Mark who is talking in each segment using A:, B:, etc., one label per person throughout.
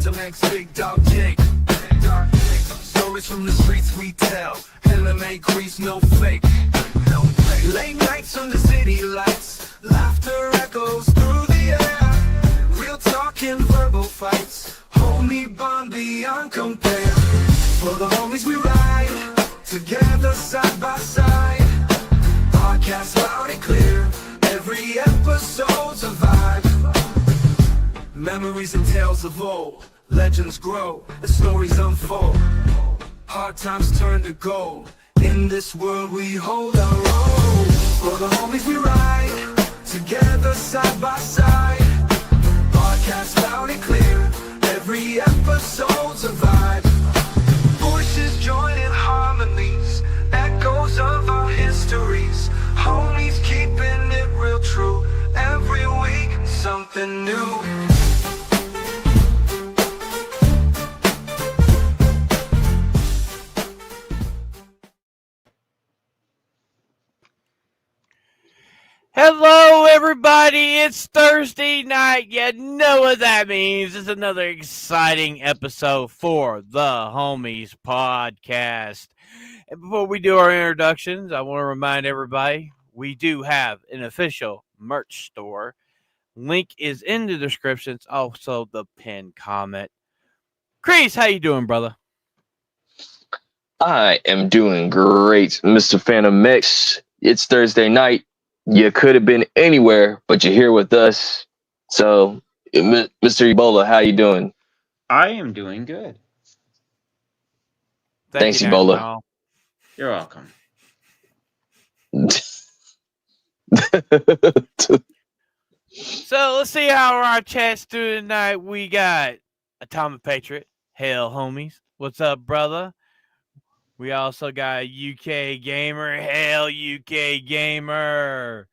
A: Phantom X, Big Dog Jake. Stories from the streets we tell. LMA crease, no fake. Late nights under city lights. Laughter echoes through the air. Real talking, verbal fights. Homie bond beyond compare. For the homies we ride together side by side. Podcast loud and clear. Every episode's a vibe. Memories and tales of old. Legends grow, the stories unfold. Hard times turn to gold. In this world we hold our own. For the homies we ride together side by side. Podcast loud and clear. Every episode's a vibe. Voices join in harmonies. Echoes of our histories. Homies keeping it real true. Every week something new.
B: Hello, everybody. It's Thursday night. You know what that means. It's another exciting episode for the Homies Podcast. And before we do our introductions, I want to remind everybody we do have an official merch store. Link is in the description. It's also the pinned comment. Chris, how you doing, brother?
C: I am doing great, Mr. Phantom X. It's Thursday night. You could have been anywhere, but you're here with us. So, Mr. Ebola, how you doing?
D: I am doing good.
C: Thanks, Ebola.
B: Now.
D: You're welcome.
B: So let's see how our chat's doing tonight. We got Atomic Patriot. Hail, homies. What's up, brother? We also got UK Gamer. Hail, UK Gamer.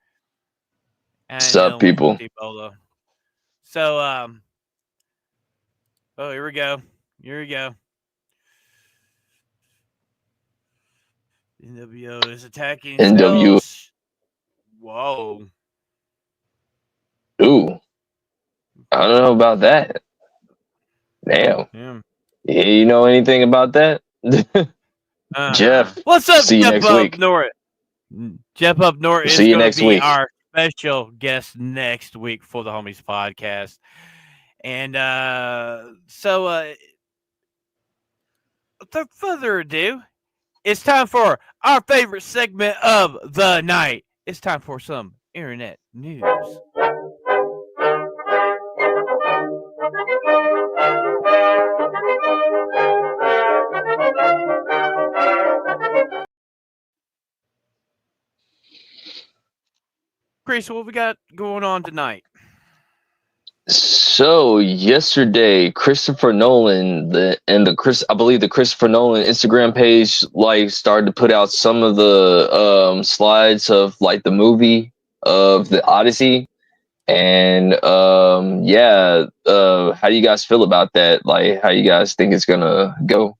C: What's up, people?
B: So, oh, here we go. NWO is attacking.
C: NWO.
B: Cells. Whoa.
C: Ooh. I don't know about that. Damn.
B: Yeah.
C: You know anything about that? Jeff.
B: What's up,
C: see you
B: Jeff
C: next
B: Up
C: week.
B: North? Jeff Up North is
C: See you
B: going
C: next
B: to be
C: week.
B: our special guest next week for the Homies Podcast. And so without further ado, it's time for our favorite segment of the night. It's time for some internet news. Chris, what we got going on tonight?
C: So yesterday, Christopher Nolan, I believe the Christopher Nolan Instagram page started to put out some of the slides of the movie of the Odyssey, and how do you guys feel about that? How you guys think it's gonna go?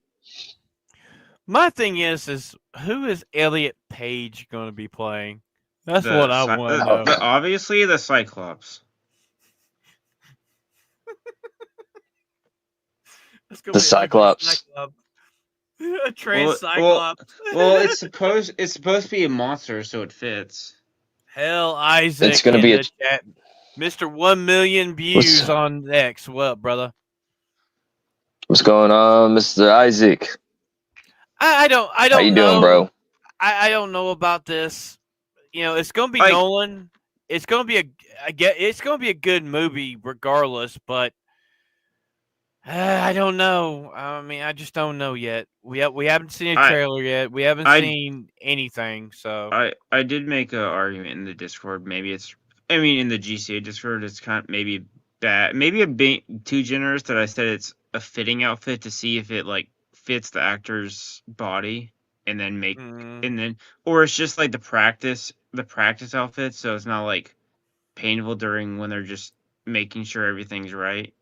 B: My thing is who is Elliot Page going to be playing? That's what I want to know.
D: Obviously, the Cyclops.
C: The Cyclops.
B: A trans Cyclops.
D: Well, it's supposed to be a monster, so it fits.
B: Hell, Isaac.
C: It's gonna be a
B: chat. Mr. 1 million views on X. What up, brother?
C: What's going on, Mr. Isaac?
B: I don't.
C: How you doing, bro?
B: I don't know about this. You know, it's gonna be Nolan. It's gonna be a good movie regardless, but I don't know. I mean, I just don't know yet. We haven't seen a trailer yet. We haven't seen anything. So
D: I did make an argument in the Discord. Maybe in the GCA Discord, it's kind of maybe bad. Maybe a bit too generous that I said it's a fitting outfit to see if it fits the actor's body, and then or it's just the practice outfit, so it's not painful during when they're just making sure everything's right.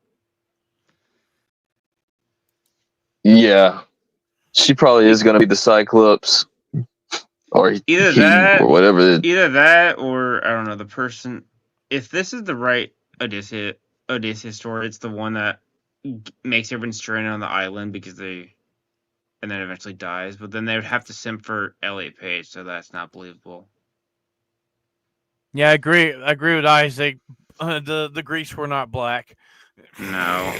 C: Yeah, she probably is gonna be the Cyclops, or
D: either that,
C: or whatever.
D: Either that, or I don't know the person. If this is the right Odysseus story, it's the one that makes everyone stranded on the island because and then eventually dies. But then they would have to simp for Elliot Page, so that's not believable.
B: Yeah, I agree. I agree with Isaac. The Greeks were not black.
D: No,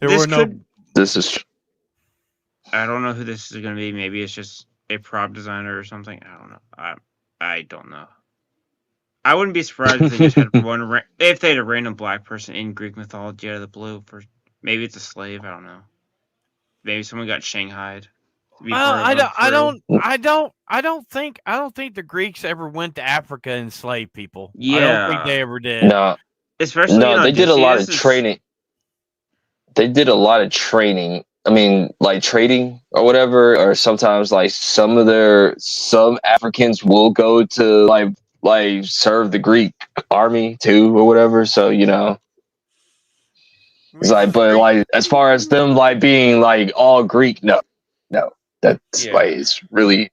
B: There
D: this
B: were no.
D: could.
C: This is
D: I don't know who this is going to be. Maybe it's just a prop designer or something. I don't know. I don't know. I wouldn't be surprised if they just had if they had a random black person in Greek mythology out of the blue. Maybe it's a slave. I don't know. Maybe someone got shanghaied. To be part of
B: I
D: the
B: don't. I
D: crew.
B: don't. I don't think the Greeks ever went to Africa and enslaved people. I don't think
D: Yeah,
B: they ever did.
C: no,
D: especially in
C: no. They did a lot of
D: Odysseus,
C: training. They did a lot of training. I mean, like trading or whatever, or sometimes like some Africans will go to like serve the Greek army too or whatever. So it's like, but like as far as them like being like all Greek, no, that's
D: Yeah.
C: like it's really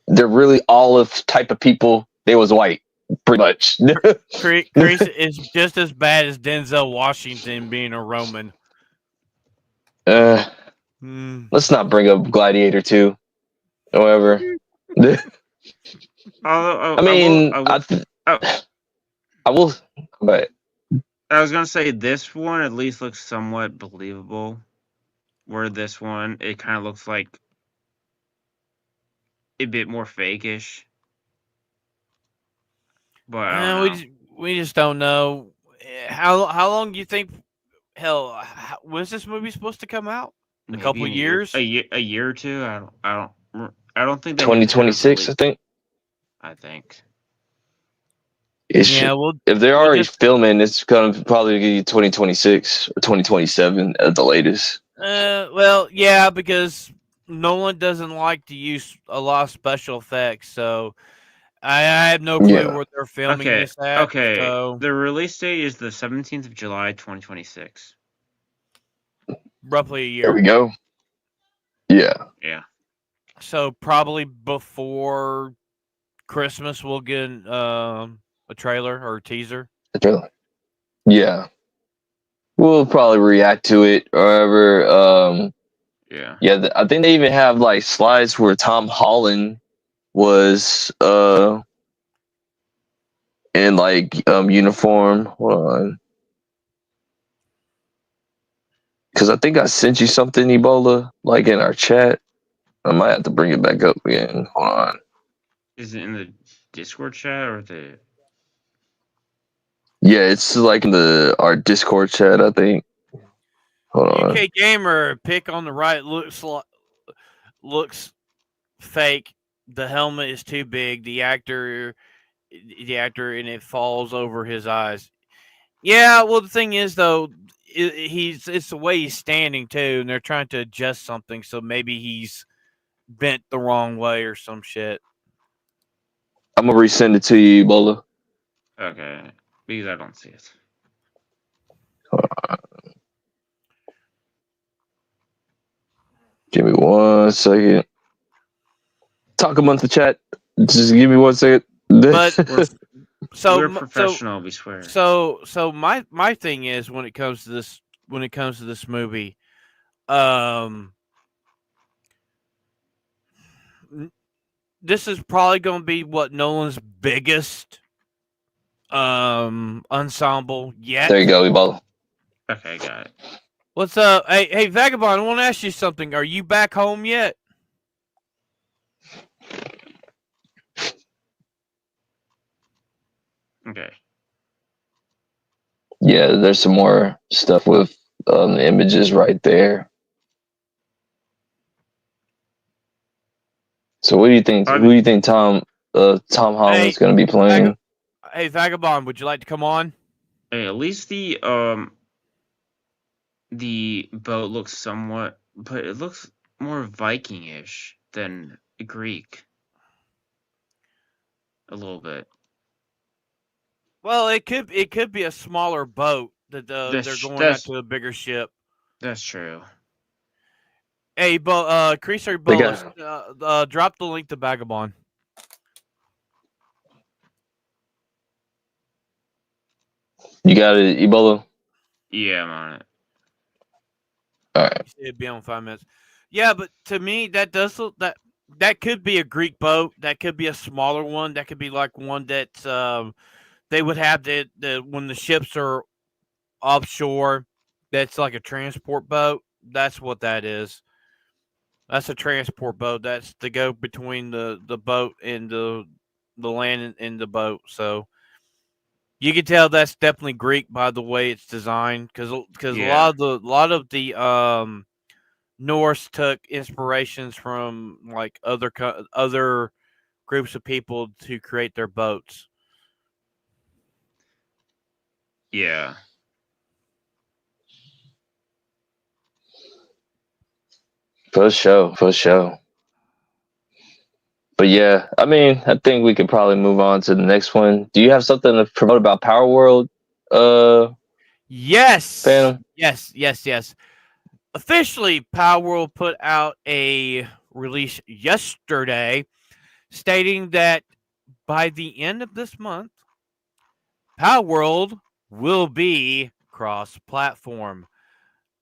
C: they're really olive type of people. They was white, pretty much.
B: Greece is just as bad as Denzel Washington being a Roman.
C: uh,
B: Hmm.
C: let's not bring up Gladiator 2. However,
D: Although
C: I mean,
D: oh,
C: I will, but
D: I was gonna say this one at least looks somewhat believable. Where this one, it kind of looks like a bit more fake-ish. But I don't know.
B: We just don't know. How long do you think? Hell, was this movie supposed to come out? A
D: Maybe
B: couple
D: in a year,
B: years?
D: a year or two. I don't think they had a
C: 2026, I
D: release.
C: think.
D: I think.
C: It
B: Yeah,
C: should, if they're
B: we'll
C: already
B: just.
C: filming, it's gonna probably be 2026 or 2027 at the latest.
B: Well, yeah, because Nolan doesn't like to use a lot of special effects, so I have no clue
C: Yeah,
B: where they're filming
D: Okay.
B: this at.
D: Okay.
B: So
D: The release date is the 17th of July, 2026.
B: roughly a
C: there
B: year.
C: we go. Yeah,
D: Yeah.
B: So probably before Christmas, we'll get a trailer or a teaser.
C: yeah. We'll probably react to it or whatever.
D: Yeah.
C: Yeah, I think they even have like slides where Tom Holland was in like uniform. Hold on, because I think I sent you something, Ebola, like in our chat. I might have to bring it back up again. Hold on.
D: Is it in the Discord chat or the?
C: Yeah, it's like in our Discord chat, I think. Hold on.
B: UK Gamer pick on the right looks fake. The helmet is too big. The actor and it falls over his eyes. Yeah, well the thing is though, it's the way he's standing too, and they're trying to adjust something, so maybe he's bent the wrong way or some shit.
C: I'm gonna resend it to you, Ebola.
D: Okay. Because I don't see it.
C: Give me 1 second. Talk amongst the chat. Just give me 1 second.
B: But so
D: We're professional, we swear.
B: So my thing is when it comes to this movie, this is probably going to be what Nolan's biggest ensemble yet.
C: There you go, Ebola.
D: Okay, got it.
B: What's up? Hey Vagabond, I want to ask you something. Are you back home yet?
D: Okay.
C: Yeah, there's some more stuff with the images right there. So what do you think? Who do you think Tom Holland's going to be playing?
B: Hey Vagabond, would you like to come on?
D: Hey, at least the boat looks somewhat, but it looks more Viking-ish than Greek. A little bit.
B: Well, it could be a smaller boat that they're going out to a bigger ship.
D: That's true.
B: Hey, Creaser drop the link to Vagabond.
C: You got it, Ebola?
D: Yeah, I'm on it.
C: All right.
B: It'd be on 5 minutes. Yeah, but to me, that does that could be a Greek boat. That could be a smaller one. That could be like one that they would have the when the ships are offshore. That's like a transport boat. That's what that is. That's a transport boat. That's to go between the boat and the land and the boat. So you can tell that's definitely Greek by the way it's designed, because
D: Yeah.
B: a lot of the Norse took inspirations from like other groups of people to create their boats.
D: Yeah.
C: For sure. For sure. But yeah, I mean, I think we could probably move on to the next one. Do you have something to promote about Power World,
B: Yes,
C: Phantom?
B: yes. Officially, Power World put out a release yesterday stating that by the end of this month, Power World will be cross-platform.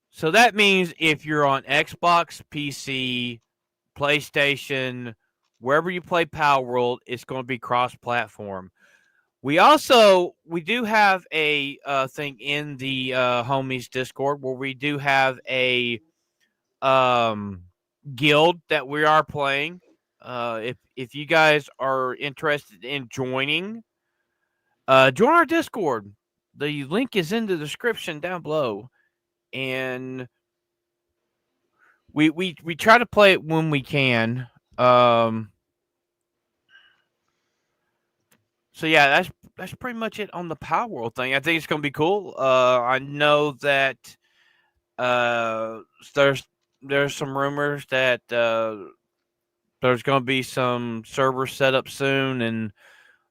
B: So that means if you're on Xbox, PC, PlayStation, wherever you play Power World, it's going to be cross-platform. We do have a thing in the homies Discord where we do have a guild that we are playing. If you guys are interested in joining, join our Discord. The link is in the description down below, and we try to play it when we can. So yeah, that's pretty much it on the Power World thing. I think it's gonna be cool. I know that uh, there's there's some rumors that there's gonna be some servers set up soon, and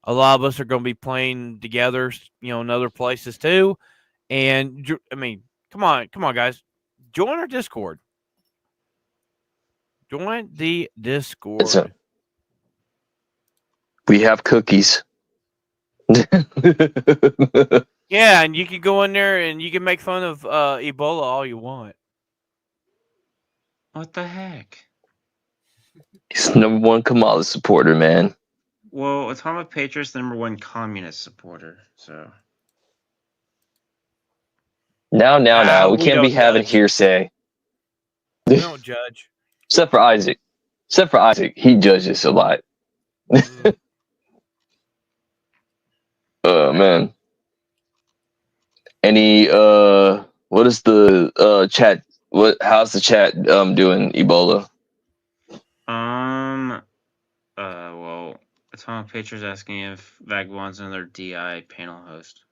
B: a lot of us are gonna be playing together, in other places too. And I mean, come on, guys, join our Discord. Join the
C: It's a,
B: Discord.
C: we have cookies.
B: Yeah, and you can go in there and you can make fun of Ebola all you want.
D: What the heck?
C: He's #1 Kamala supporter, man.
D: Well, Atomic Patriot's the #1 communist supporter, so.
C: Now. We
B: We
C: can't be
B: don't
C: having
B: judge.
C: hearsay.
B: We don't judge.
C: Except for Isaac. He judges a lot.
B: Mm.
C: Oh man. Any what is the chat how's the chat doing, Ebola?
D: Well, Atomic Patriot's asking if Vagabond's another DI panel host.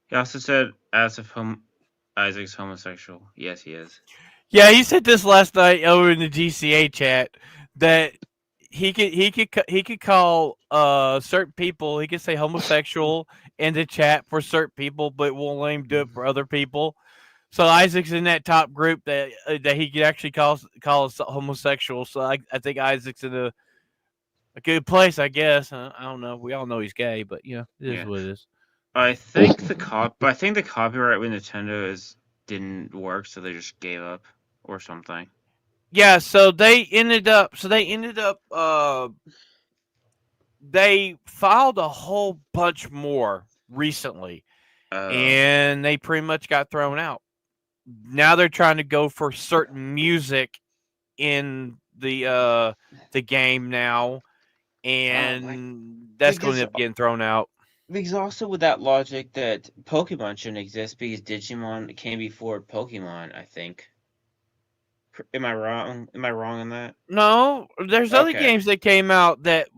D: He also said, as if Isaac's homosexual. Yes, he is.
B: Yeah, he said this last night over in the GCA chat that he could call certain people. He could say homosexual in the chat for certain people, but won't let him do it for other people. So Isaac's in that top group that he could actually call us homosexual. So I think Isaac's in a good place, I guess. I don't know. We all know he's gay, but it is
D: Yeah.
B: what it is.
D: I think the copyright with Nintendo didn't work, so they just gave up or something.
B: Yeah, so they ended up they filed a whole bunch more recently, and they pretty much got thrown out. Now they're trying to go for certain music in the game now, and that's going to end up getting thrown out.
D: Because also with that logic that Pokemon shouldn't exist because Digimon came before Pokemon, I think. Am I wrong? Am I wrong on that?
B: No, there's other
D: Okay.
B: games that came out that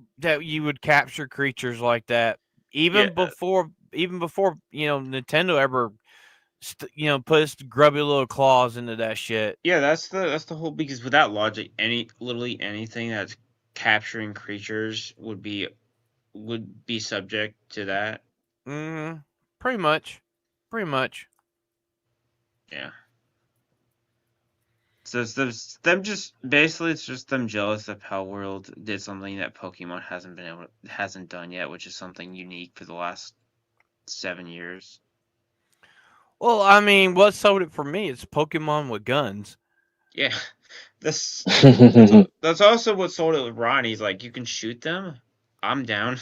B: you would capture creatures like that even
D: Yeah.
B: before Nintendo ever put its grubby little claws into that shit.
D: Yeah, that's the whole, because with that logic, literally anything that's capturing creatures would be subject to that.
B: Pretty much.
D: Yeah. So it's them it's just them jealous that Power World did something that Pokemon hasn't done yet, which is something unique for the last 7 years.
B: Well, I mean, what sold it for me is Pokemon with guns.
D: Yeah, that's
C: Yeah,
D: that's also what sold it with Ron. He's like, you can shoot them. I'm down.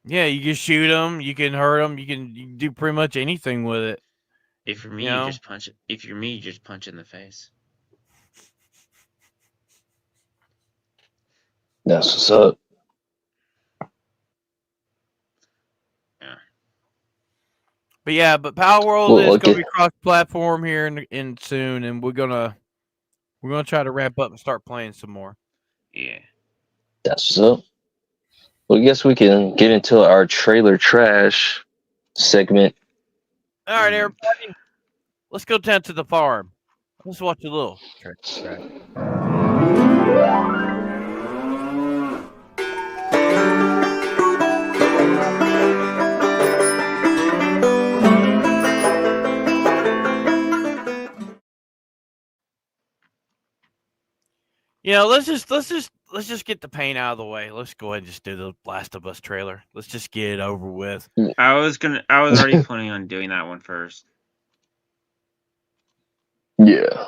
B: Yeah, you can shoot them, you can hurt them, you can do pretty much anything with it.
D: If you're
B: You
D: me, you
B: know.
D: just punch it. If you're me, you just punch in the face.
C: that's what's up.
D: Yeah.
B: But yeah, but Power World
C: Well,
B: is
C: look
B: going to
C: at
B: be cross-platform here in soon, and we're gonna try to ramp up and start playing some more.
D: Yeah.
C: that's what's up. Well, I guess we can get into our trailer trash segment.
B: All right,
D: Mhm.
B: everybody, let's go down to the farm. Let's watch a little. Track. You know, let's just get the pain out of the way. Let's go ahead and just do the Last of Us trailer. Let's just get it over with.
D: I was already planning on doing that one first.
C: Yeah.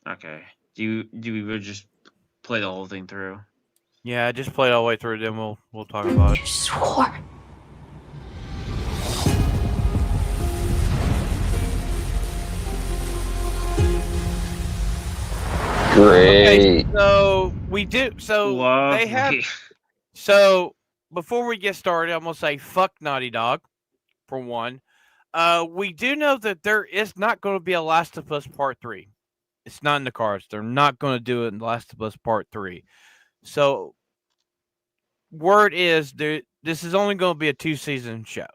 D: Okay. Do we just play the whole thing through?
B: Yeah, just play it all the way through, then we'll talk about it.
E: You swore.
C: Great.
B: So we do. So they have.
D: Lovely.
B: So before we get started, I'm gonna say fuck Naughty Dog, for one. We do know that there is not going to be a Last of Us Part 3. It's not in the cards. They're not going to do it in Last of Us Part 3. So word is this is only going to be a 2-season show.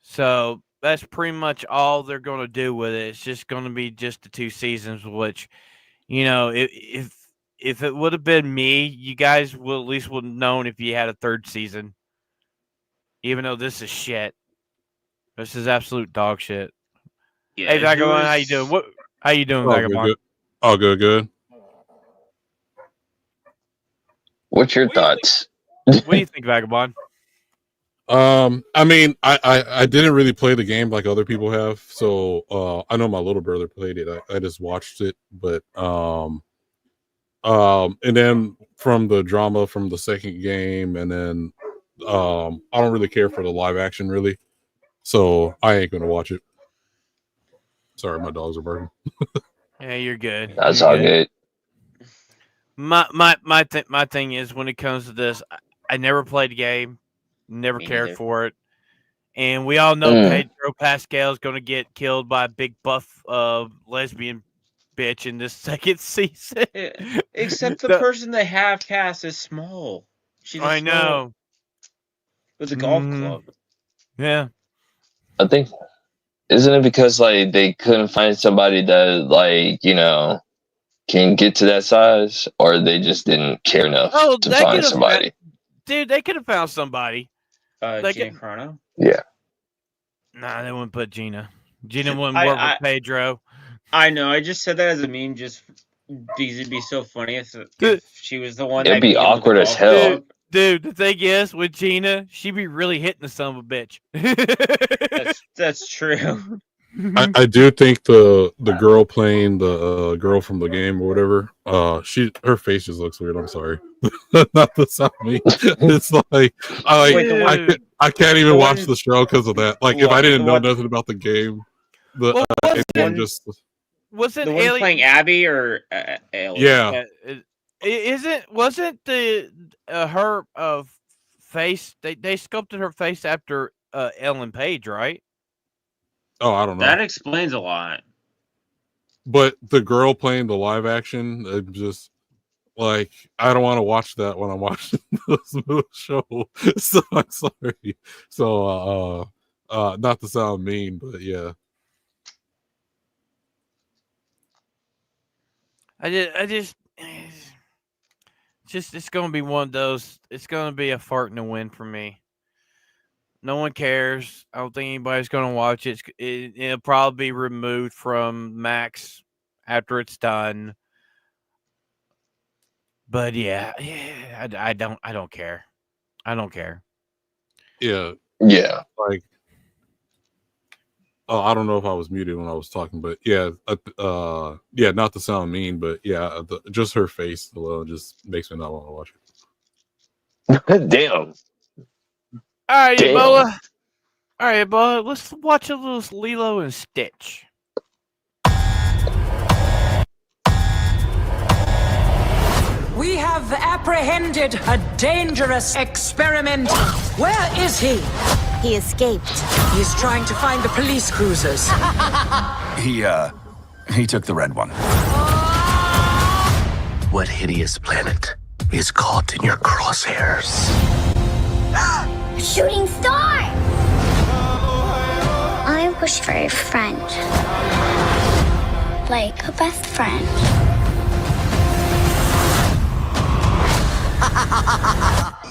B: So that's pretty much all they're going to do with it. It's just going to be just the 2 seasons, which, you know, if it would have been me, you guys would at least would have known if you had a 3rd season. Even though this is shit. This is absolute dog shit.
D: Yeah,
B: Hey
D: if it
B: Vagabond, how you
D: was-
B: doing? How you doing,
F: Oh, good,
B: Vagabond?
F: good. Oh, good, good.
C: What's your
B: What do you think?
C: thoughts?
B: What do you think, Vagabond?
F: I mean, I didn't really play the game like other people have, so I know my little brother played it. I just watched it, but and then from the drama from the second game, and then I don't really care for the live action really, so I ain't gonna watch it. Sorry, my dogs are barking.
B: Yeah, you're good.
C: That's
B: You're
C: all good.
B: My thing is when it comes to this, I never played the game, never
D: Me
B: cared
D: neither.
B: for it, and we all know
C: Mm.
B: Pedro Pascal is going to get killed by a big buff lesbian bitch in this second season.
D: Yeah, except the
B: So-
D: person they have cast is small. She's a
B: I
D: small
B: know.
D: with a golf
B: Mhm.
D: club.
B: Yeah.
C: I think, isn't it because like they couldn't find somebody that like, can get to that size, or they just didn't care enough
B: Oh,
C: to
B: they
C: find
B: could've
C: somebody?
B: Dude, they could have found somebody. They
D: Gina
B: could-
D: Carano.
C: Yeah.
B: Nah, they wouldn't put Gina. Gina wouldn't
D: I-
B: work
D: I-
B: with Pedro.
D: I know. I just said that as a meme, just because it'd be so funny if she was the one.
C: It'd
D: that
C: be
D: beat him with the
C: awkward as
D: golf
C: hell.
D: club.
B: Dude, the thing is, with Gina, she be really hitting the son of a bitch.
D: That's true.
F: I do think the girl playing the girl from the game or whatever, her face just looks weird. I'm sorry, not the sound me. It's like
D: Wait, the one-
F: I can't even
D: the
F: watch
D: one-
F: the show because of that. Like if I
D: Look,
F: didn't
D: the
F: know
D: one-
F: nothing about the game, the
B: Well, wasn't
F: game
D: it-
F: just
B: wasn't
D: The one
B: Alien?
D: playing Abby or Alien?
F: yeah.
B: Wasn't the her face? They sculpted her face after Ellen Page, right?
F: Oh, I don't know.
D: That explains a lot.
F: But the girl playing the live action, it just like I don't want to watch that when I'm watching this show. So I'm sorry. So not to sound mean, but yeah.
B: I just it's gonna be one of those. It's gonna be a fart in the wind for me. No one cares. I don't think anybody's gonna watch it. It'll probably be removed from Max after it's done. But yeah, I don't care. I don't care.
F: Yeah,
C: Yeah.
F: like I don't know if I was muted when I was talking, but yeah, yeah, not to sound mean, but yeah, just her face alone just makes me not want to watch it.
C: Damn.
B: All right,
C: Damn.
B: Ebola. All right, Ebola. Let's watch a little Lilo and Stitch.
E: We have apprehended a dangerous experiment. Where is he?
G: He escaped.
E: He's trying to find the police cruisers.
H: He took the red one. What hideous planet is caught in your crosshairs?
G: Shooting star! I wish for a friend. Like a best friend.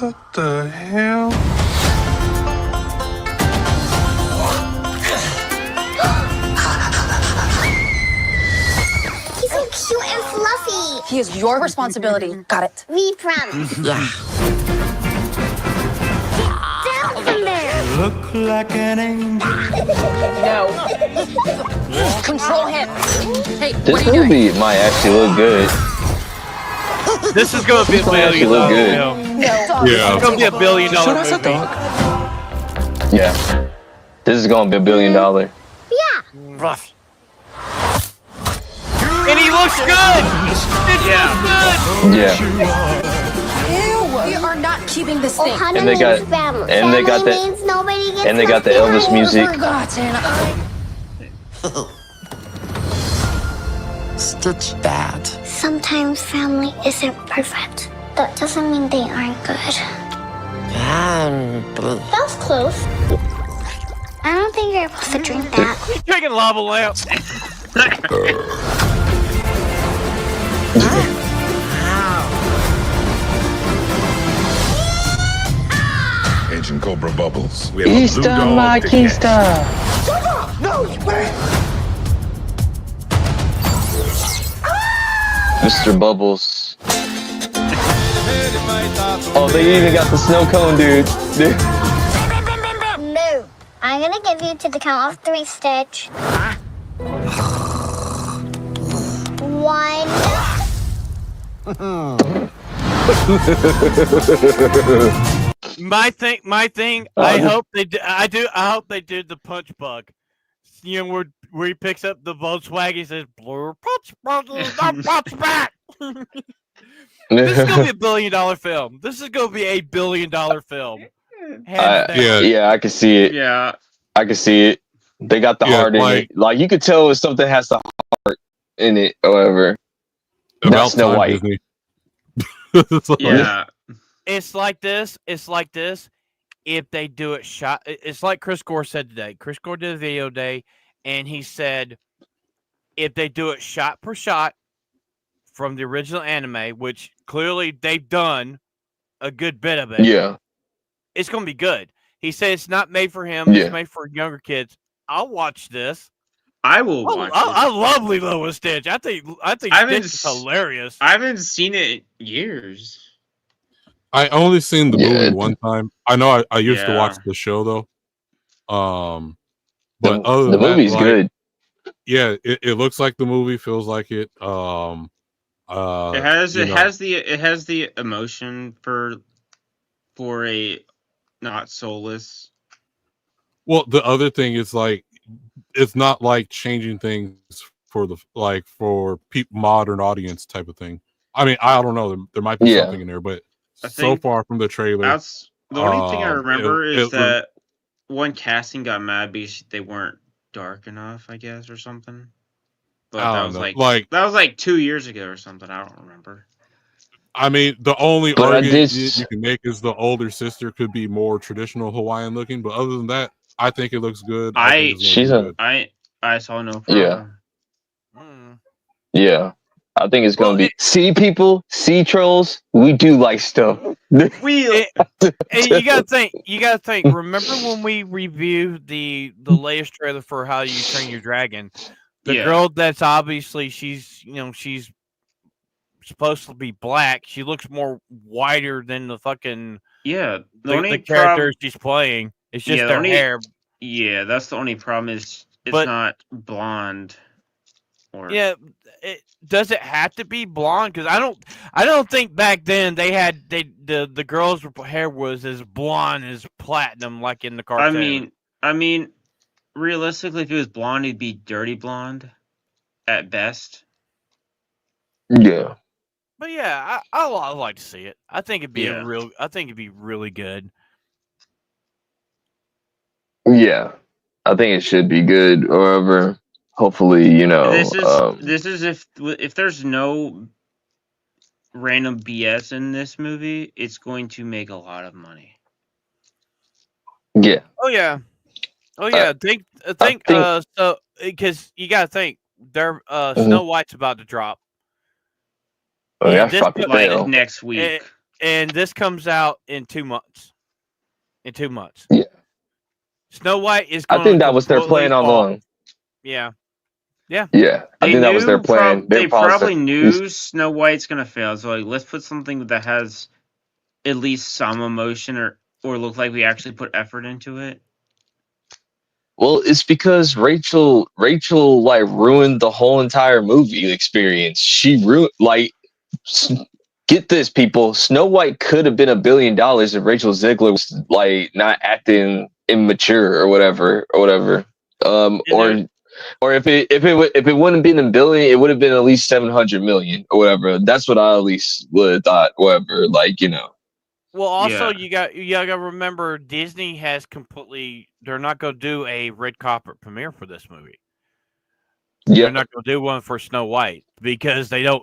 H: What the hell?
G: He's so cute and fluffy.
I: He is your responsibility. Got it.
G: We promise.
H: Yeah.
G: Down from there.
A: Look like an angel.
I: No. Control him. Hey, what
C: This
I: are you doing?
C: movie might actually look good.
B: This is going to be a
C: This might actually look
B: billion-dollar
C: good.
B: film.
I: No.
F: Yeah,
B: It's going to be a billion-dollar movie.
C: Yeah. This is gonna be $1 billion.
G: Yeah.
B: Rough. And he looks good.
C: Yeah.
I: Ew. We are not keeping this thing.
G: Ohana
C: And they got-
G: means family.
C: and they got
G: Family
C: the-
G: means nobody gets
C: and they got the
G: left
C: Elvis
G: behind.
C: music.
I: Forgotten.
H: Stitch bad.
G: Sometimes family isn't perfect. That doesn't mean they aren't good. That was close. I don't think you're supposed to drink that.
B: He's drinking lava lamp.
J: Agent Cobra Bubbles. We have a blue
C: Easter,
J: dog
C: my
J: to catch.
C: Keista. Mr. Bubbles. Oh, they even got the snow cone, dude.
G: No. I'm gonna give you to the count of 3, Stitch. 1.
B: My thing. I hope they do. I hope they do the punch bug. You know where he picks up the Volkswagen, he says, "Blue punch back." This is gonna be $1 billion film. This is gonna be $1 billion film. Hands down.
F: Yeah.
C: Yeah, I can see it.
D: Yeah.
C: I can see it. They got the
F: Yeah,
C: heart in
F: like-
C: it. Like you could tell if something has the heart in it, however.
F: About
C: Snow
F: time,
C: White.
F: Disney. It's like-
D: Yeah.
B: It's like this. It's like this. If they do it shot, it's like Chris Gore said today. Chris Gore did a video day, and he said, if they do it shot per shot from the original anime, which clearly they've done a good bit of it,
C: Yeah.
B: it's going to be good. He said it's not made for him.
C: Yeah.
B: It's made for younger kids. I'll watch this.
D: I will watch
B: I
D: it.
B: love Lilo and Stitch. I think
D: I
B: Stitch
D: haven't
B: is
D: s-
B: hilarious.
D: I haven't seen it in years.
F: I only seen the
C: Yeah,
F: movie
C: it-
F: one time. I know I used to watch
D: Yeah.
F: the show though.
C: The,
F: But other
C: the
F: than that,
C: movie's
F: like,
C: good.
F: Yeah, it looks like the movie, feels like it.
D: It has
F: you
D: it
F: know,
D: has the emotion for a not soulless.
F: Well, the other thing is like it's not like changing things for the for modern audience type of thing. I mean, I don't know. There might be
C: Yeah.
F: something in there, but
D: I
F: so
D: think
F: far from the trailer,
D: That's the only thing I
F: Um,
D: remember
F: it-
D: is
F: it-
D: that one casting got mad because they weren't dark enough, I guess, or something. But
F: I
D: that
F: don't
D: was
F: know.
D: like that was like 2 years ago or something. I don't remember.
F: I mean, the only
C: But I
F: argument
C: did-
F: you can make is the older sister could be more traditional Hawaiian looking, but other than that, I think it looks good. I think it's gonna
C: She's
F: be
C: a-
F: good.
D: I saw no
C: Yeah.
D: problem.
B: Mm.
C: Yeah. I think it's gonna
B: Well,
C: be see people, see trolls. We do like stuff.
D: We
B: And you gotta think. Remember when we reviewed the latest trailer for How You Train Your Dragon? The
D: Yeah.
B: girl that's obviously she's supposed to be black. She looks more whiter than the fucking
D: Yeah,
B: the character she's playing. It's just their hair.
D: Yeah, that's the only problem. Is it's
B: But-
D: not blonde. Or
B: Yeah, does it have to be blonde? Because I don't think back then the girls' hair was as blonde as platinum like in the cartoon.
D: I mean, realistically, if it was blonde, it'd be dirty blonde, at best.
C: Yeah.
B: But yeah, I like to see it. I think it'd be
D: Yeah.
B: I think it'd be really good.
C: Yeah. I think it should be good. However, hopefully,
D: This is if there's no random BS in this movie, it's going to make a lot of money.
C: yeah.
B: Oh yeah. Think so because you gotta think Snow White's about to drop.
C: Oh,
B: Yeah,
C: yeah,
B: this
C: fucking
B: could-
C: fail.
D: Next week.
B: And this comes out in 2 months.
C: Yeah.
B: Snow White is
C: I
B: gonna
C: think that was their
B: completely
C: plan all
B: fall.
C: along.
B: Yeah.
C: Yeah. I think that was their plan.
D: They probably
C: process-
D: knew Snow White's gonna fail, so like let's put something that has at least some emotion or look like we actually put effort into it.
C: Well, it's because Rachel like ruined the whole entire movie experience. She ruined get this, people. Snow White could have been $1 billion if Rachel Zegler was like not acting immature or whatever. Or if it wouldn't have been $1 billion, it would have been at least 700 million or whatever. That's what I at least would have thought. Whatever,
B: Well, also
D: Yeah.
B: you gotta remember Disney has completely. They're not gonna do a red carpet premiere for this movie.
C: Yeah,
B: They're not gonna do one for Snow White because they don't.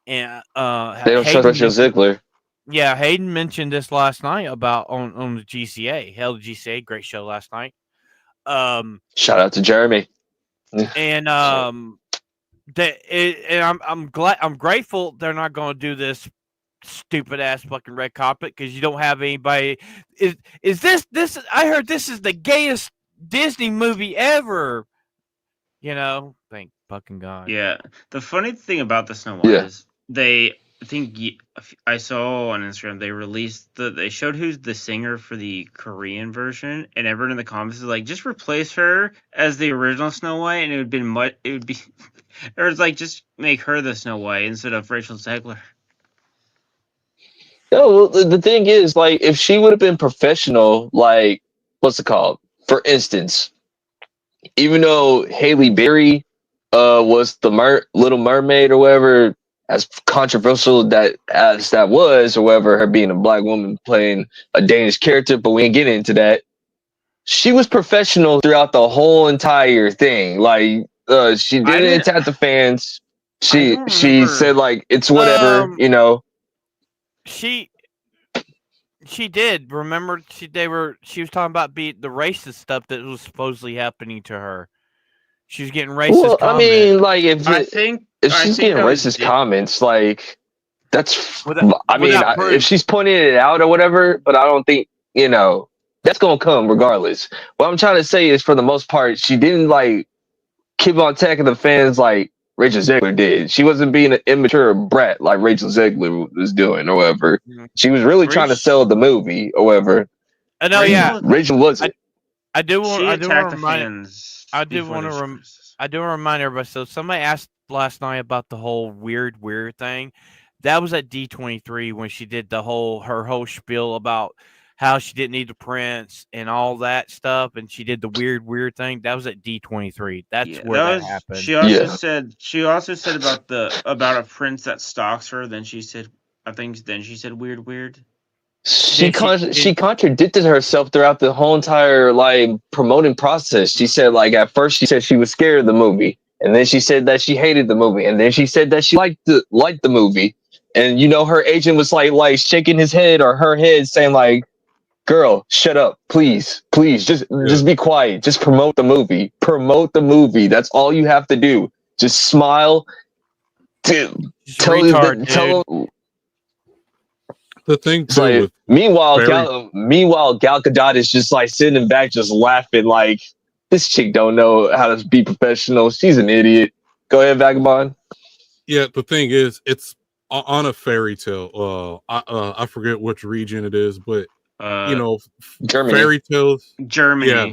B: And
C: they don't trust Rachel Zegler.
B: Yeah, Hayden mentioned this last night about on the GCA. Hell, the GCA, great show last night.
C: Shout out to Jeremy.
B: And I'm grateful they're not going to do this stupid ass fucking red carpet because you don't have anybody. Is this? I heard this is the gayest Disney movie ever. Thank fucking God.
D: Yeah. The funny thing about the Snow White is I think I saw on Instagram they showed who's the singer for the Korean version, and everyone in the comments is like, just replace her as the original Snow White, and or it's like just make her the Snow White instead of Rachel Zegler.
C: No, well, the thing is, like, if she would have been professional, like, what's it called? For instance, even though Halle Berry was the Little Mermaid or whatever, as controversial as that was, or whatever, her being a black woman playing a Danish character, but we ain't getting into that. She was professional throughout the whole entire thing. Like, she didn't attack the fans. She said like it's whatever,
B: She did. Remember, she was talking about the racist stuff that was supposedly happening to her. She was getting racist.
C: Well,
B: comments.
C: I mean, like if
D: I
C: she's
D: think
C: getting
D: that was
C: racist comments, like that's. I mean,
B: without proof.
C: if she's pointing it out or whatever, but I don't think that's gonna come regardless. What I'm trying to say is, for the most part, she didn't like keep on attacking the fans like Rachel Zegler did. She wasn't being an immature brat like Rachel Zegler was doing, or whatever. She was really trying to sell the movie, or whatever.
B: I know, yeah.
C: Rachel wasn't.
B: I do want to remind.
D: fans.
B: I do want to remind everybody. So somebody asked last night about the whole weird thing. That was at D23 when she did her whole spiel about how she didn't need the prince and all that stuff, and she did the weird thing. That was at D23. That's where that happened.
D: She also said about a prince that stalks her. Then she said weird.
C: She contradicted herself throughout the whole entire like promoting process. She said like at first she said she was scared of the movie, and then she said that she hated the movie, and then she said that she liked the movie. And her agent was like shaking his head or her head, saying like, "Girl, shut up, please, just be quiet. Just promote the movie. Promote the movie. That's all you have to do. Just smile. Tell him."
F: The thing
C: It's
F: too,
C: like,
F: with
C: meanwhile,
F: Barry-
C: Gal Gadot is just like sitting back, just laughing. Like, this chick don't know how to be professional. She's an idiot. Go ahead, Vagabond.
F: yeah, the thing is, it's on a fairy tale. I forget which region it is, but you know,
C: Germany.
F: fairy tales.
D: Germany.
F: Yeah,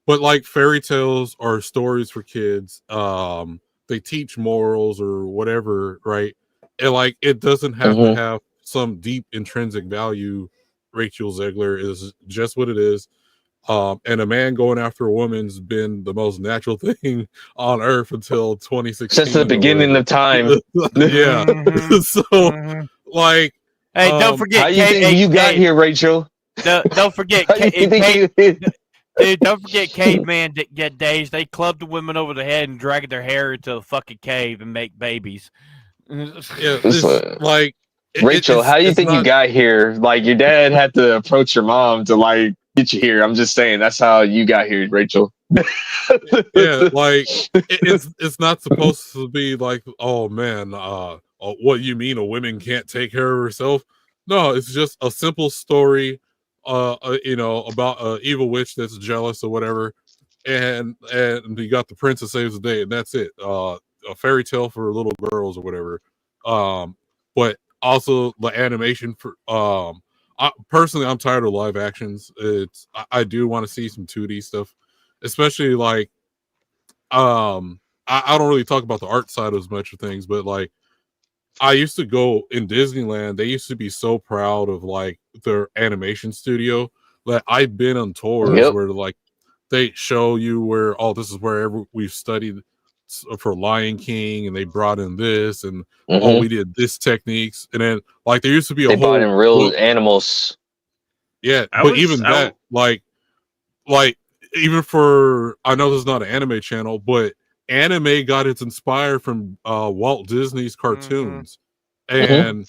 F: but like fairy tales are stories for kids. They teach morals or whatever, right? And like it doesn't have to have some deep intrinsic value. Rachel Zegler is just what it is. And a man going after a woman's been the most natural thing on earth until 2016.
C: Since the beginning of time.
F: Yeah. So, like,
B: Hey, don't forget.
C: How you think you got here, Rachel?
B: Don't forget.
C: How you think
B: Dude, don't forget caveman days. They clubbed the women over the head and dragged their hair into a fucking cave and make babies.
F: Yeah, like
C: Rachel, how do you think you got here? Like your dad had to approach your mom to like get you here. I'm just saying that's how you got here, Rachel.
F: Yeah, like it's not supposed to be like, oh man, what you mean a woman can't take care of herself? No, it's just a simple story, you know, about an evil witch that's jealous or whatever, and you got the prince that saves the day, and that's it. A fairy tale for little girls or whatever. But also the animation for personally, I'm tired of live actions. I do want to see some 2D stuff, especially like I don't really talk about the art side as much of things, but like I used to go in Disneyland. They used to be so proud of like their animation studio that I've been on tours where like they show you where, oh, this is where we've studied for Lion King, and they brought in this, and oh, we did this techniques, and then like there used to be a
C: they
F: whole
C: brought in real animals.
F: Yeah, but even that, like even for, I know this is not an anime channel, but anime got its inspired from Walt Disney's cartoons, and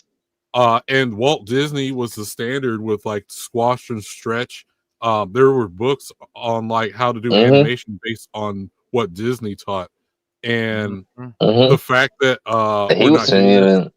F: Walt Disney was the standard with like Squash and Stretch. There were books on like how to do animation based on what Disney taught, and the fact that
C: he was even.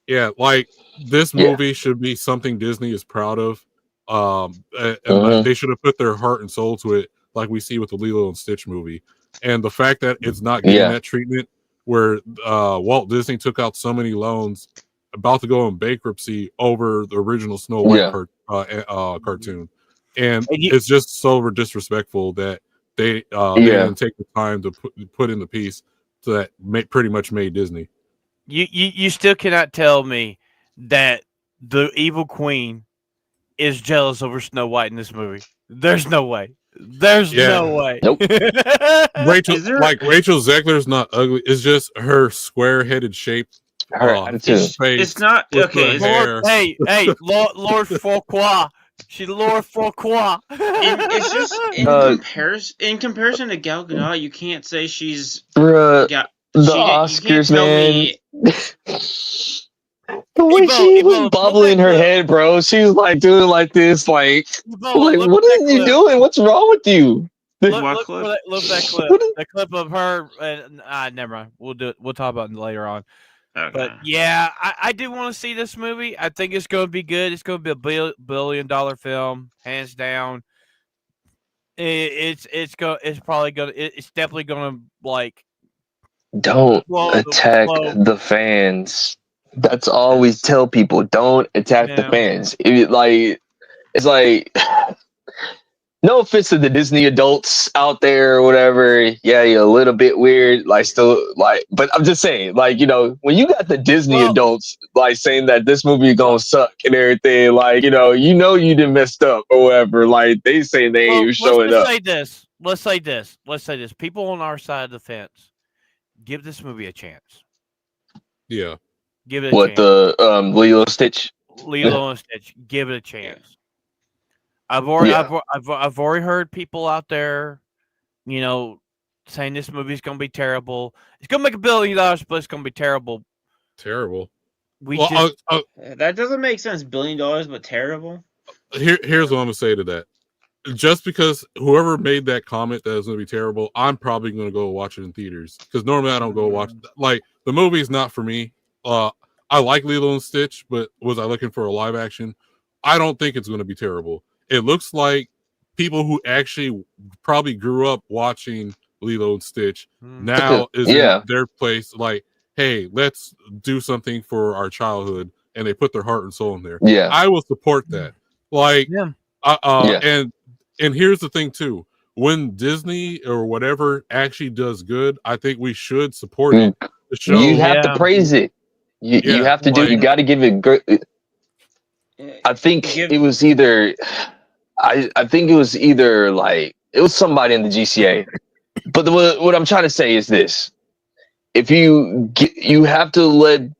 F: Yeah, like this movie should be something Disney is proud of. And they should have put their heart and soul to it, like we see with the Lilo and Stitch movie. And the fact that it's not getting that treatment, where Walt Disney took out so many loans, about to go in bankruptcy over the original Snow White cartoon, and it's just so disrespectful that they didn't take the time to put in the piece that pretty much made Disney.
B: You still cannot tell me that the evil queen is jealous over Snow White in this movie. There's no way. There's no way.
C: Nope.
F: Rachel Zegler's not ugly. It's just her square-headed shape.
C: Her attitude.
D: It's not okay.
B: Hey, Lord Fauquois. She's Lord Fauquois.
D: It's just in comparison to Gal Gadot, you can't say she's
C: the Oscars, man. The way she was bobbling her head, bro. She was like doing like this, like what are you doing? What's wrong with you?
B: Look at that clip. The clip of her. Never mind. We'll do it. We'll talk about it later on.
D: Okay.
B: But yeah, I do want to see this movie. I think it's going to be good. It's going to be a billion-dollar film, hands down. It's definitely going to like.
C: Don't attack the fans. That's all we tell people. Don't attack the fans. It's like no offense to the Disney adults out there or whatever. Yeah, you're a little bit weird, like still like, but I'm just saying, like, you know, when you got the Disney adults like saying that this movie is gonna suck and everything, like, you you done messed up or whatever. Like they say they ain't showing up.
B: Let's say this. People on our side of the fence, give this movie a chance.
F: Yeah.
B: Give it a chance.
C: The Lilo and Stitch?
B: Lilo and Stitch. Give it a chance. I've already heard people out there, saying this movie's gonna be terrible. It's gonna make $1 billion, but it's gonna be terrible.
F: Terrible.
D: That doesn't make sense. $1 billion, but terrible.
F: Here's what I'm gonna say to that. Just because whoever made that comment that it's gonna be terrible, I'm probably gonna go watch it in theaters. Because normally I don't go watch like the movie's not for me. I like Lilo and Stitch, but was I looking for a live action? I don't think it's going to be terrible. It looks like people who actually probably grew up watching Lilo and Stitch now is in their place. Like hey, let's do something for our childhood, and they put their heart and soul in there.
C: Yeah.
F: I will support that. Like,
B: Yeah.
C: Yeah.
F: and here's the thing too. When Disney or whatever actually does good, I think we should support it. The show,
C: You have to praise it. You have to do. You got to give it good. I think it was either. I think it was either like it was somebody in the GCA. But what I'm trying to say is this: if you have to let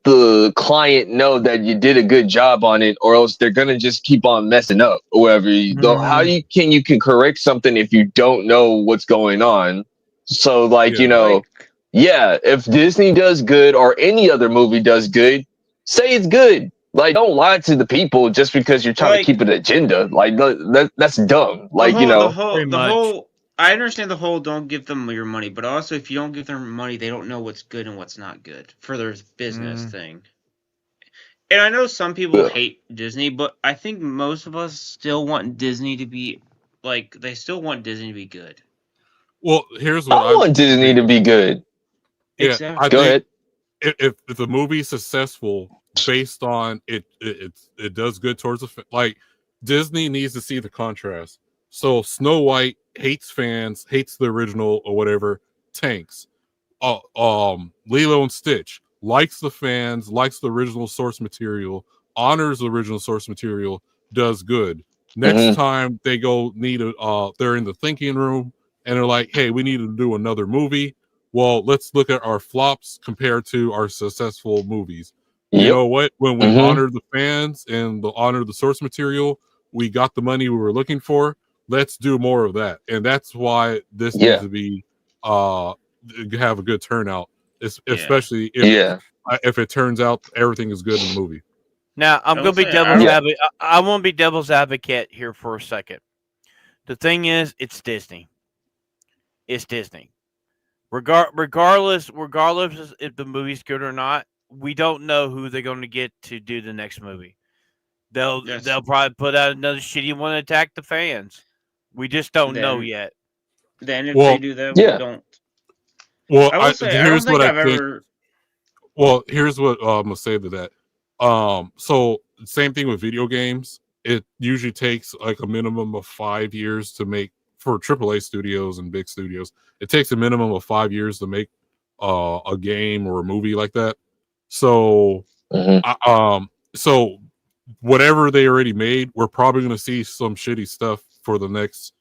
C: the client know that you did a good job on it, or else they're gonna just keep on messing up or whatever. How can you correct something if you don't know what's going on? So like if Disney does good or any other movie does good, say it's good. Like, don't lie to the people just because you're trying to keep an agenda. Like that's dumb. Like
D: the whole. I understand the whole don't give them your money, but also if you don't give them money, they don't know what's good and what's not good for their business thing. And I know some people hate Disney, but I think most of us still want Disney to be like they still want Disney to be good.
F: Well, here's what
C: I want Disney to be good.
F: Yeah,
D: exactly.
C: Go ahead.
F: If the movie is successful based on it does good towards like Disney needs to see the contrast. So Snow White hates fans, hates the original or whatever, tanks. Lilo and Stitch likes the fans, likes the original source material, honors the original source material, does good. Next time they go they're in the thinking room and they're like, hey, we need to do another movie. Well, let's look at our flops compared to our successful movies. You know what? When we honor the fans and honor the source material, we got the money we were looking for. Let's do more of that. And that's why this needs to be have a good turnout, especially if it turns out everything is good in the movie.
B: Now, I'm going to be devil's advocate. I want to be devil's advocate here for a second. The thing is, it's Disney. It's Disney. Regardless if the movie's good or not, we don't know who they're going to get to do the next movie. They'll probably put out another shitty one to attack the fans. We just don't know yet.
D: Then if they do that, we don't.
F: Well,
D: here's what I think.
F: Well, here's what I'm gonna say to that. So same thing with video games. It usually takes like a minimum of 5 years to make for AAA studios and big studios. It takes a minimum of 5 years to make a game or a movie like that. So, so whatever they already made, we're probably going to see some shitty stuff for the next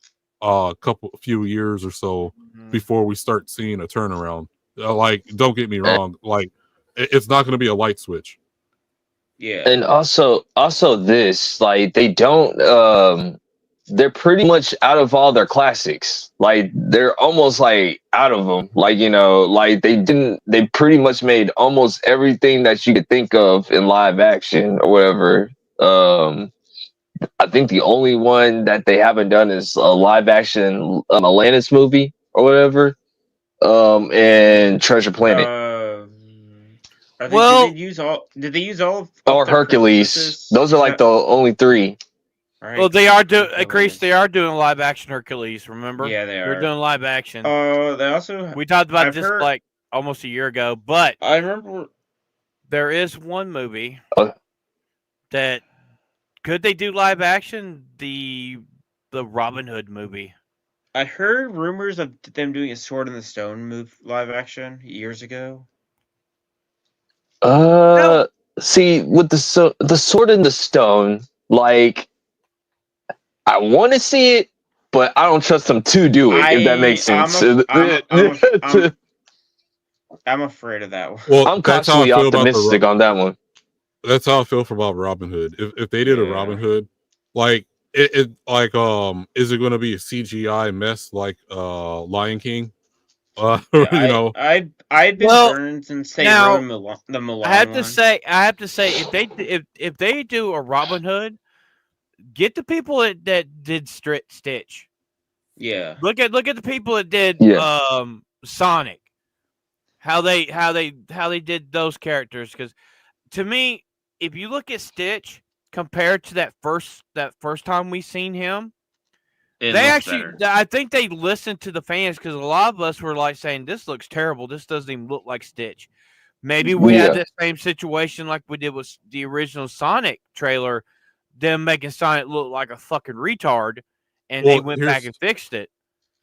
F: few years or so before we start seeing a turnaround. Like, don't get me wrong, like it's not going to be a light switch.
C: Yeah, and also this, like, they don't they're pretty much out of all their classics. Like, they're almost like out of them. Like, like they pretty much made almost everything that you could think of in live action or whatever. I think the only one that they haven't done is a live action Atlantis movie or whatever. And Treasure Planet.
D: Did they use all
C: or Hercules? Those are like the only three.
B: Right. Well, they are doing, Chris. They are doing live action Hercules. Remember?
D: Yeah, they are.
B: They're doing live action.
D: They also.
B: We talked about this like almost a year ago, but
D: I remember
B: there is one movie that could they do live action, the Robin Hood movie.
D: I heard rumors of them doing a Sword in the Stone live action years ago.
C: See, with the Sword in the Stone, like, I want to see it, but I don't trust them to do it. If that makes sense.
D: I'm afraid of that one.
F: Well,
C: I'm cautiously optimistic on that one.
F: That's how I feel about Robin Hood. If they did a Robin Hood, like is it going to be a CGI mess like Lion King?
D: I've been burned since they wrote the Mulan.
B: I have to say, if they do a Robin Hood, get the people that did Stitch.
D: Yeah.
B: Look at the people that did Sonic. How they did those characters, because to me, if you look at Stitch compared to that first time we seen him,
D: It
B: They
D: looks
B: actually,
D: better.
B: I think they listened to the fans because a lot of us were like saying, "This looks terrible. This doesn't even look like Stitch." Maybe we had
C: Yeah.
B: that same situation like we did with the original Sonic trailer, them making Sonic look like a fucking retard, and they
F: Well,
B: went back and fixed it.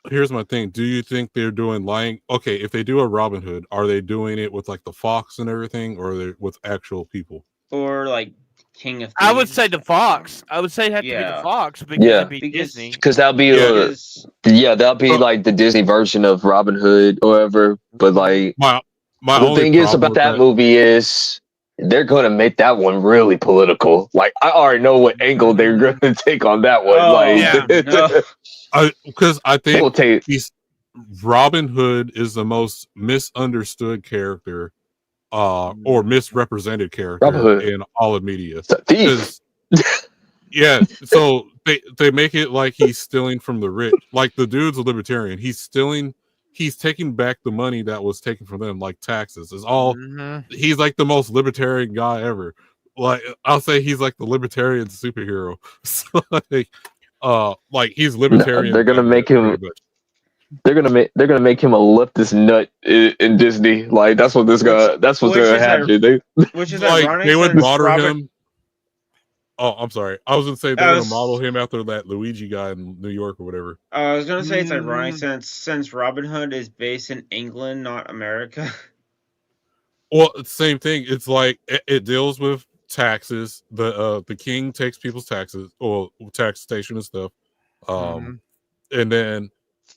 F: here's my thing. Do you think they're doing Lion? Okay, if they do a Robin Hood, are they doing it with like the fox and everything, or are they with actual people?
D: Or like King of Thieves.
B: I would say the Fox. I would say it had to be the
D: Yeah.
B: Fox because
C: Yeah.
B: it'd be
D: Because-
B: Disney.
C: Because that'll be
D: Because
C: that'll be like the Disney version of Robin Hood or whatever. But like
F: My
C: the
F: only
C: thing is
F: problem
C: about
F: with
C: that movie is they're gonna make that one really political. Like I already know what angle they're gonna take on that one.
D: Oh,
C: like
B: yeah,
D: no.
F: because I
C: they'll
F: think
C: take
F: Robin Hood is the most misunderstood character, or misrepresented character
C: Robin Hood.
F: in all of media.
C: it's a thief.
F: 'Cause- yeah, so they make it like he's stealing from the rich. Like the dude's a libertarian. He's taking back the money that was taken from them, like taxes. Is all.
B: Mhm.
F: He's like the most libertarian guy ever. Like I'll say he's like the libertarian superhero. So like he's libertarian.
C: they're gonna make him-
F: pretty much.
C: They're gonna make him a leftist nut in Disney. Like that's what's
D: which
C: gonna
D: is
C: happen. They,
D: Which is
F: Like
D: ironic
F: they would
D: since
F: model
D: Robert-
F: him. Oh, I'm sorry. I was gonna say
D: I
F: they're
D: was-
F: gonna model him after that Luigi guy in New York or whatever.
D: I was gonna say it's ironic
B: Mm.
D: since Robin Hood is based in England, not America.
F: Well, it's the same thing. It's like it deals with taxes. The king takes people's taxes or taxation and stuff. And then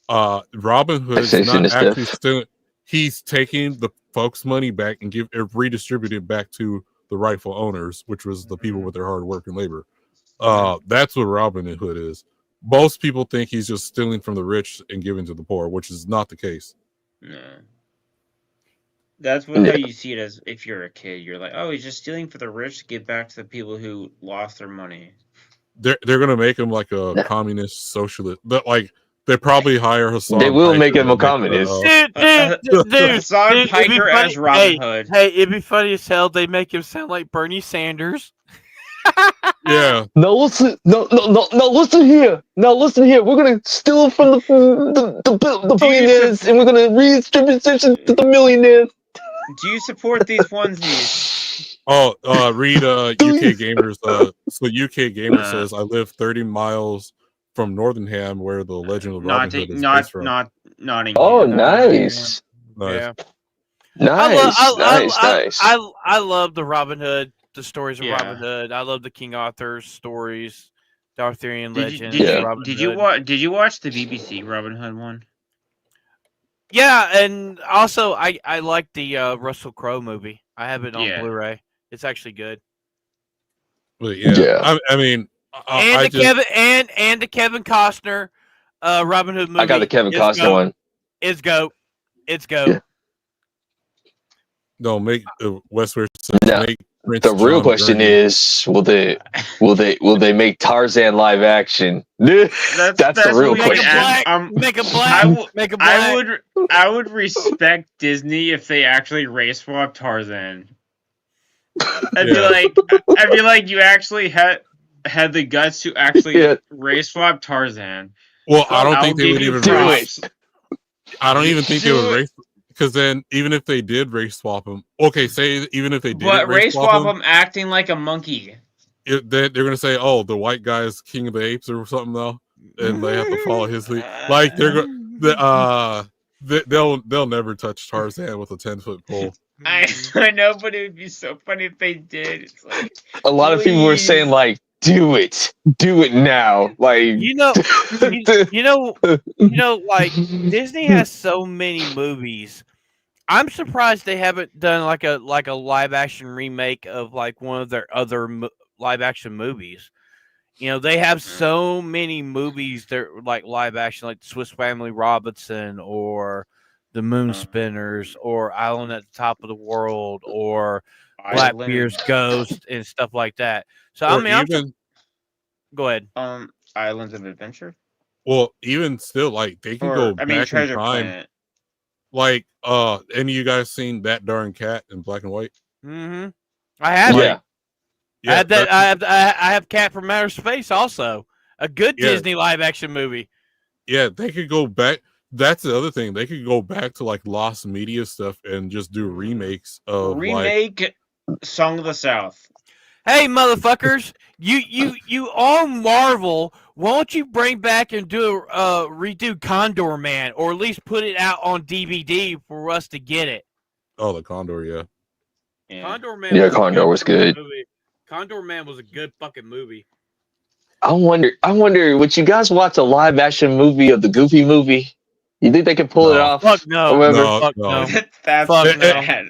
F: Robin Hood's
C: Taxation
F: not
C: and
F: actually stealing. He's taking the folks' money back and redistributing it back to the rightful owners, which was the people with their hard work and labor. That's what Robin Hood is. Most people think he's just stealing from the rich and giving to the poor, which is not the case.
D: No. That's what how you see it as if you're a kid. You're like, oh, he's just stealing for the rich to give back to the people who lost their money.
F: They're gonna make him like a communist socialist, but like they probably hire Hassan.
C: They will make
F: Piker
C: him a
F: to make
C: communist.
B: Dude,
D: Hassan
B: it'd be
D: Piker
B: funny-
D: as Robin Hood.
B: Hey, it'd be funny as hell. They make him sound like Bernie Sanders.
F: Yeah,
C: no, listen, no, listen here. No, listen here. We're gonna steal from the billionaires, and we're gonna redistribute it to the millionaires.
D: Do you support these onesies?
F: Oh, read UK Gamers. So UK Gamer
D: Uh.
F: says I live 30 miles from Northenham, where the Legend of Robin Hood is based from.
D: Nottingham.
C: Oh, nice,
F: Nice.
B: Yeah.
C: nice.
B: I love the Robin Hood, the stories of
D: Yeah.
B: Robin Hood. I love the King Arthur stories, the Arthurian
D: Did
B: legends.
D: you,
C: Yeah.
B: Robin
D: did you
B: Hood.
D: watch? Did you watch the BBC Robin Hood one?
B: Yeah, and also I like the Russell Crowe movie. I have it on
D: Yeah.
B: Blu-ray. It's actually good.
F: But yeah,
C: Yeah.
F: I mean,
B: And
F: I
B: the
F: just,
B: Kevin and the Kevin Costner Robin Hood movie.
C: I got the Kevin
B: is
C: Costner
B: goat.
C: one.
B: It's goat. It's goat.
C: Yeah.
F: no make Westward says
C: Now,
F: make Prince
C: The real
F: John
C: question
F: Gurney.
C: is, will they make Tarzan live action? That's the real
D: what we
B: Make
C: question.
B: him
D: ask.
B: black. Make him
D: I
B: black.
D: w-
B: Make him black.
D: I would respect Disney if they actually race swap Tarzan. I'd be like, you actually had the guts to actually
C: Yeah.
D: race swap Tarzan.
F: Well, I don't
D: I'll
F: think they
D: give
F: would
D: you
F: even
C: do
F: race.
C: it.
F: I don't even think they
D: Do
F: would
D: it.
F: race, because then even if they did race swap him, okay, say even if they did
D: But race swap
F: him,
D: him acting like a monkey.
F: they're gonna say, "Oh, the white guy is king of the apes" or something though, and they have to follow his lead. Like they'll never touch Tarzan with a 10-foot pole.
D: I know, but it would be so funny if they did. It's like,
C: A lot of people were
D: please.
C: saying like, do it now. Like,
B: You know, like Disney has so many movies. I'm surprised they haven't done like a live action remake of like one of their other live action movies. You know, they have so many movies that are like live action, like Swiss Family Robinson or The Moon Spinners or Island at the Top of the World or Blackbeard's Ghost and stuff like that. So I
F: Or
B: mean,
F: even,
B: go ahead.
D: Islands of Adventure.
F: well, even still, like they can go back in
D: Treasure
F: time.
D: Planet.
F: Like, any of you guys seen That Darn Cat in black and white?
B: Mm-hmm. I have
C: yeah,
B: it. I have that. I have Cat from Outer Space also. A good
F: Yeah.
B: Disney live action movie.
F: Yeah, they could go back. That's the other thing. They could go back to like lost media stuff and just do remakes of like.
D: Remake Song of the South.
B: Hey, motherfuckers! You own Marvel. Won't you bring back and do a redo Condor Man, or at least put it out on DVD for us to get it?
F: Oh, the Condor, yeah.
D: Yeah.
B: Condor Man.
C: Yeah,
B: was a
C: Condor was
B: fucking
C: good.
B: movie. Condor Man was a good fucking movie.
C: I wonder, would you guys watch a live action movie of the Goofy movie? You think they could pull it
F: No.
C: off?
B: Fuck no.
C: Or whatever?
F: No,
B: Fuck
F: no.
B: no.
D: That's
B: Fuck no.
D: bad.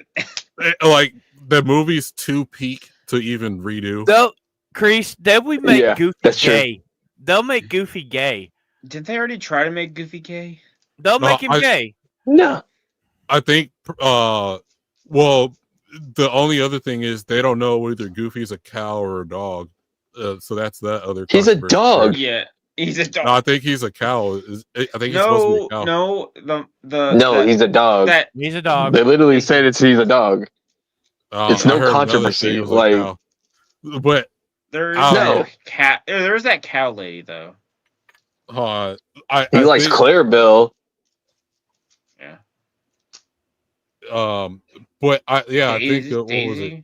F: Like the movie's too peak to even redo.
B: They'll, Crease, then we make
C: Yeah,
B: Goofy
C: that's true.
B: gay. They'll make Goofy gay.
D: Did they already try to make Goofy gay?
B: They'll
F: No,
B: make him gay.
C: No.
F: I think. Well, the only other thing is they don't know whether Goofy's a cow or a dog. So that's that other.
C: He's a
F: controversy.
C: dog.
D: Yeah, he's a dog.
F: No, I think he's a cow. I think he's supposed to be a cow.
C: No, he's a dog.
B: He's a dog.
C: They literally said he's a dog. It's no
F: I heard another
C: controversy,
F: thing it was a
C: like-
F: cow. But
D: There's
F: I
C: don't know.
D: that cat. There's that cow lady though.
F: I
C: He likes
F: think,
C: Clarabelle.
D: Yeah.
F: But I think
D: Daisy-
F: what was it?
D: Daisy?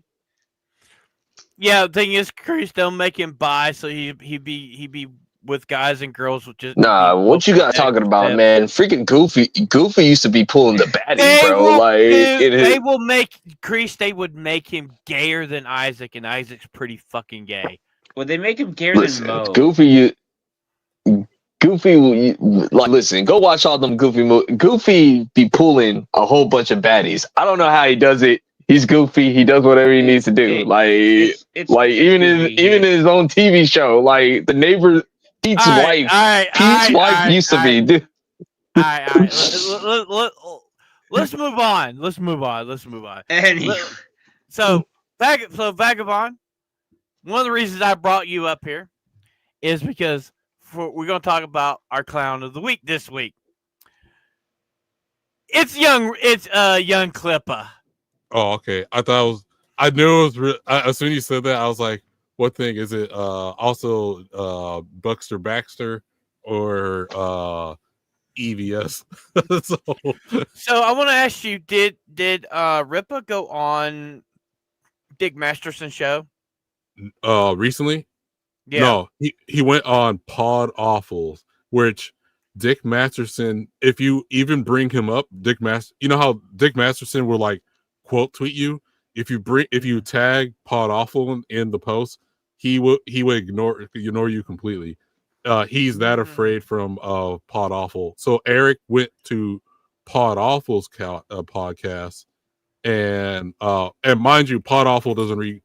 B: Yeah, the thing is, Crease, they'll make him bi, so he'd be with guys and girls with just.
C: Nah, what you guys talking about, man? Freaking Goofy. Goofy used to be pulling the baddie,
B: They
C: bro.
B: will,
C: Like,
B: dude,
C: it is.
B: they will make Crease. They would make him gayer than Isaac, and Isaac's pretty fucking gay.
D: Would they make him gayer
C: Listen,
D: than Mo?
C: Goofy, like, listen, go watch all them Goofy movies. Goofy be pulling a whole bunch of baddies. I don't know how he does it. He's Goofy. He does whatever he needs to do. Like,
D: It's
C: even in his own TV show, like the neighbor Pete's wife. Pete's wife used to be. Dude.
B: All right. Let's move on. Let's move on.
D: Anyway.
B: So Vagabond. One of the reasons I brought you up here is because we're going to talk about our clown of the week this week. It's young Clippa.
F: Oh, okay. I thought it was. I knew it was. As soon as you said that, I was like, "What thing is it?" Also, Buxter Baxter or EVS.
B: So I want to ask you: Did Ripa go on Dick Masterson's show?
F: Recently?
B: Yeah.
F: No, he went on Pod Awfuls, which Dick Masterson. If you even bring him up, you know how Dick Masterson will like quote tweet you. If you tag Pod Awful in the post, he would ignore you completely. He's that afraid from Pod Awful. So Eric went to Pod Awful's podcast, and mind you, Pod Awful doesn't read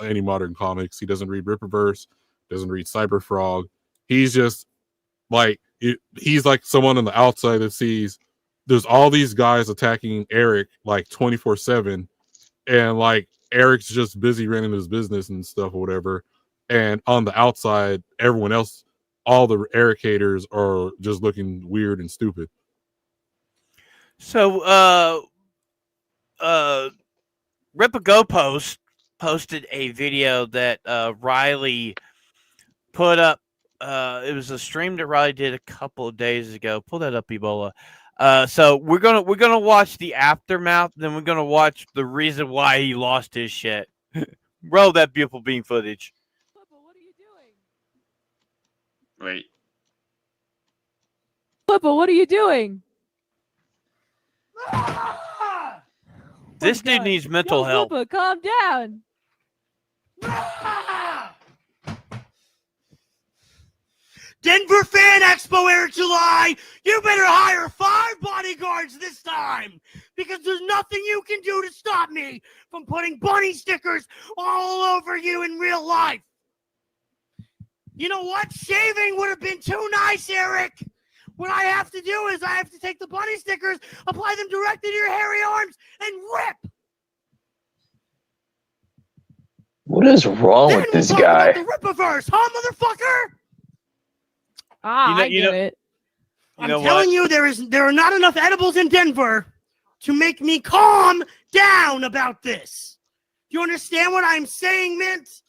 F: any modern comics. He doesn't read Ripperverse, doesn't read Cyberfrog. He's just like he's like someone on the outside that sees there's all these guys attacking Eric like 24/7, and like Eric's just busy running his business and stuff or whatever. And on the outside, everyone else, all the Eric haters are just looking weird and stupid.
B: So Ripa Go posted a video that Riley put up. It was a stream that Riley did a couple of days ago. Pull that up, Ebola. So we're gonna watch the aftermath, then we're gonna watch the reason why he lost his shit. Roll that beautiful bean footage.
I: Flippa, what are you doing?
D: Wait.
I: Flippa, what are you doing?
B: This dude needs mental help.
I: Flippa, calm down.
K: Denver Fan Expo Air July, you better hire 5 bodyguards this time, because there's nothing you can do to stop me from putting bunny stickers all over you in real life. You know what? Shaving would have been too nice, Eric. What I have to do is I have to take the bunny stickers, apply them directly to your hairy arms, and rip.
C: What is wrong with this guy?
K: The Rippaverse, huh, motherfucker?
I: I get it.
K: I'm telling you, there are not enough edibles in Denver to make me calm down about this. Do you understand what I'm saying, Mint?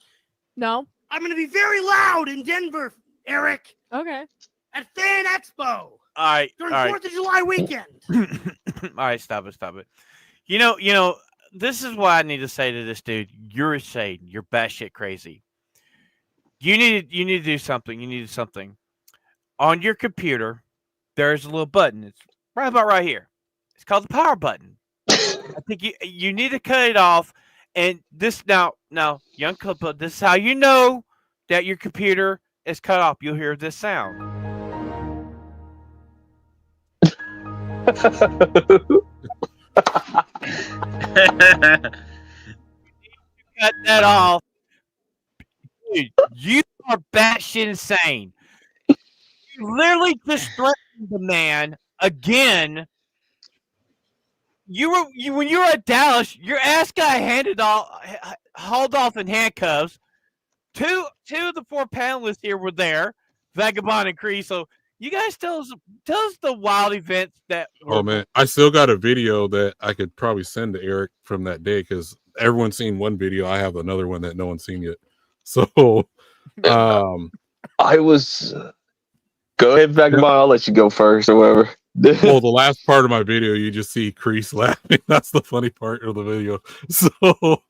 I: No.
K: I'm going to be very loud in Denver Eric,
I: Okay.
K: at Fan Expo
B: All right.
K: during
B: All
K: 4th of July weekend.
B: All right, stop it. You know, this is what I need to say to this dude. You're insane. You're batshit crazy. You need to do something. You need to do something. On your computer, there's a little button. It's right about right here. It's called the power button. I think you need to cut it off. And this now, young couple, this is how you know that your computer is cut off. You'll hear this sound. Cut that off. Dude, you are batshit insane. You literally just threatened the man again. When you were at Dallas, your ass got hauled off in handcuffs. Two of the 4 panelists here were there, Vagabond and Cree. So you guys tell us the wild events that.
F: Oh man, I still got a video that I could probably send to Eric from that day because everyone's seen one video. I have another one that no one's seen yet. So,
C: I was. Go ahead, Vagabond. I'll let you go first or whatever.
F: well, the last part of my video, you just see Crease laughing. That's the funny part of the video. So,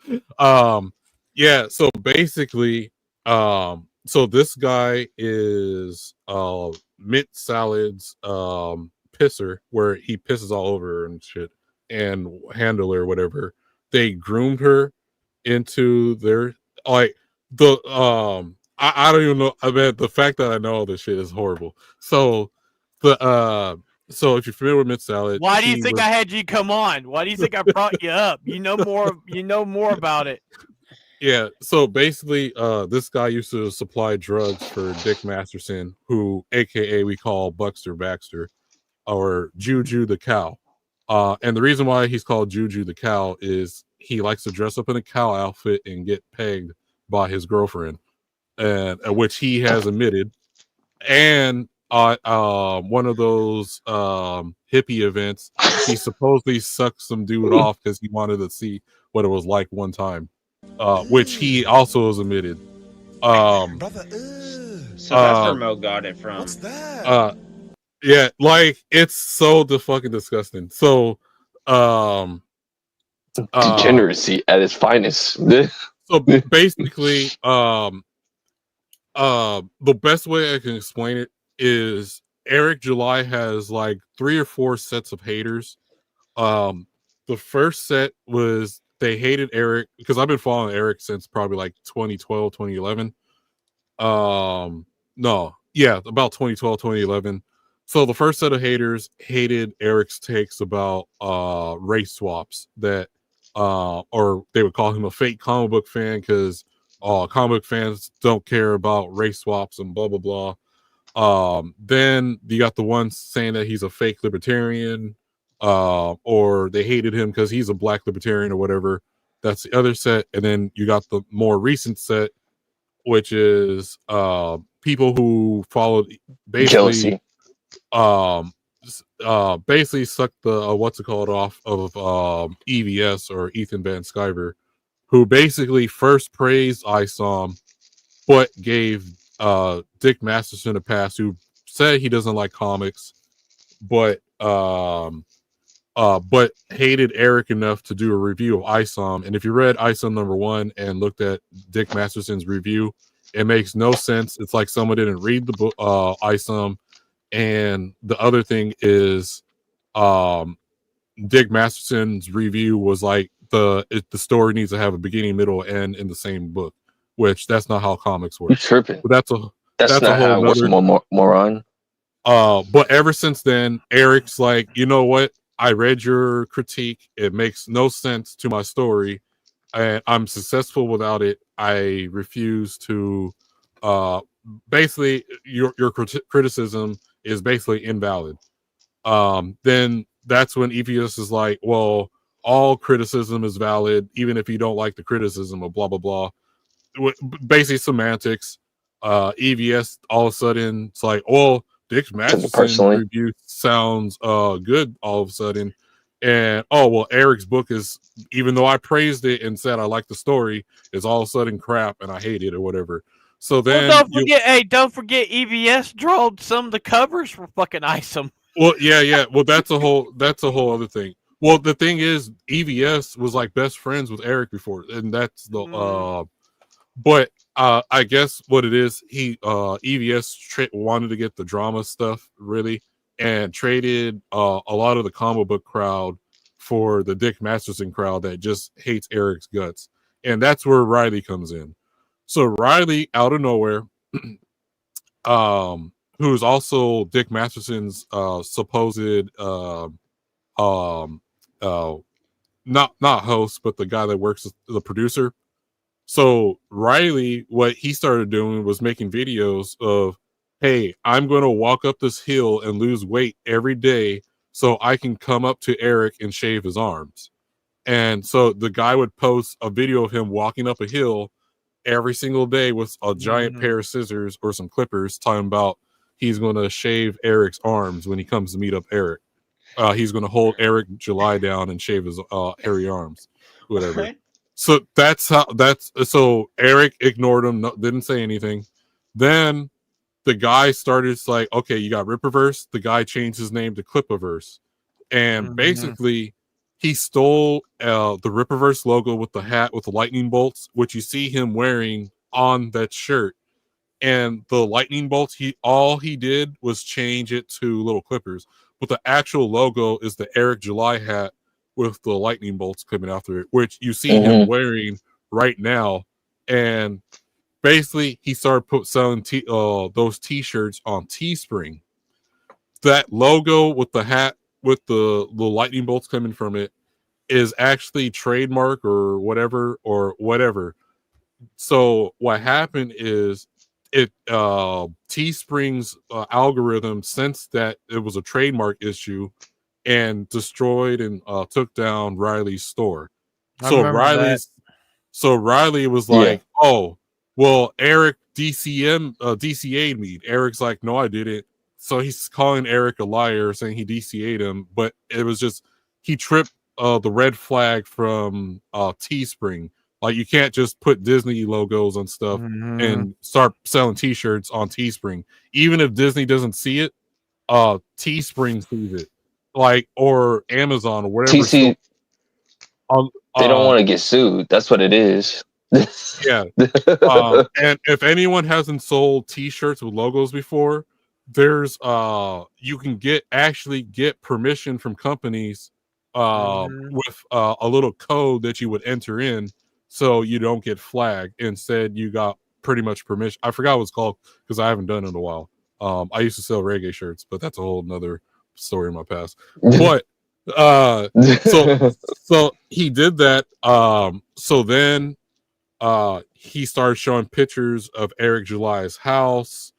F: yeah. So basically, so this guy is Mint Salad's pisser, where he pisses all over her and shit, and handler or whatever. They groomed her into their like the I don't even know. I mean, the fact that I know all this shit is horrible. So so if you're familiar with Mint Salad,
B: why do you think I had you come on? Why do you think I brought you up? You know more about it.
F: Yeah, so basically, this guy used to supply drugs for Dick Masterson, who, aka, we call Buckster Baxter, or Juju the Cow. And the reason why he's called Juju the Cow is he likes to dress up in a cow outfit and get pegged by his girlfriend, and which he has admitted. And one of those hippie events, he supposedly sucked some dude off because he wanted to see what it was like one time. Which he also has admitted.
D: So that's where Mo got it from.
J: What's that?
F: Yeah, like it's so fucking disgusting. So,
C: degeneracy at its finest.
F: so basically, the best way I can explain it is Eric July has like 3 or 4 sets of haters. The first set was they hated Eric because I've been following Eric since probably like 2012, 2011. No, yeah, about 2012, 2011. So the first set of haters hated Eric's takes about race swaps, that or they would call him a fake comic book fan because comic book fans don't care about race swaps and blah blah blah. Then you got the ones saying that he's a fake libertarian, or they hated him because he's a black libertarian or whatever. That's the other set. And then you got the more recent set, which is people who followed basically basically sucked the what's it called off of EVS, or Ethan Van Sciver, who basically first praised ISOM but gave Dick Masterson a pass, who said he doesn't like comics, but hated Eric enough to do a review of ISOM. And if you read ISOM #1 and looked at Dick Masterson's review, it makes no sense. It's like someone didn't read the book ISOM. And the other thing is Dick Masterson's review was like the story needs to have a beginning, middle, end in the same book, which that's not how comics work.
C: You're tripping.
F: But that's
C: not
F: a
C: how it works, moron.
F: But ever since then, Eric's like, you know what? I read your critique. It makes no sense to my story, and I'm successful without it. I refuse to. Basically, your criticism is basically invalid. Then that's when EVS is like, well, all criticism is valid, even if you don't like the criticism of blah blah blah. Basically semantics. EVS all of a sudden it's like, well, Dick Masterson's review sounds good all of a sudden, and oh well, Eric's book is, even though I praised it and said I like the story, is all of a sudden crap and I hate it or whatever. So then,
B: don't forget, EVS drawed some of the covers for fucking Isom.
F: well, yeah. Well, that's a whole other thing. Well, the thing is, EVS was like best friends with Eric before, and that's the but I guess what it is, he EVS wanted to get the drama stuff really, and traded a lot of the comic book crowd for the Dick Masterson crowd that just hates Eric's guts, and that's where Riley comes in. So Riley, out of nowhere, who's also Dick Masterson's supposed not host, but the guy that works as the producer. So Riley, what he started doing was making videos of, hey, I'm going to walk up this hill and lose weight every day so I can come up to Eric and shave his arms. And so the guy would post a video of him walking up a hill every single day with a giant pair of scissors or some clippers, talking about he's going to shave Eric's arms when he comes to meet up Eric. He's going to hold Eric July down and shave his hairy arms, whatever.
D: Right.
F: So so Eric ignored him, didn't say anything. Then the guy started like, okay, you got Rippaverse. The guy changed his name to Clippaverse, and basically he stole the Rippaverse logo with the hat with the lightning bolts, which you see him wearing on that shirt. And the lightning bolts, all he did was change it to little clippers, but the actual logo is the Eric July hat with the lightning bolts coming after it, which you see him wearing right now. And basically, he started selling those T-shirts on Teespring. That logo with the hat with the lightning bolts coming from it is actually trademark or whatever. So what happened is Teespring's algorithm sensed that it was a trademark issue and destroyed and took down Riley's store. So Riley was like, oh, well, Eric DCA'd me. Eric's like, no, I didn't. So he's calling Eric a liar, saying he DCA'd him, but it was just he tripped the red flag from Teespring. Like, you can't just put Disney logos on stuff and start selling T-shirts on Teespring. Even if Disney doesn't see it, Teespring sees it. Like, or Amazon or whatever.
C: TC, they don't want to get sued. That's what it is.
F: Yeah. And if anyone hasn't sold T-shirts with logos before, there's you can get permission from companies with a little code that you would enter in so you don't get flagged. Instead, you got pretty much permission. I forgot what it's called because I haven't done it in a while. I used to sell reggae shirts, but that's a whole nother story in my past. But so he did that. So then he started showing pictures of Eric July's house,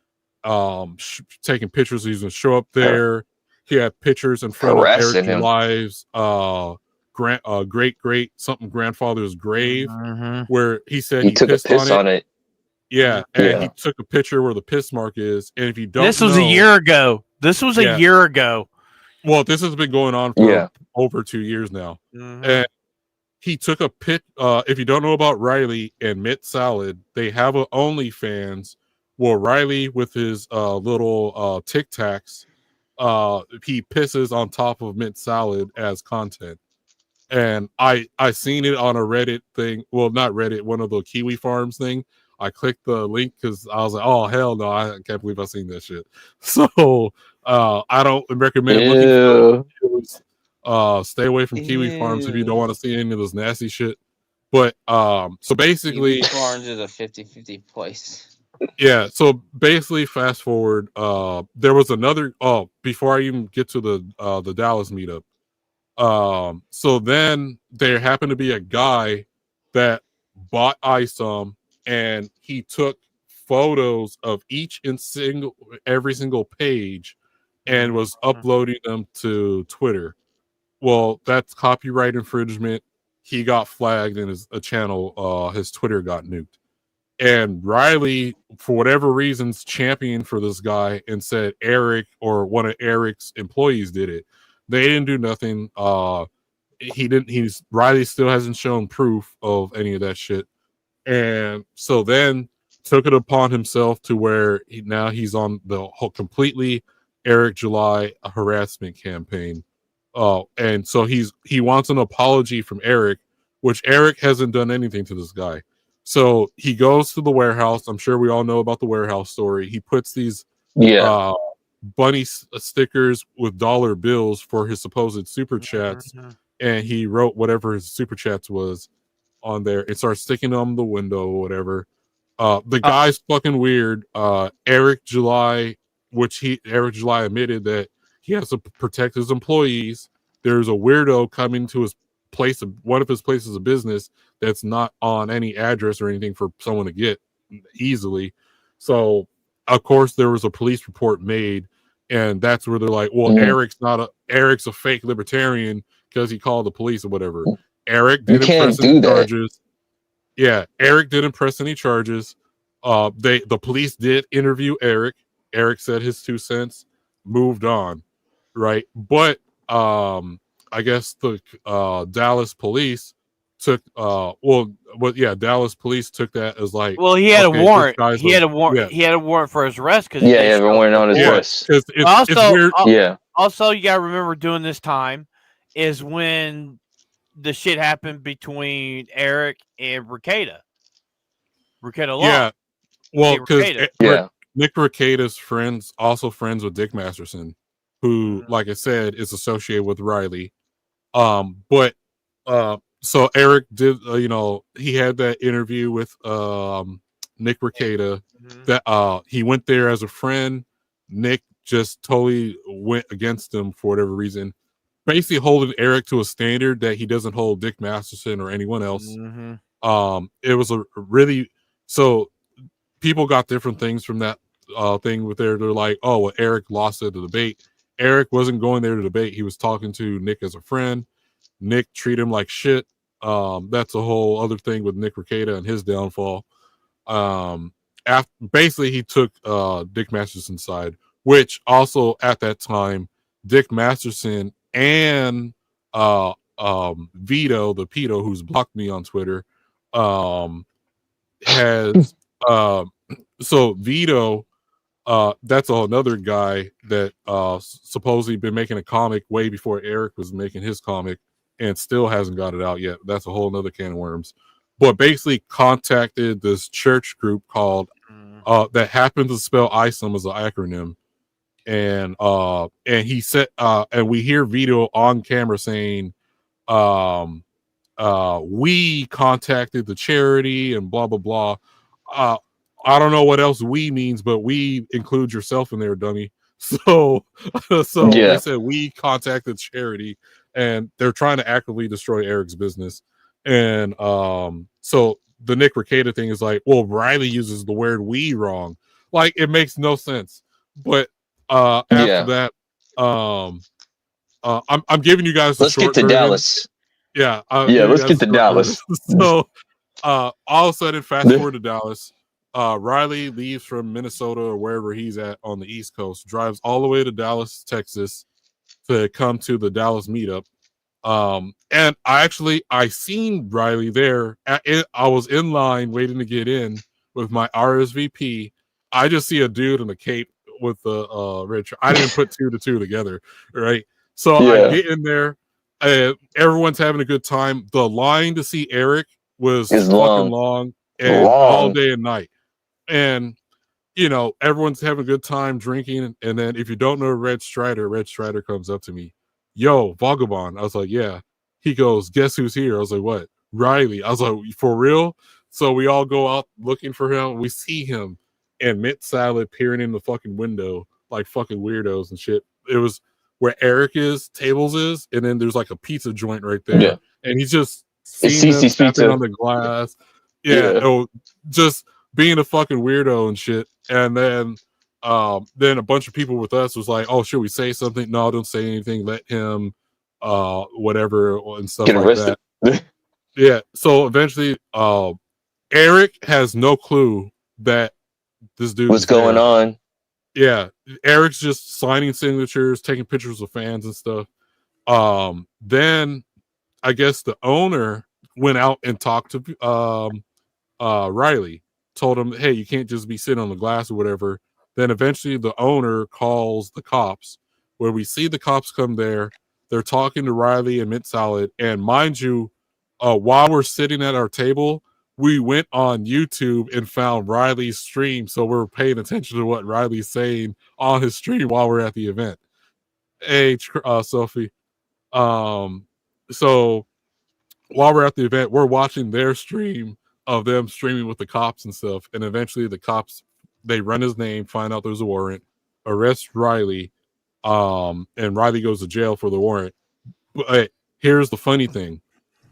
F: taking pictures. He's gonna show up there. He had pictures in front of Eric July's great something grandfather's grave, where he said he took a piss on it. Yeah, and he took a picture where the piss mark is. And if you don't,
B: this was a year ago. This was a year ago.
F: Well, this has been going on for over 2 years now. And he took a pic. If you don't know about Riley and Mint Salad, they have a OnlyFans. Well, Riley with his little Tic Tacs, he pisses on top of Mint Salad as content. And I seen it on a Reddit thing. Well, not Reddit, one of the Kiwi Farms thing. I clicked the link because I was like, oh, hell no, I can't believe I've seen this shit. So I don't recommend looking for stay away from Kiwi Farms if you don't want to see any of this nasty shit. But so basically,
D: Kiwi Farms is a 50-50 place.
F: Yeah, so basically, fast forward, there was another. Oh, before I even get to the Dallas meetup, so then there happened to be a guy that bought Isom, and he took photos of every single page, and was uploading them to Twitter. Well, that's copyright infringement. He got flagged, and his Twitter got nuked. And Riley, for whatever reasons, championed for this guy and said Eric or one of Eric's employees did it. They didn't do nothing. Riley still hasn't shown proof of any of that shit. And so then took it upon himself to where now he's on the whole completely Eric July harassment campaign. And so he wants an apology from Eric, which Eric hasn't done anything to this guy. So he goes to the warehouse. I'm sure we all know about the warehouse story. He puts these bunny stickers with dollar bills for his supposed super chats, and he wrote whatever his super chats was on there and starts sticking them on the window or whatever. The guy's fucking weird. Eric July admitted that he has to protect his employees. There's a weirdo coming to his place, one of his places of business that's not on any address or anything for someone to get easily. So of course there was a police report made, and that's where they're like, well, Eric's a fake libertarian because he called the police or whatever. Eric didn't press any charges. Yeah, Eric didn't press any charges. The police did interview Eric. Eric said his 2 cents, moved on, right? But I guess the Dallas police took Dallas police took that as like,
B: well, he had a warrant. He had a warrant. He had a warrant for his arrest because
C: he had a warrant on his arrest.
B: Also, you gotta remember during this time is when the shit happened between Eric and Rekieta Law.
F: Yeah, well, because Nick Rekieta's friends with Dick Masterson, who, like I said, is associated with Riley. So Eric did, he had that interview with Nick Rekieta. That he went there as a friend. Nick just totally went against him for whatever reason, basically holding Eric to a standard that he doesn't hold Dick Masterson or anyone else. It was so people got different things from that thing with they're like, oh, well, Eric lost at the debate. Eric wasn't going there to debate. He was talking to Nick as a friend. Nick treated him like shit. That's a whole other thing with Nick Rekieta and his downfall. Basically, he took Dick Masterson's side, which also at that time, Dick Masterson and Vito, the pedo who's blocked me on Twitter, has so Vito, that's another guy that supposedly been making a comic way before Eric was making his comic and still hasn't got it out yet. That's a whole nother can of worms. But basically contacted this church group called that happened to spell ISOM as an acronym. And he said and we hear Vito on camera saying we contacted the charity and blah blah blah. I don't know what else we means, but we include yourself in there, dummy. So they said we contacted charity, and they're trying to actively destroy Eric's business. And so the Nick Rekieta thing is like, well, Riley uses the word "we" wrong. Like, it makes no sense. But after that, I'm giving you guys.
C: Let's get to Dallas.
F: Yeah,
C: let's get to Dallas.
F: So all of a sudden, fast forward to Dallas. Riley leaves from Minnesota or wherever he's at on the East Coast, drives all the way to Dallas, Texas, to come to the Dallas meetup. And I seen Riley there. I was in line waiting to get in with my RSVP. I just see a dude in a cape with the red shirt. I didn't put 2 to 2 together, right? So I get in there. Everyone's having a good time. The line to see Eric was fucking long and all day and night. And, everyone's having a good time drinking. And then if you don't know Red Strider comes up to me. Yo, Vagabond. I was like, yeah. He goes, guess who's here? I was like, what? Riley. I was like, for real? So we all go out looking for him. We see him and Mint Salad peering in the fucking window like fucking weirdos and shit. It was where Eric tables is, and then there's like a pizza joint right there. Yeah. And he's just seeing them tapping on the glass. Just being a fucking weirdo and shit. And then a bunch of people with us was like, oh, should we say something? No, don't say anything. Let him whatever and stuff like that. Yeah. So eventually Eric has no clue that this dude
C: what's going on.
F: Yeah. Eric's just signing signatures, taking pictures of fans and stuff. Then I guess the owner went out and talked to Riley told him, hey, you can't just be sitting on the glass or whatever. Then eventually the owner calls the cops, where we see the cops come there. They're talking to Riley and Mint Salad. And mind you, while we're sitting at our table, we went on YouTube and found Riley's stream. So we're paying attention to what Riley's saying on his stream while we're at the event. Hey, Sophie. So while we're at the event, we're watching their stream of them streaming with the cops and stuff. And eventually the cops, they run his name, find out there's a warrant, arrest Riley, and Riley goes to jail for the warrant. But here's the funny thing.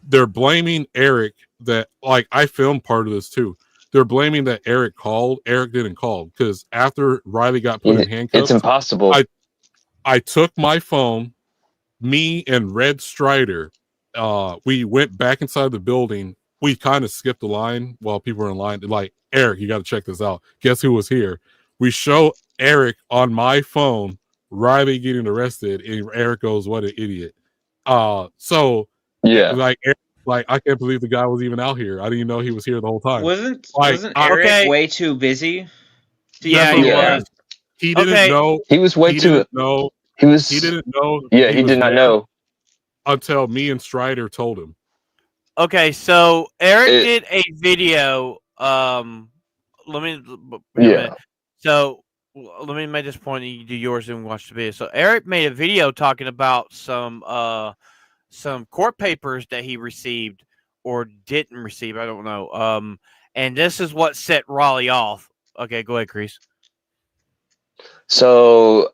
F: They're blaming Eric that, like, I filmed part of this too. They're blaming that Eric called. Eric didn't call because after Riley got put in handcuffs,
C: it's impossible.
F: I took my phone, me and Red Strider, we went back inside the building. We kind of skipped the line while people were in line. Like, Eric, you got to check this out. Guess who was here? We show Eric on my phone, Riley getting arrested, and Eric goes, "What an idiot!" So
C: yeah,
F: like I can't believe the guy was even out here. I didn't even know he was here the whole time.
D: Wasn't Eric way too busy?
B: Yeah, he was.
F: He didn't know.
C: He was way too.
F: No,
C: he was.
F: He didn't know.
C: Yeah, he did not know
F: until me and Strider told him.
B: Okay, so Eric did a video. Let me. So let me make this point. You do yours and watch the video. So Eric made a video talking about some court papers that he received or didn't receive. I don't know. And this is what set Raleigh off. Okay, go ahead, Chris.
C: So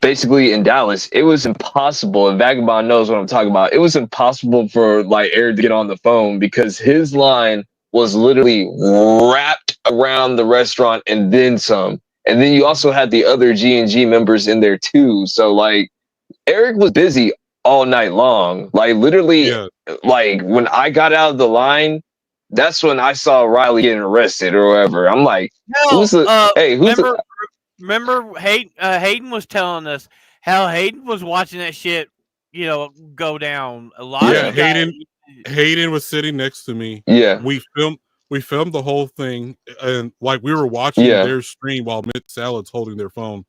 C: basically in Dallas, it was impossible, and Vagabond knows what I'm talking about. It was impossible for like Eric to get on the phone because his line was literally wrapped around the restaurant and then some. And then you also had the other G&G members in there too. So like Eric was busy all night long. Like literally, like when I got out of the line, that's when I saw Riley getting arrested or whatever. I'm like,
B: remember Hayden was telling us how Hayden was watching that shit, go down a lot.
F: Yeah, Hayden was sitting next to me.
C: Yeah,
F: we filmed the whole thing, and like we were watching their stream while Mint Salad's holding their phone.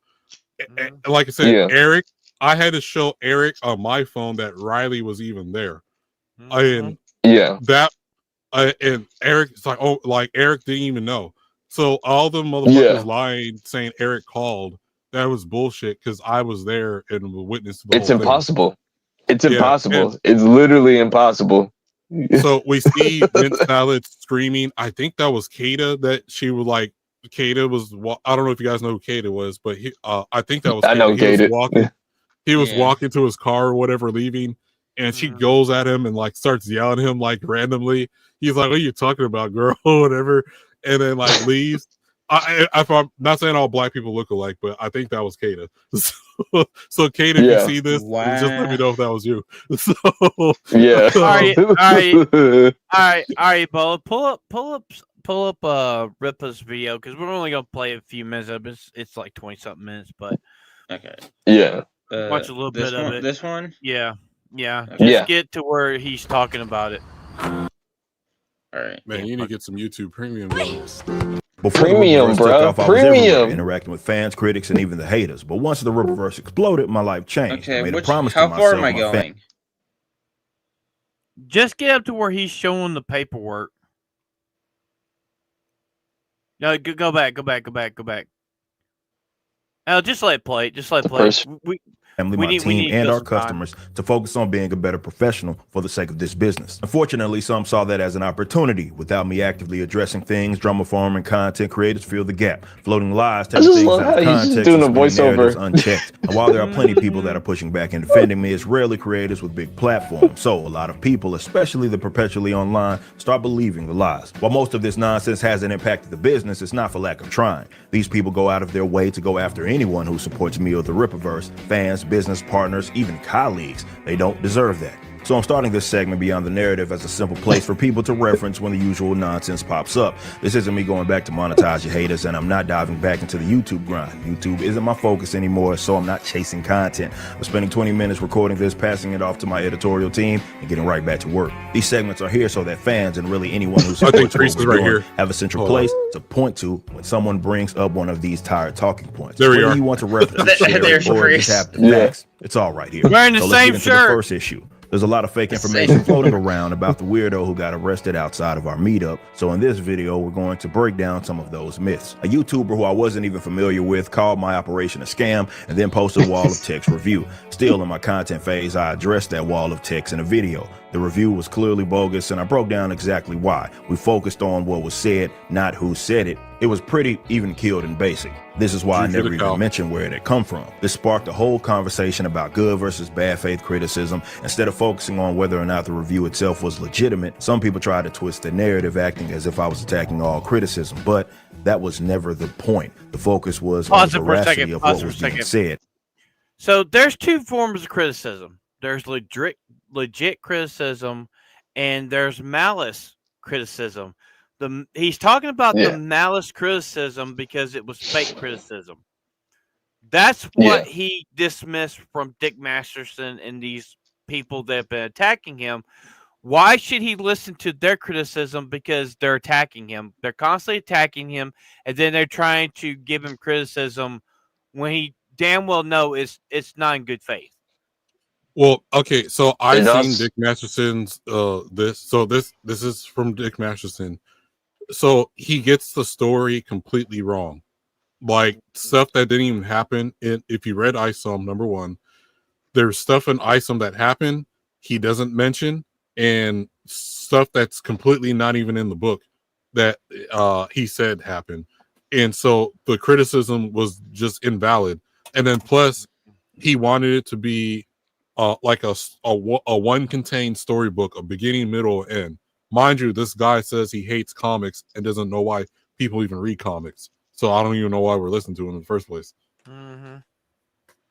F: And like I said, Eric, I had to show Eric on my phone that Riley was even there. And and Eric's like, oh, like Eric didn't even know. So all the motherfuckers lying saying Eric called, that was bullshit because I was there and witnessed the whole thing.
C: Impossible. It's impossible. It's literally impossible.
F: So we see Mint Salad screaming. I think that was Kada that she was like, Kada was, I don't know if you guys know who Kada was, but I think that was
C: I know Kada.
F: He was walking to his car or whatever, leaving, and she goes at him and like starts yelling at him like randomly. He's like, "What are you talking about, girl?" whatever. And then like leaves. I'm not saying all black people look alike, but I think that was Kada. So Kada, if you see this, just let me know if that was you. So
B: all right, Bo, pull up Ripa's video because we're only gonna play a few minutes of it. It's like 20 something minutes, but
D: okay,
B: watch a little bit of it.
D: This one,
B: just get to where he's talking about it.
D: All right,
F: man, you need to get some YouTube Premium.
H: Before
C: Premium, bro. Premium.
H: Interacting with fans, critics, and even the haters. But once the Rippaverse exploded, my life changed.
D: Okay,
H: I made a promise
D: how
H: to
D: far
H: myself,
D: am I going?
B: Just get up to where he's showing the paperwork. No, go back. Oh, just let it play.
H: Family, my team, and our customers to focus on being a better professional for the sake of this business. Unfortunately, some saw that as an opportunity. Without me actively addressing things, drama farm and content creators fill the gap. Floating lies, taking things out of context, and narratives unchecked. And while there are plenty of people that are pushing back and defending me, it's rarely creators with big platforms. So a lot of people, especially the perpetually online, start believing the lies. While most of this nonsense hasn't impacted the business, it's not for lack of trying. These people go out of their way to go after anyone who supports me or the Rippaverse, fans, business partners, even colleagues. They don't deserve that. So I'm starting this segment Beyond the Narrative as a simple place for people to reference when the usual nonsense pops up. This isn't me going back to monetize your haters, and I'm not diving back into the YouTube grind. YouTube isn't my focus anymore, so I'm not chasing content. I'm spending 20 minutes recording this, passing it off to my editorial team, and getting right back to work. These segments are here so that fans and really anyone who supports what we're doing have a central place to point to when someone brings up one of these tired talking points.
F: There we
H: Whether
F: are.
H: you want to reference share it or just have the facts, it's all right here.
B: Wearing the
H: so
B: same
H: let's get into
B: shirt.
H: the first issue. There's a lot of fake information floating around about the weirdo who got arrested outside of our meetup. So in this video, we're going to break down some of those myths. A YouTuber who I wasn't even familiar with called my operation a scam and then posted a wall of text review. Still in my content phase, I addressed that wall of text in a video. The review was clearly bogus, and I broke down exactly why. We focused on what was said, not who said it. It was pretty even keeled and basic. This is why I never even mentioned where it had come from. This sparked a whole conversation about good versus bad faith criticism. Instead of focusing on whether or not the review itself was legitimate, some people tried to twist the narrative, acting as if I was attacking all criticism, but that was never the point. The focus was on the veracity of what was being said.
B: So there's two forms of criticism. There's legit criticism, and there's malice criticism. He's talking about the malice criticism because it was fake criticism. That's what he dismissed from Dick Masterson and these people that have been attacking him. Why should he listen to their criticism? Because they're attacking him. They're constantly attacking him, and then they're trying to give him criticism when he damn well know it's not in good faith.
F: Well, okay, so I've seen Dick Masterson's this is from Dick Masterson. So he gets the story completely wrong. Like stuff that didn't even happen. If you read ISOM, number one, there's stuff in ISOM that happened he doesn't mention, and stuff that's completely not even in the book that he said happened. And so the criticism was just invalid. And then plus he wanted it to be like a one contained storybook, a beginning, middle, end. Mind you, this guy says he hates comics and doesn't know why people even read comics. So I don't even know why we're listening to him in the first place.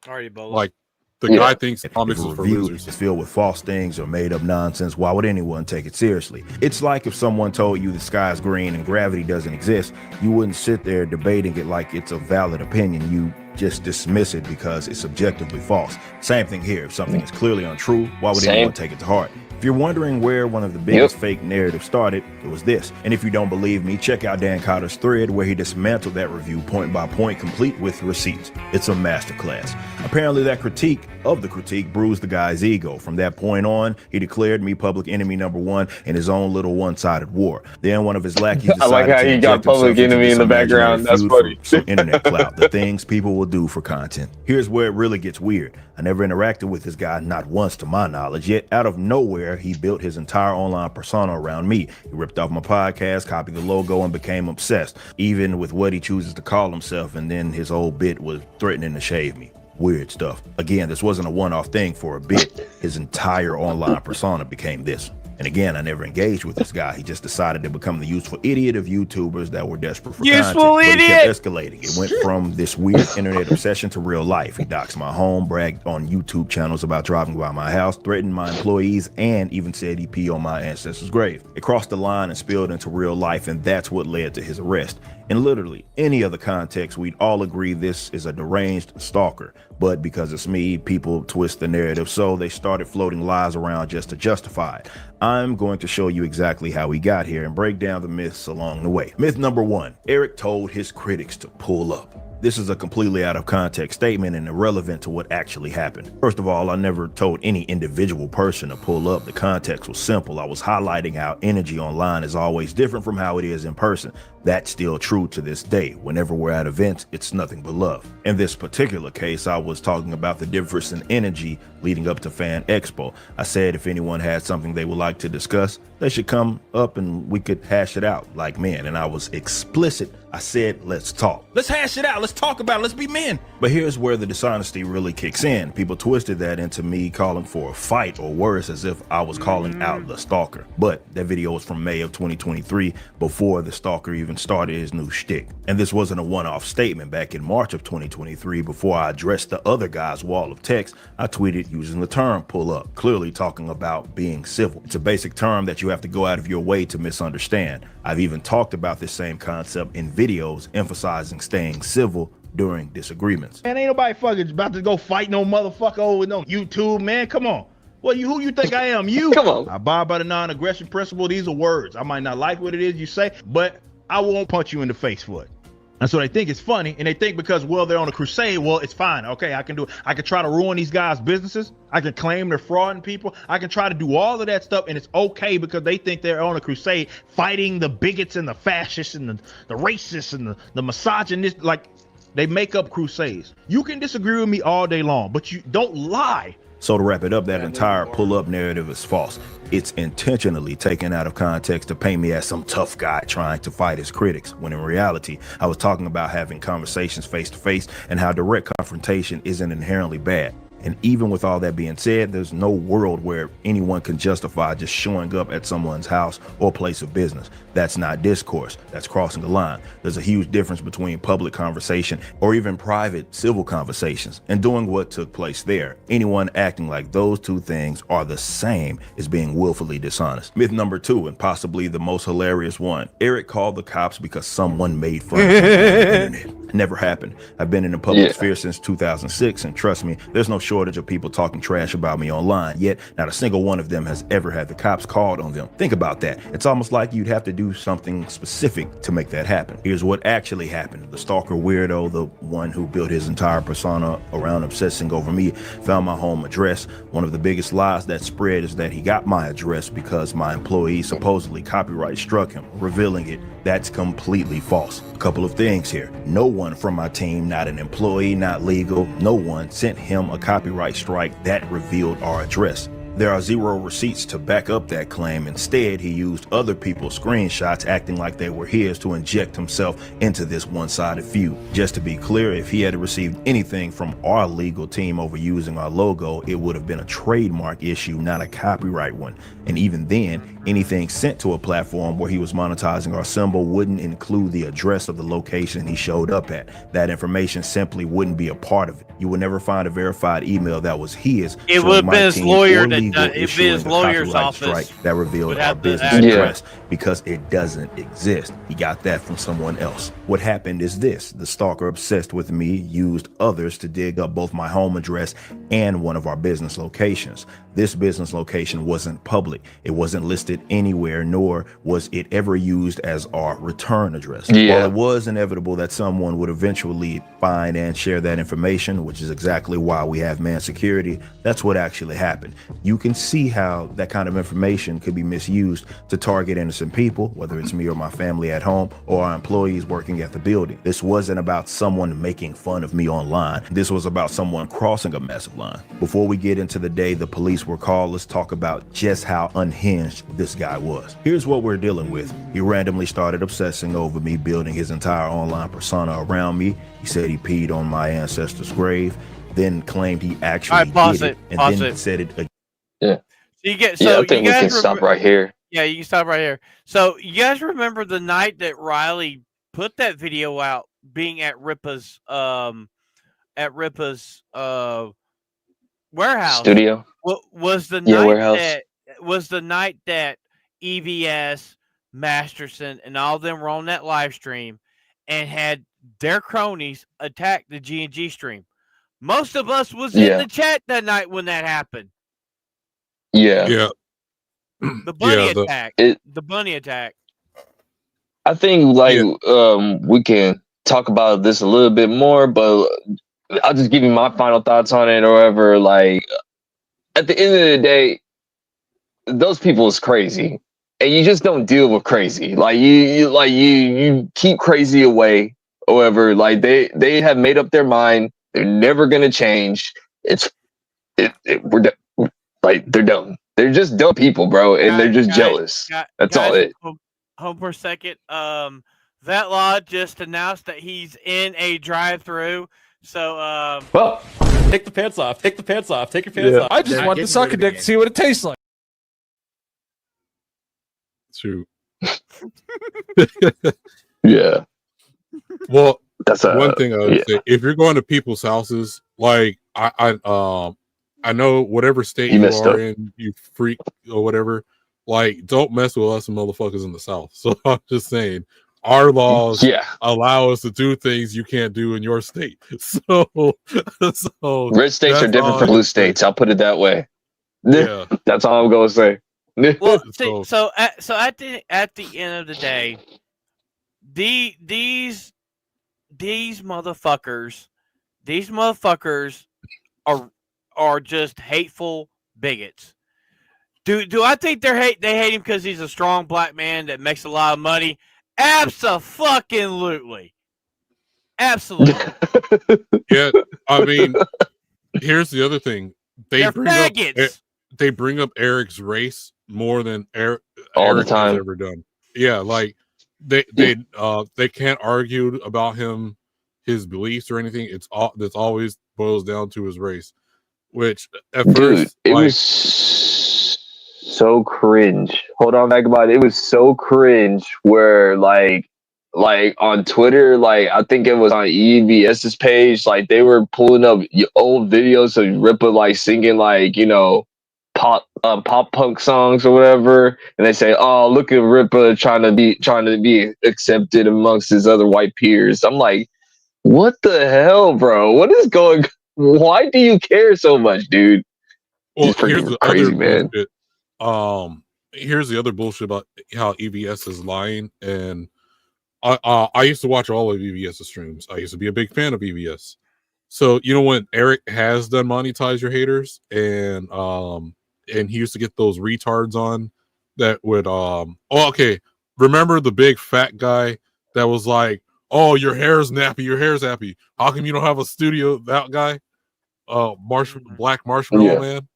B: Already both.
F: Like the guy thinks comics is for losers.
H: It's filled with false things or made up nonsense. Why would anyone take it seriously? It's like if someone told you the sky's green and gravity doesn't exist, you wouldn't sit there debating it like it's a valid opinion. You just dismiss it because it's objectively false. Same thing here. If something is clearly untrue, why would anyone take it to heart? If you're wondering where one of the biggest fake narratives started, it was this. And if you don't believe me, check out Dan Cotter's thread where he dismantled that review point by point, complete with receipts. It's a masterclass. Apparently that critique of the critique bruised the guy's ego. From that point on, he declared me public enemy number one in his own little one-sided war. Then one of his lackeys decided
C: I like how you got public enemy in the background. That's funny.
H: Internet clout, the things people will do for content. Here's where it really gets weird. I never interacted with this guy, not once to my knowledge, yet out of nowhere, he built his entire online persona around me. He ripped off my podcast, copied the logo, and became obsessed, even with what he chooses to call himself, and then his whole bit was threatening to shave me. Weird stuff. Again, this wasn't a one-off thing for a bit. His entire online persona became this. And again, I never engaged with this guy. He just decided to become the useful idiot of YouTubers that were desperate for content. But it kept escalating. It went from this weird internet obsession to real life. He doxed my home, bragged on YouTube channels about driving by my house, threatened my employees, and even said he pee on my ancestors' grave. It crossed the line and spilled into real life, and that's what led to his arrest. In literally any other context, we'd all agree this is a deranged stalker. But because it's me, people twist the narrative, so they started floating lies around just to justify it. I'm going to show you exactly how we got here and break down the myths along the way. Myth number one, Eric told his critics to pull up. This is a completely out of context statement and irrelevant to what actually happened. First of all, I never told any individual person to pull up. The context was simple. I was highlighting how energy online is always different from how it is in person. That's still true to this day. Whenever we're at events, it's nothing but love. In this particular case, I was talking about the difference in energy leading up to Fan Expo. I said if anyone had something they would like to discuss, they should come up and we could hash it out like men. And I was explicit. I said, let's talk. Let's hash it out. Let's talk about it. Let's be men. But here's where the dishonesty really kicks in. People twisted that into me calling for a fight, or worse, as if I was calling out the stalker. But that video was from May of 2023, before the stalker even started his new shtick. And this wasn't a one-off statement. Back in March of 2023, before I addressed the other guy's wall of text, I tweeted using the term pull up, clearly talking about being civil. It's a basic term that you have to go out of your way to misunderstand. I've even talked about this same concept in videos emphasizing staying civil during disagreements.
L: Man, ain't nobody fucking about to go fight no motherfucker over no YouTube, man. Come on. Well, who you think I am? You?
C: Come on.
L: I abide by the non-aggression principle. These are words. I might not like what it is you say, but I won't punch you in the face for it. And so they think it's funny, and they think because, well, they're on a crusade, well, it's fine. Okay, I can do it. I can try to ruin these guys' businesses. I can claim they're frauding people. I can try to do all of that stuff, and it's okay because they think they're on a crusade fighting the bigots and the fascists and the racists and the misogynists. Like, they make up crusades. You can disagree with me all day long, but you don't lie.
H: So to wrap it up, that entire pull-up narrative is false. It's intentionally taken out of context to paint me as some tough guy trying to fight his critics, when in reality, I was talking about having conversations face-to-face and how direct confrontation isn't inherently bad. And even with all that being said, there's no world where anyone can justify just showing up at someone's house or place of business. That's not discourse. That's crossing the line. There's a huge difference between public conversation or even private civil conversations and doing what took place there. Anyone acting like those two things are the same is being willfully dishonest. Myth number 2, and possibly the most hilarious one. Eric called the cops because someone made fun of him on the internet. Never happened. I've been in the public sphere since 2006, and trust me, there's no shortage of people talking trash about me online, yet not a single one of them has ever had the cops called on them. Think about that. It's almost like you'd have to do something specific to make that happen. Here's what actually happened. The stalker weirdo, the one who built his entire persona around obsessing over me, found my home address. One of the biggest lies that spread is that he got my address because my employee supposedly copyright struck him, revealing it. That's completely false. A couple of things here. No one from my team, not an employee, not legal, no one sent him a copyright strike that revealed our address. There are zero receipts to back up that claim. Instead, he used other people's screenshots acting like they were his to inject himself into this one-sided feud. Just to be clear, if he had received anything from our legal team over using our logo, it would have been a trademark issue, not a copyright one. And even then, anything sent to a platform where he was monetizing our symbol wouldn't include the address of the location he showed up at. That information simply wouldn't be a part of it. You would never find a verified email that was his.
B: It would have been his lawyer that it'd be his lawyer's office
H: that revealed our business address, because it doesn't exist. He got that from someone else. What happened is this: the stalker obsessed with me used others to dig up both my home address and one of our business locations. This business location wasn't public. It wasn't listed anywhere, nor was it ever used as our return address. While it was inevitable that someone would eventually find and share that information, which is exactly why we have man security, that's what actually happened. You can see how that kind of information could be misused to target innocent people, whether it's me or my family at home or our employees working at the building. This wasn't about someone making fun of me online. This was about someone crossing a massive line. Before we get into the day the police were called, let's talk about just how unhinged this guy was. Here's what we're dealing with. He randomly started obsessing over me, building his entire online persona around me. He said he peed on my ancestor's grave, then claimed he actually did it, and then said it again.
C: Yeah.
B: So you get,
C: I think we can stop right here.
B: Yeah, you can stop right here. So you guys remember the night that Riley put that video out, being at Ripa's warehouse
C: studio?
B: Was the night that EVS, Masterson, and all them were on that live stream and had their cronies attack the G&G stream. Most of us was in the chat that night when that happened.
C: Yeah.
B: The bunny attack. The bunny attack.
C: I think we can talk about this a little bit more, but I'll just give you my final thoughts on it or whatever. Like, at the end of the day, those people is crazy, and you just don't deal with crazy. Like you keep crazy away or whatever. Like they have made up their mind. They're never gonna change. We're like, they're dumb. They're they're just dumb people, bro, and they're just
B: Guys,
C: jealous. That's all
B: guys,
C: it.
B: Hold for a second. Vet Law just announced that he's in a drive-through. So,
M: well, take the pants off. Take the pants off. Take your pants off.
N: I just want to suck a dick to see what it tastes like.
F: True.
C: Yeah.
F: Well,
C: that's
F: one thing I would say. If you're going to people's houses, like I know whatever state you are in, you freak or whatever. Like, don't mess with us and motherfuckers in the South. So I'm just saying, our laws allow us to do things you can't do in your state. So
C: red states are different from blue states. I'll put it that way. Yeah, that's all I'm going to say.
B: Well, so at the end of the day, these motherfuckers are just hateful bigots. Do I think they hate him because he's a strong black man that makes a lot of money? Absolutely. Absolutely.
F: Yeah, I mean, here's the other thing. They bring up Eric's race more than Eric has ever done. Yeah, like they can't argue about his beliefs or anything. That's always boils down to his race, which at first
C: it was so cringe. Hold on, Vagabond. It was so cringe where like on Twitter, like I think it was on EVS's page, like they were pulling up old videos of Ripper like singing like, you know, pop punk songs or whatever, and they say, "Oh, look at Ripper trying to be accepted amongst his other white peers." I'm like, what the hell, bro? What is going? Why do you care so much, dude?
F: Well,
C: He's freaking crazy, man.
F: Bullshit. Here's the other bullshit about how EVS is lying, and I used to watch all of EVS's streams. I used to be a big fan of EVS. So you know when Eric has done monetize your haters, and he used to get those retards on that would remember the big fat guy that was like, "Oh, your hair's nappy, how come you don't have a studio?" That guy, Black Marshmallow Man.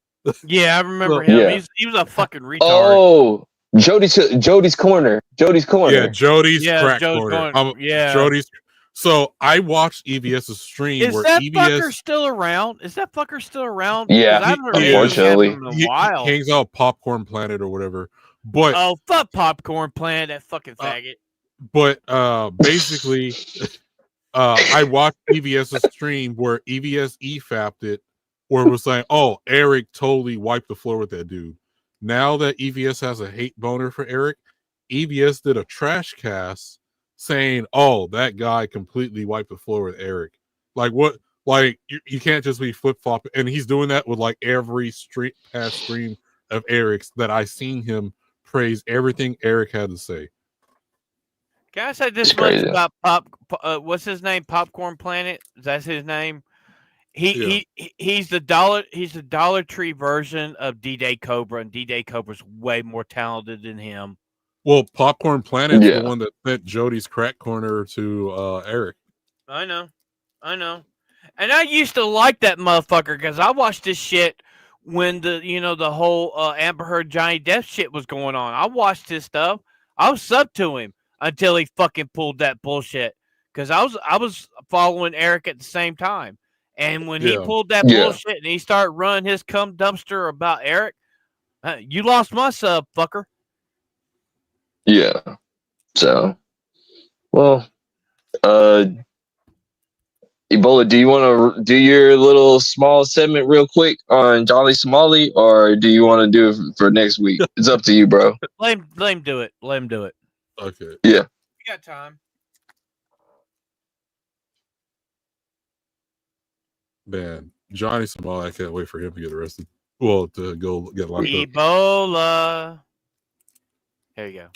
B: Yeah, I remember him.
C: Yeah.
B: He was a fucking retard.
C: Oh, Jody's corner.
F: Yeah, Jody's crack
B: Joe's
F: corner.
B: yeah,
F: Jody's. So I watched EVS's stream.
B: Is
F: where
B: that
F: EVS,
B: fucker still around?
C: Yeah,
B: I haven't heard
C: unfortunately,
B: him in a while.
F: He hangs out Popcorn Planet or whatever. But
B: fuck Popcorn Planet, that fucking faggot.
F: But basically, I watched EVS's stream where EVS fapped it, where it was saying, "Oh, Eric totally wiped the floor with that dude." Now that EVS has a hate boner for Eric, EVS did a trash cast saying, "Oh, that guy completely wiped the floor with Eric." Like what? Like you can't just be flip flop, and he's doing that with like every past stream of Eric's that I seen him praise everything Eric had to say.
B: Can I say this much about what's his name? Popcorn Planet? That's his name. He's the Dollar Tree version of D-Day Cobra, and D-Day Cobra's way more talented than him.
F: Well, Popcorn Planet's the one that sent Jody's crack corner to Eric.
B: I know. And I used to like that motherfucker because I watched this shit when the whole Amber Heard Johnny Depp shit was going on. I watched his stuff. I was sub to him until he fucking pulled that bullshit. Because I was following Eric at the same time. And when he pulled that bullshit and he started running his cum dumpster about Eric, you lost my sub, fucker.
C: Yeah. So, well, Ebola, do you want to do your little small segment real quick on Jolly Somali, or do you want to do it for next week? It's up to you, bro.
B: Let him do it. Let him do it.
F: Okay.
C: Yeah.
B: We got time.
F: Man, Johnny Somali, I can't wait for him to get arrested. Well, to go get locked up.
B: Ebola. There you go.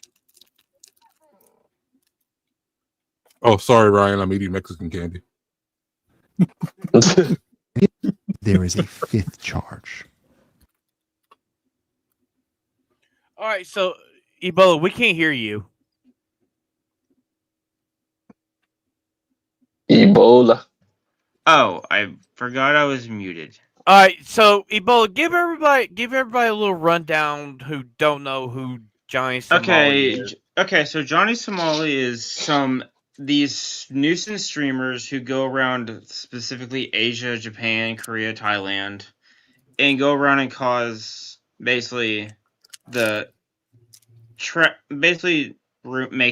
F: Oh, sorry, Ryan. I'm eating Mexican candy.
O: There is a fifth charge.
B: All right, so Ebola, we can't hear you.
C: Ebola.
D: Oh, I forgot I was muted.
B: All right, so Ebola, give everybody a little rundown who don't know who Johnny Somali is.
D: Okay, so Johnny Somali is these nuisance streamers who go around specifically Asia, Japan, Korea, Thailand, and go around and cause basically make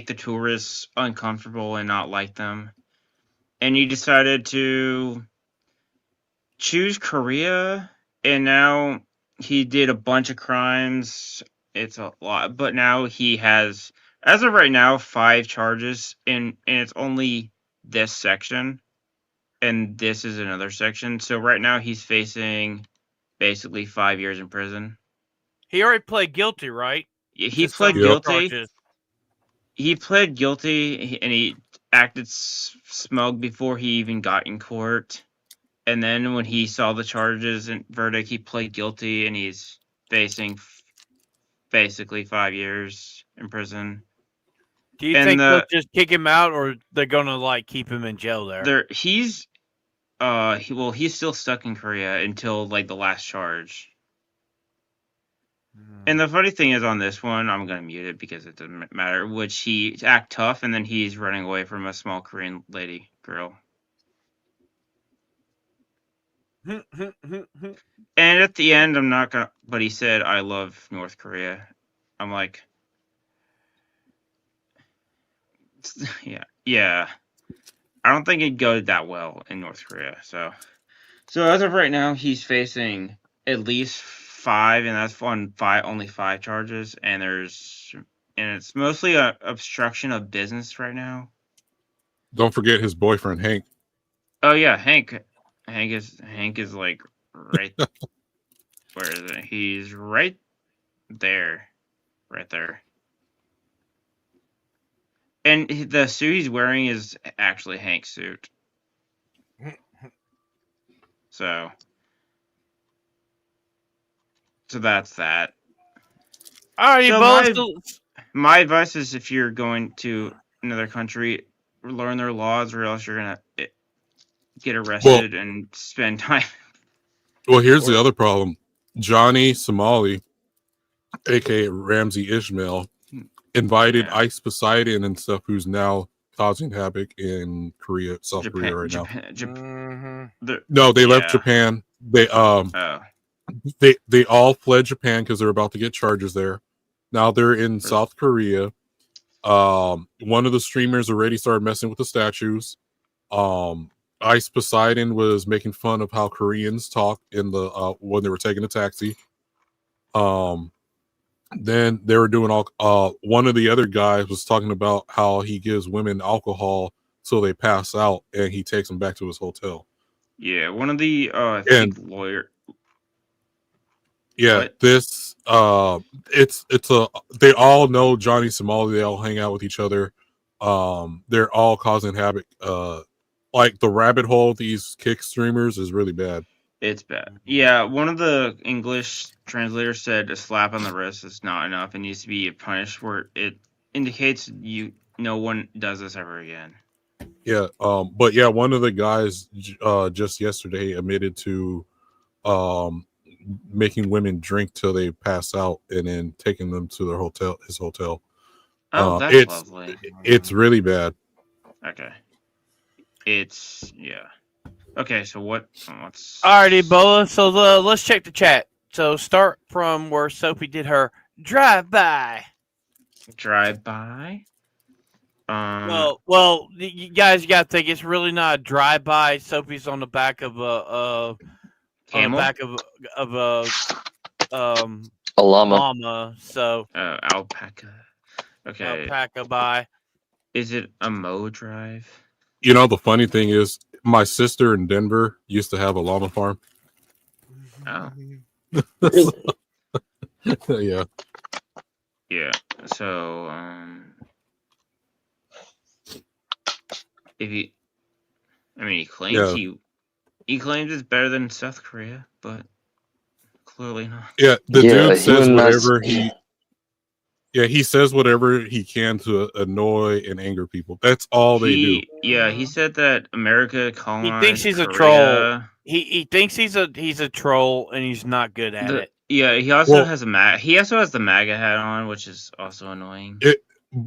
D: the tourists uncomfortable and not like them. And he decided to choose Korea, and now he did a bunch of crimes. It's a lot, but now he has, as of right now, 5 charges, and it's only this section, and this is another section. So right now he's facing basically 5 years in prison.
B: He already pled guilty, right?
D: He pled guilty. He pled guilty, and he acted smug before he even got in court. And then when he saw the charges and verdict, he pled guilty, and he's facing basically 5 years in prison.
B: Do you think they'll just kick him out, or they're gonna keep him in jail there?
D: He's still stuck in Korea until the last charge. And the funny thing is, on this one, I'm gonna mute it because it doesn't matter. Which he act tough, and then he's running away from a small Korean girl. And at the end, I'm not gonna. But he said, "I love North Korea." I'm like, yeah. I don't think it'd go that well in North Korea. So as of right now, he's facing at least 5, and that's only 5 charges. And it's mostly a obstruction of business right now.
F: Don't forget his boyfriend Hank.
D: Oh yeah, Hank is right. Where is it? He's right there. And the suit he's wearing is actually Hank's suit. So that's that.
B: All right,
D: so my advice is, if you're going to another country, learn their laws, or else you're gonna get arrested and spend time.
F: Well, here's the other problem. Johnny Somali, aka Ramsey Ishmael, invited Ice Poseidon and stuff, who's now causing havoc in South Korea right now. No, they left Japan. They all fled Japan because they're about to get charges there. Now they're in South Korea. One of the streamers already started messing with the statues. Ice Poseidon was making fun of how Koreans talk in the when they were taking a taxi. Then they were doing one of the other guys was talking about how he gives women alcohol so they pass out, and he takes them back to his hotel.
D: Yeah, one of the lawyer.
F: Yeah, this they all know Johnny Somali. They all hang out with each other. They're all causing havoc. The rabbit hole of these kick streamers is really bad.
D: It's bad. Yeah, one of the English translators said a slap on the wrist is not enough. It needs to be punished where it indicates no one does this ever again.
F: Yeah, but yeah, one of the guys just yesterday admitted to making women drink till they pass out and then taking them to his hotel.
D: Oh, that's lovely.
F: It's really bad.
D: Okay. Okay, so what's
B: Alrighty, Ebola. So let's check the chat. So start from where Sophie did her drive-by.
D: Drive-by?
B: Well, you guys got to think it's really not a drive-by. Sophie's on the back of a
D: camel?
B: On the back of
C: a llama.
B: So
D: alpaca. Okay.
B: Alpaca by.
D: Is it a Mo Drive?
F: You know, the funny thing is, my sister in Denver used to have a llama farm.
D: Oh.
F: Yeah.
D: Yeah. So, he claims he claims it's better than South Korea, but clearly not.
F: Yeah, the dude says whatever he says whatever he can to annoy and anger people. That's all they do.
D: Yeah, he said that America colonized
B: He thinks he's
D: Korea.
B: a troll. he thinks he's a troll and he's not good at it.
D: Yeah, he also has the MAGA hat on, which is also annoying.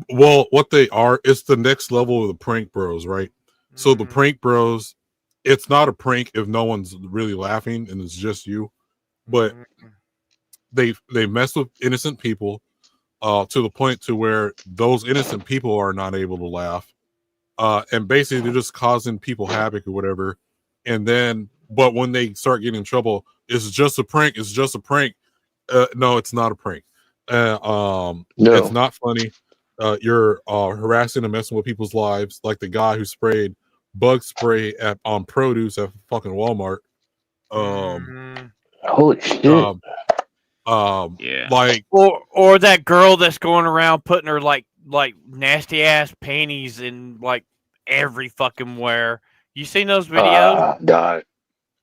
F: What they are, it's the next level of the prank bros, right? So the prank bros, it's not a prank if no one's really laughing and it's just you, but they mess with innocent people to the point to where those innocent people are not able to laugh, and basically they're just causing people havoc or whatever. And then, but when they start getting in trouble, it's just a prank. It's just a prank. No, it's not a prank.
C: No.
F: It's not funny. You're harassing and messing with people's lives, like the guy who sprayed bug spray on produce at fucking Walmart.
C: Holy shit.
D: Yeah.
F: Like
B: or that girl that's going around putting her like nasty ass panties in like every fucking where. You seen those videos?
C: God.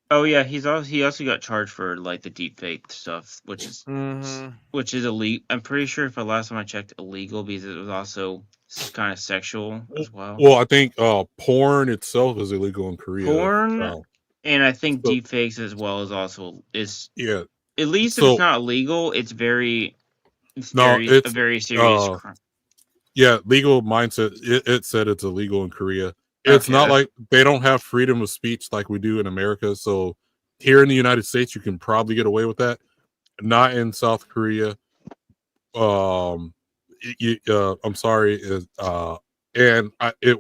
D: Oh yeah, he also got charged for like the deep fake stuff, which is illegal. I'm pretty sure if the last time I checked, illegal because it was also kind of sexual as well.
F: Well, I think porn itself is illegal in Korea.
D: Porn, and I think deep fakes as well is also
F: yeah.
D: At least if it's not illegal, it's a very serious crime.
F: Yeah, legal mindset. It said it's illegal in Korea. It's not like they don't have freedom of speech like we do in America. So here in the United States, you can probably get away with that. Not in South Korea. I'm sorry. And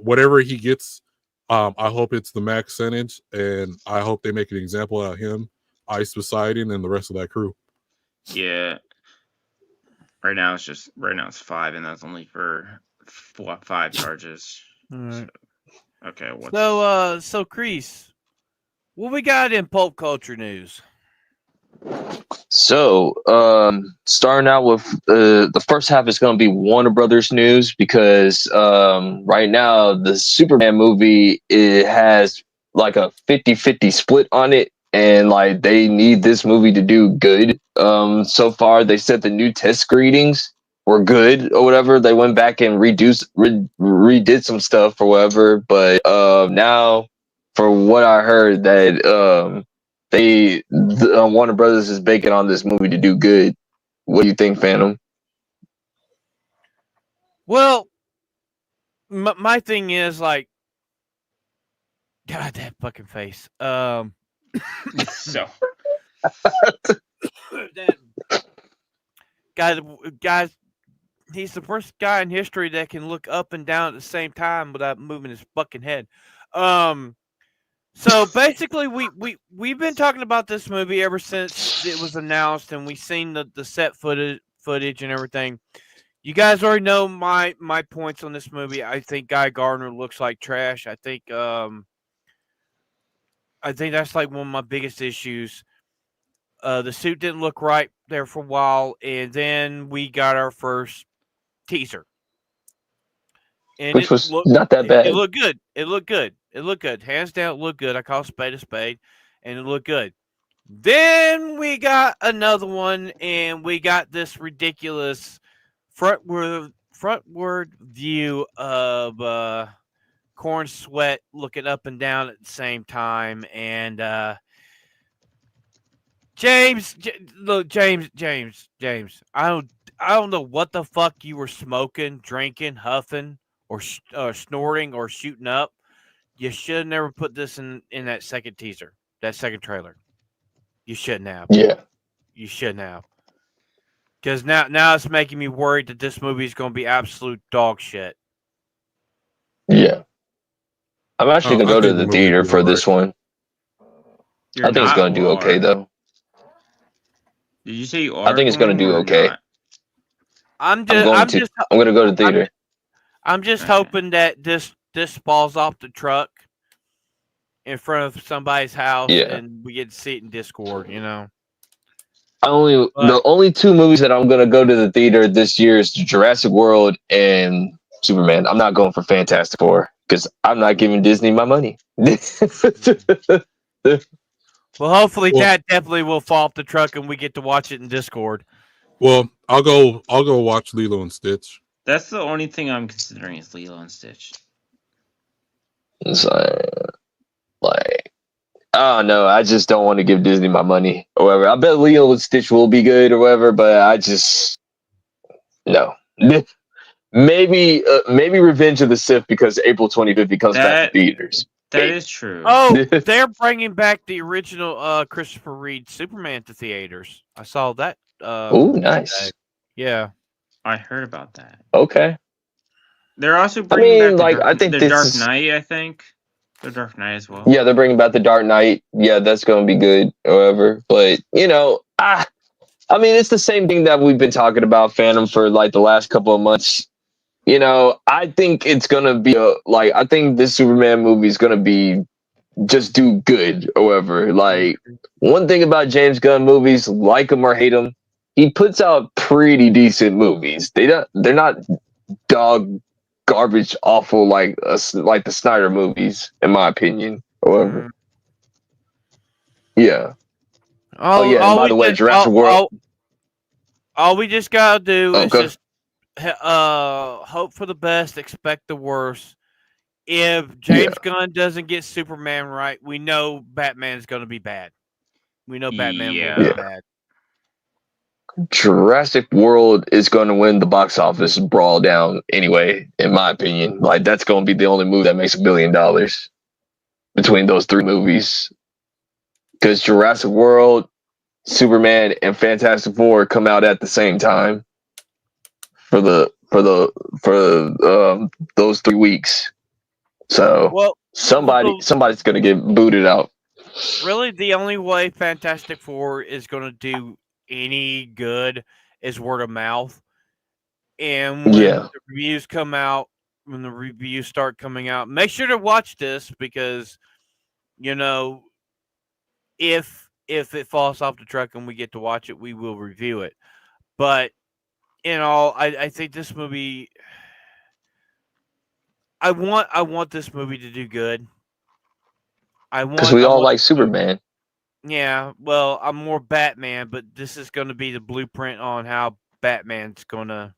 F: whatever he gets, I hope it's the max sentence, and I hope they make an example out of him, Ice Poseidon, and the rest of that crew.
D: Yeah. Right now it's 5, and that's only for 5 charges.
B: All right.
D: Okay.
B: So Kreese, what we got in pulp culture news?
C: So, starting out with the first half is going to be Warner Brothers news because right now the Superman movie, it has like a 50-50 split on it, and like they need this movie to do good. So far they said the new test screenings were good or whatever. They went back and redid some stuff or whatever, but now for what I heard that Warner Brothers is banking on this movie to do good. What do you think, Phantom?
B: Well, my thing is like, God, that fucking face.
D: So
B: guys, he's the first guy in history that can look up and down at the same time without moving his fucking head. So basically, we've been talking about this movie ever since it was announced, and we've seen the set footage and everything. You guys already know my points on this movie. I think Guy Gardner looks like trash. I think that's like one of my biggest issues. The suit didn't look right there for a while, and then we got our first teaser, and
C: which was not that bad.
B: It looked good. It looked good. Hands down, it looked good. I call a spade, and it looked good. Then we got another one, and we got this ridiculous frontward view of Corn Sweat looking up and down at the same time, and James. I don't know what the fuck you were smoking, drinking, huffing, or snorting, or shooting up. You should have never put this in that second teaser, that second trailer. You shouldn't have.
C: Yeah.
B: You shouldn't have. Because now it's making me worried that this movie is going to be absolute dog shit.
C: Yeah. I'm actually going to go to the theater for this one. I think it's going to do okay, though.
D: Did you say you are?
C: I think it's going to do okay.
D: Not?
B: I'm going
C: to go to the theater.
B: I'm just hoping that this falls off the truck in front of somebody's house, and we get to see it in Discord, you know.
C: The only 2 movies that I'm gonna go to the theater this year is Jurassic World and Superman. I'm not going for Fantastic Four because I'm not giving Disney my money.
B: Well, hopefully that definitely will fall off the truck and we get to watch it in Discord.
F: Well, I'll go watch Lilo and Stitch.
D: That's the only thing I'm considering is Lilo and Stitch.
C: It's like Oh no, I just don't want to give Disney my money or whatever. I bet Lilo and Stitch will be good or whatever, but I just no. Maybe Revenge of the Sith because April 25th it comes back to theaters.
D: That is true.
B: Oh, they're bringing back the original Christopher Reeve Superman to theaters. I saw that.
C: Oh, nice.
B: Yeah,
D: I heard about that.
C: Okay.
D: They're also bringing back
C: I think
D: the
C: this
D: Dark
C: is...
D: Knight. I think the Dark Knight as well.
C: Yeah, they're bringing back the Dark Knight. Yeah, that's going to be good. However, but I mean, it's the same thing that we've been talking about Phantom for like the last couple of months. I think it's gonna be I think this Superman movie is gonna be just do good. However, like one thing about James Gunn movies, like him or hate him, he puts out pretty decent movies. They're not dog garbage awful like the Snyder movies, in my opinion. However, yeah. And by the way, Jurassic World.
B: All we just gotta do is just hope for the best, expect the worst. If James Gunn doesn't get Superman right, we know Batman's going to be bad. We know Batman will be bad.
C: Jurassic World is going to win the box office brawl down anyway, in my opinion. Like that's going to be the only movie that makes $1 billion between those three movies. Because Jurassic World, Superman, and Fantastic Four come out at the same time. For those 3 weeks, so somebody's gonna get booted out.
B: Really, the only way Fantastic Four is gonna do any good is word of mouth, and when the reviews come out, when the reviews start coming out, make sure to watch this because if it falls off the truck and we get to watch it, we will review it, but. I think this movie. I want this movie to do good.
C: Because we all like Superman.
B: Yeah, well, I'm more Batman, but this is going to be the blueprint on how Batman's going to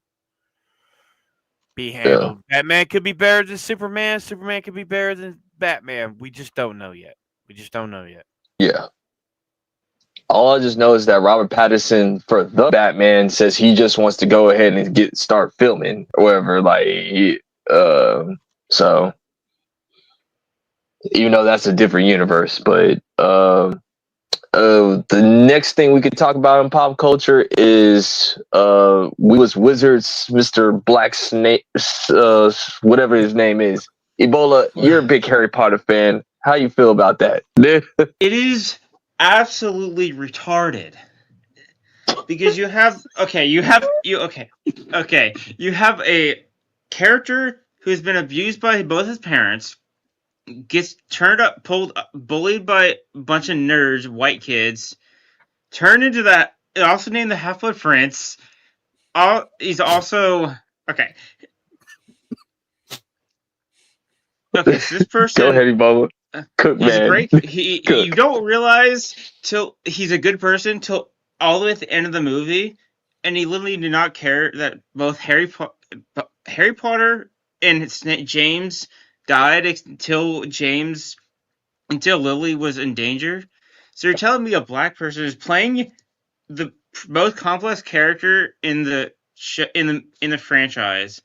B: be handled. Yeah. Batman could be better than Superman. Superman could be better than Batman. We just don't know yet.
C: Yeah. All I just know is that Robert Pattinson for the Batman says he just wants to go ahead and start filming or whatever. So even though that's a different universe, but the next thing we could talk about in pop culture is we was Wizards, Mr. Black Snake, whatever his name is. Ebola, you're a big Harry Potter fan. How you feel about that?
D: It is absolutely retarded because you have a character who's been abused by both his parents, gets bullied by a bunch of nerds, white kids, turned into that, also named the Half-Blood Prince. He's also okay. So this person.
C: Go ahead, Bubba.
D: He's great. You don't realize till he's a good person till all the way at the end of the movie, and he literally did not care that both Harry Potter and James died until Lily was in danger. So you're telling me a black person is playing the most complex character in the franchise,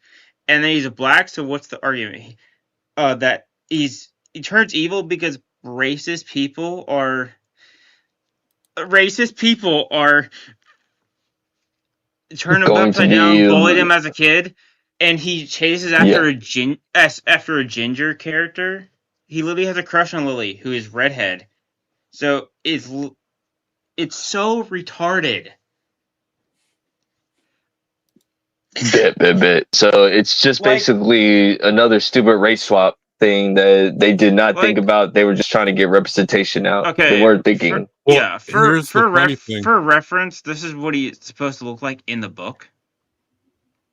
D: and then he's a black. So what's the argument? That he turns evil because racist people are turn him upside down, bullied him as a kid, and he chases after a ginger character. He literally has a crush on Lily, who is redhead. So it's so retarded.
C: Bit. So it's just basically another stupid race swap thing that they did not think about. They were just trying to get representation out.
D: Okay,
C: they weren't thinking.
D: For reference, this is what he's supposed to look like in the book.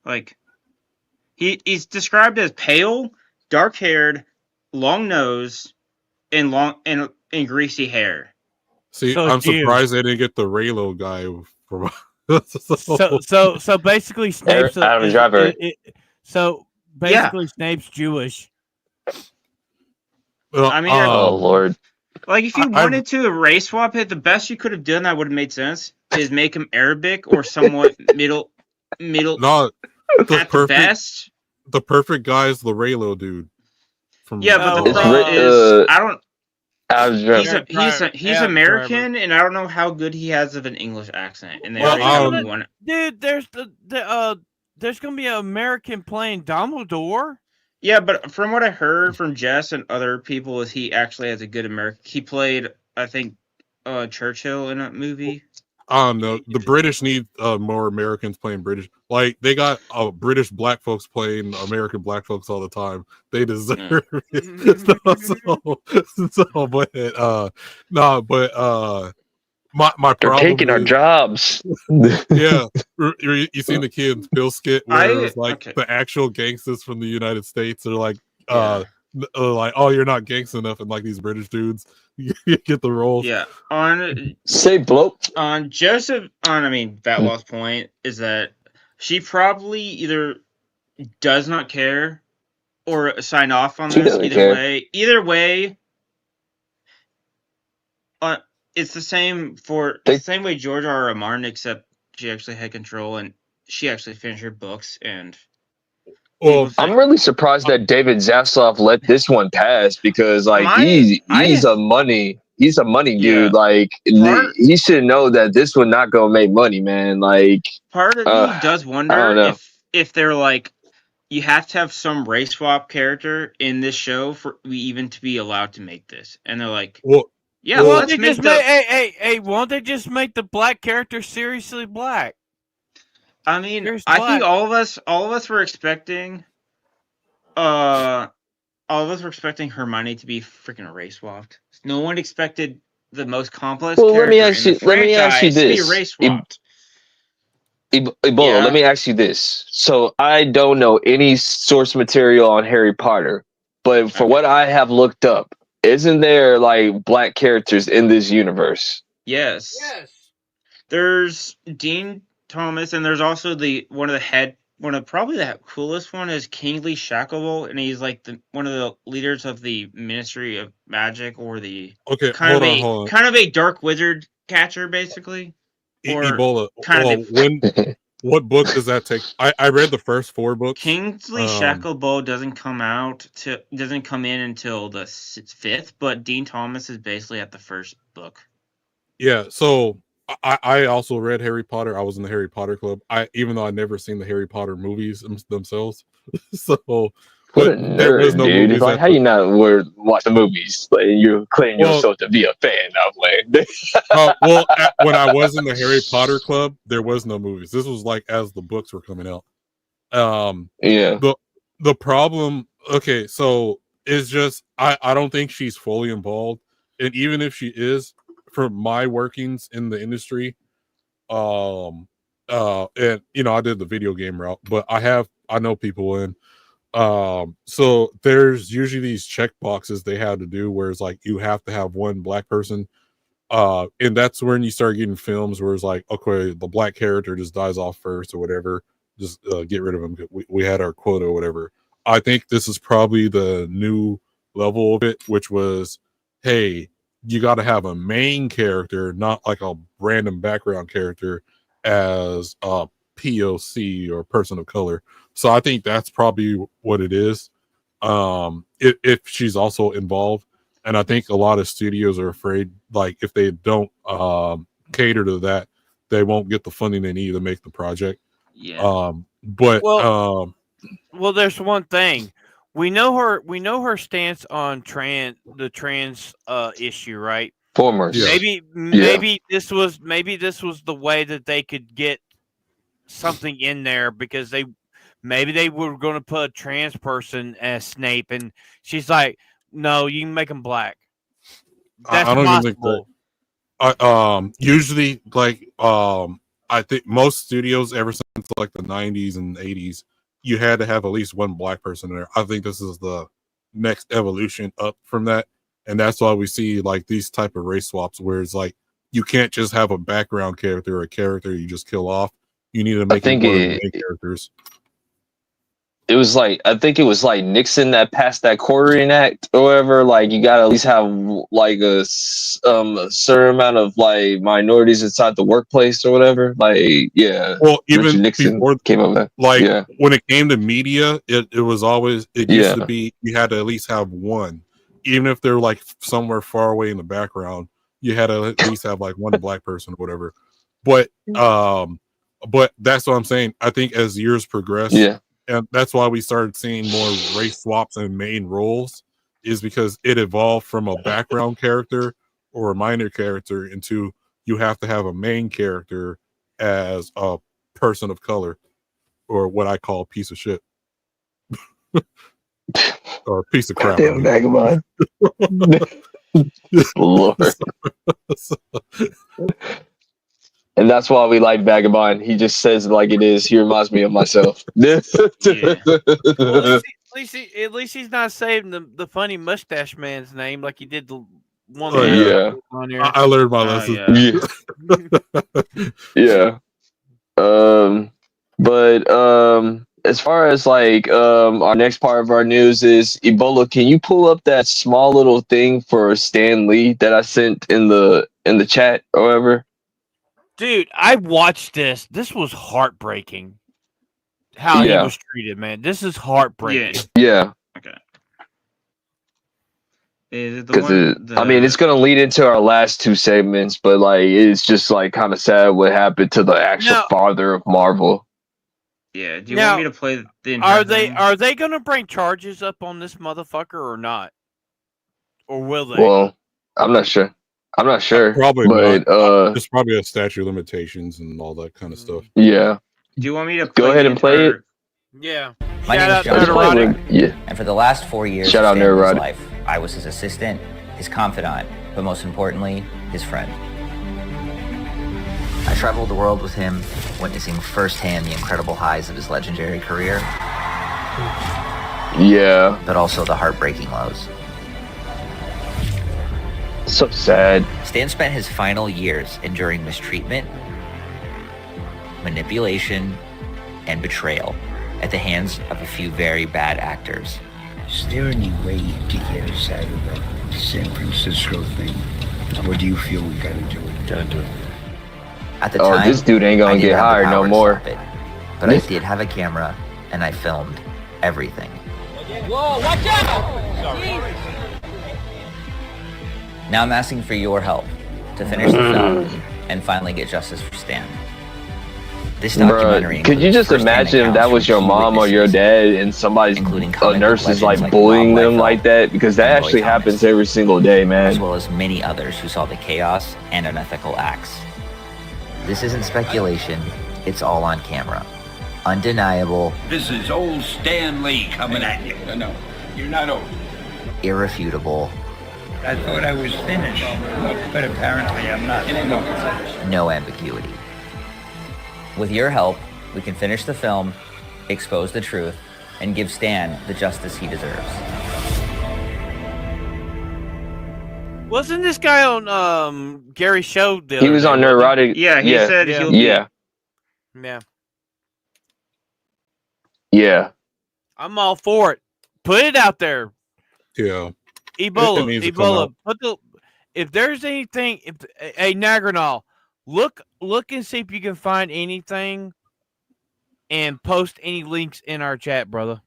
D: Like he's described as pale, dark-haired, long nose, and greasy hair.
F: See, I'm surprised they didn't get the Raylo guy from.
B: So basically, Snape's
C: Adam Driver.
B: Snape's Jewish.
C: Well, oh Lord.
D: Like, if you wanted to race swap it, the best you could have done that would have made sense is make him Arabic or somewhat middle.
F: No,
D: at the best.
F: The perfect guy is the Raylo dude.
D: Yeah, but the problem is, I don't. He's American, and I don't know how good he has of an English accent. And
B: dude, there's gonna be an American playing Dumbledore.
D: Yeah, but from what I heard from Jess and other people, is he actually has a good American. He played, I think, Churchill in a movie.
F: No, the British need more Americans playing British. Like, they got British black folks playing American black folks all the time. They deserve it. My problem.
C: They're taking our jobs.
F: Yeah, you seen the kids Bill skit where it was like the actual gangsters from the United States are like, like, oh, you're not gangster enough, and like these British dudes, you get the role.
D: Yeah,
C: on
D: Joseph. Vatlaw's point is that she probably either does not care or sign off on this. Either way, it's the same the same way George R.R. Martin, except she actually had control and she actually finished her books. And
C: I'm really surprised that David Zaslav let this one pass, because like he's a money dude. Like he should know that this would not go make money, man. Like,
D: part of me does wonder if they're like, you have to have some race swap character in this show for we even to be allowed to make this, and they're like, let's make
B: won't they just make the black character seriously black?
D: I mean, I think all of us were expecting, Hermione to be freaking race swapped. No one expected the most complex.
C: Well,
D: let
C: me ask you this.
D: To be race swapped.
C: Ebola, let me ask you this. So I don't know any source material on Harry Potter, but for what I have looked up, isn't there like black characters in this universe?
D: Yes. There's Dean Thomas, and there's also probably the coolest one is Kingsley Shacklebolt, and he's like one of the leaders of the Ministry of Magic, or the kind of a dark wizard catcher, basically.
F: Ebola. What book does that take? I read the first 4 books.
D: Kingsley Shacklebolt doesn't come in until the 5th, but Dean Thomas is basically at the first book.
F: Yeah, so I also read Harry Potter. I was in the Harry Potter club. Even though I'd never seen the Harry Potter movies themselves. So
C: what a nerd, dude. Like, how you not watch the movies? Like, you claim yourself to be a fan of like.
F: When I was in the Harry Potter club, there was no movies. This was like as the books were coming out. The problem, so it's just I don't think she's fully involved, and even if she is, from my workings in the industry, and I did the video game route, but I know people in. So there's usually these check boxes they have to do where it's like you have to have one black person, and that's when you start getting films where it's like, okay, the black character just dies off first or whatever, just get rid of him. We had our quota or whatever. I think this is probably the new level of it, which was, hey, you got to have a main character, not like a random background character, as a POC or person of color. So I think that's probably what it is. If she's also involved, and I think a lot of studios are afraid, like if they don't cater to that, they won't get the funding they need to make the project.
B: Well, there's one thing. We know her stance on the trans issue, right? Maybe this was the way that they could get something in there, because maybe they were going to put a trans person as Snape, and she's like, no, you can make him black. That's
F: I don't
B: possible.
F: Even think that. Usually, like, I think most studios ever since like the 90s and 80s, you had to have at least one black person in there. I think this is the next evolution up from that, and that's why we see like these type of race swaps where it's like you can't just have a background character or a character you just kill off. You need to make it one of the main characters.
C: it was like, I think it was like Nixon that passed that quartering act or whatever. Like you gotta at least have like a certain amount of like minorities inside the workplace or whatever. Like, yeah.
F: Well, even
C: Richard Nixon
F: before,
C: came up with that.
F: like
C: Yeah.
F: when it came to media, it was always, it used to be, you had to at least have one, even if they're like somewhere far away in the background, you had to at least have like one black person or whatever. But that's what I'm saying. I think as years progress, and that's why we started seeing more race swaps in main roles, is because it evolved from a background character or a minor character into you have to have a main character as a person of color, or what I call a piece of shit. Or a piece of crap.
C: Damn vagabond. Lord. And that's why we like Vagabond. He just says it like it is. He reminds me of myself.
B: Well, at least he's not saving the funny mustache man's name like he did the one. On here.
F: I learned my lesson.
C: Yeah. But as far as like our next part of our news is Ebola. Can you pull up that small little thing for Stan Lee that I sent in the chat or whatever?
B: Dude, I watched this. This was heartbreaking. How he was treated, man. This is heartbreaking.
C: Yeah.
D: Okay. Is it
C: Because I mean, it's gonna lead into our last two segments, but like, it's just like kind of sad what happened to the actual father of Marvel.
D: Yeah. Do you want me to play the entire thing?
B: Are they gonna bring charges up on this motherfucker or not? Or will they?
C: Well, I'm not sure.
F: Probably
C: but,
F: not. There's probably a statute of limitations and all that kind of stuff.
C: Yeah.
D: Do you want me to
C: go ahead and play it?
B: Yeah.
P: My name is John Roddick, and for the last 4 years
C: Shout out
P: of Stanley's
C: Roddick.
P: life, I was his assistant, his confidant, but most importantly, his friend. I traveled the world with him, witnessing firsthand the incredible highs of his legendary career.
C: Yeah.
P: But also the heartbreaking lows.
C: So sad.
P: Stan spent his final years enduring mistreatment, manipulation, and betrayal at the hands of a few very bad actors.
Q: Is there any way to get us out of the San Francisco thing? Or do you feel we gotta do it? Gotta do it.
P: At the time,
C: this dude ain't
P: I
C: gonna
P: didn't
C: get
P: have the
C: hired no
P: power to
C: more.
P: stop it, but I did have a camera, and I filmed everything.
R: Whoa, watch out!
P: Now I'm asking for your help to finish the film and finally get justice for Stan. This documentary
C: Bruh, could you just imagine if that was your mom or your dad and somebody's nurse is like bullying them like that? Because that actually happens every single day, man.
P: As well as many others who saw the chaos and unethical acts. This isn't speculation, it's all on camera. Undeniable.
Q: This is old Stan Lee coming at you. No, you're not old.
P: Irrefutable.
Q: I thought I was finished, but apparently I'm not.
P: No ambiguity. With your help, we can finish the film, expose the truth, and give Stan the justice he deserves.
B: Wasn't this guy on Gary's show?
C: He was on Neurotic.
D: Yeah, he said he'll be.
B: Yeah.
C: Yeah.
B: I'm all for it. Put it out there.
F: Yeah.
B: Ebola. If there's anything, hey Nagranol, look and see if you can find anything, and post any links in our chat, brother.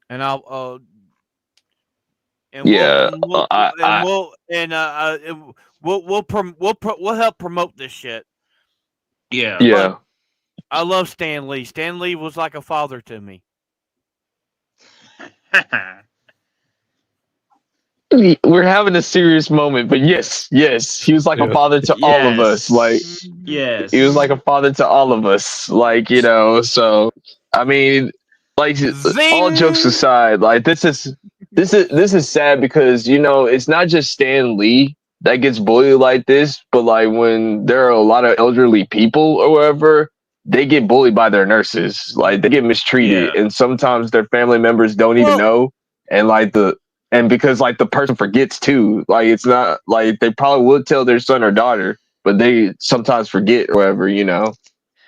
B: And I'll. We'll help promote this shit.
D: Yeah.
C: Yeah.
B: I love Stan Lee. Stan Lee was like a father to me.
C: We're having a serious moment, but yes, he was like a father to all of us. Like,
D: yes,
C: he was like a father to all of us. Like, you know, so I mean, like, all jokes aside, like this is sad because, you know, it's not just Stan Lee that gets bullied like this, but like when there are a lot of elderly people or whatever, they get bullied by their nurses. Like, they get mistreated, and sometimes their family members don't even know, and because like the person forgets too. Like, it's not like they probably would tell their son or daughter, but they sometimes forget or whatever, you know.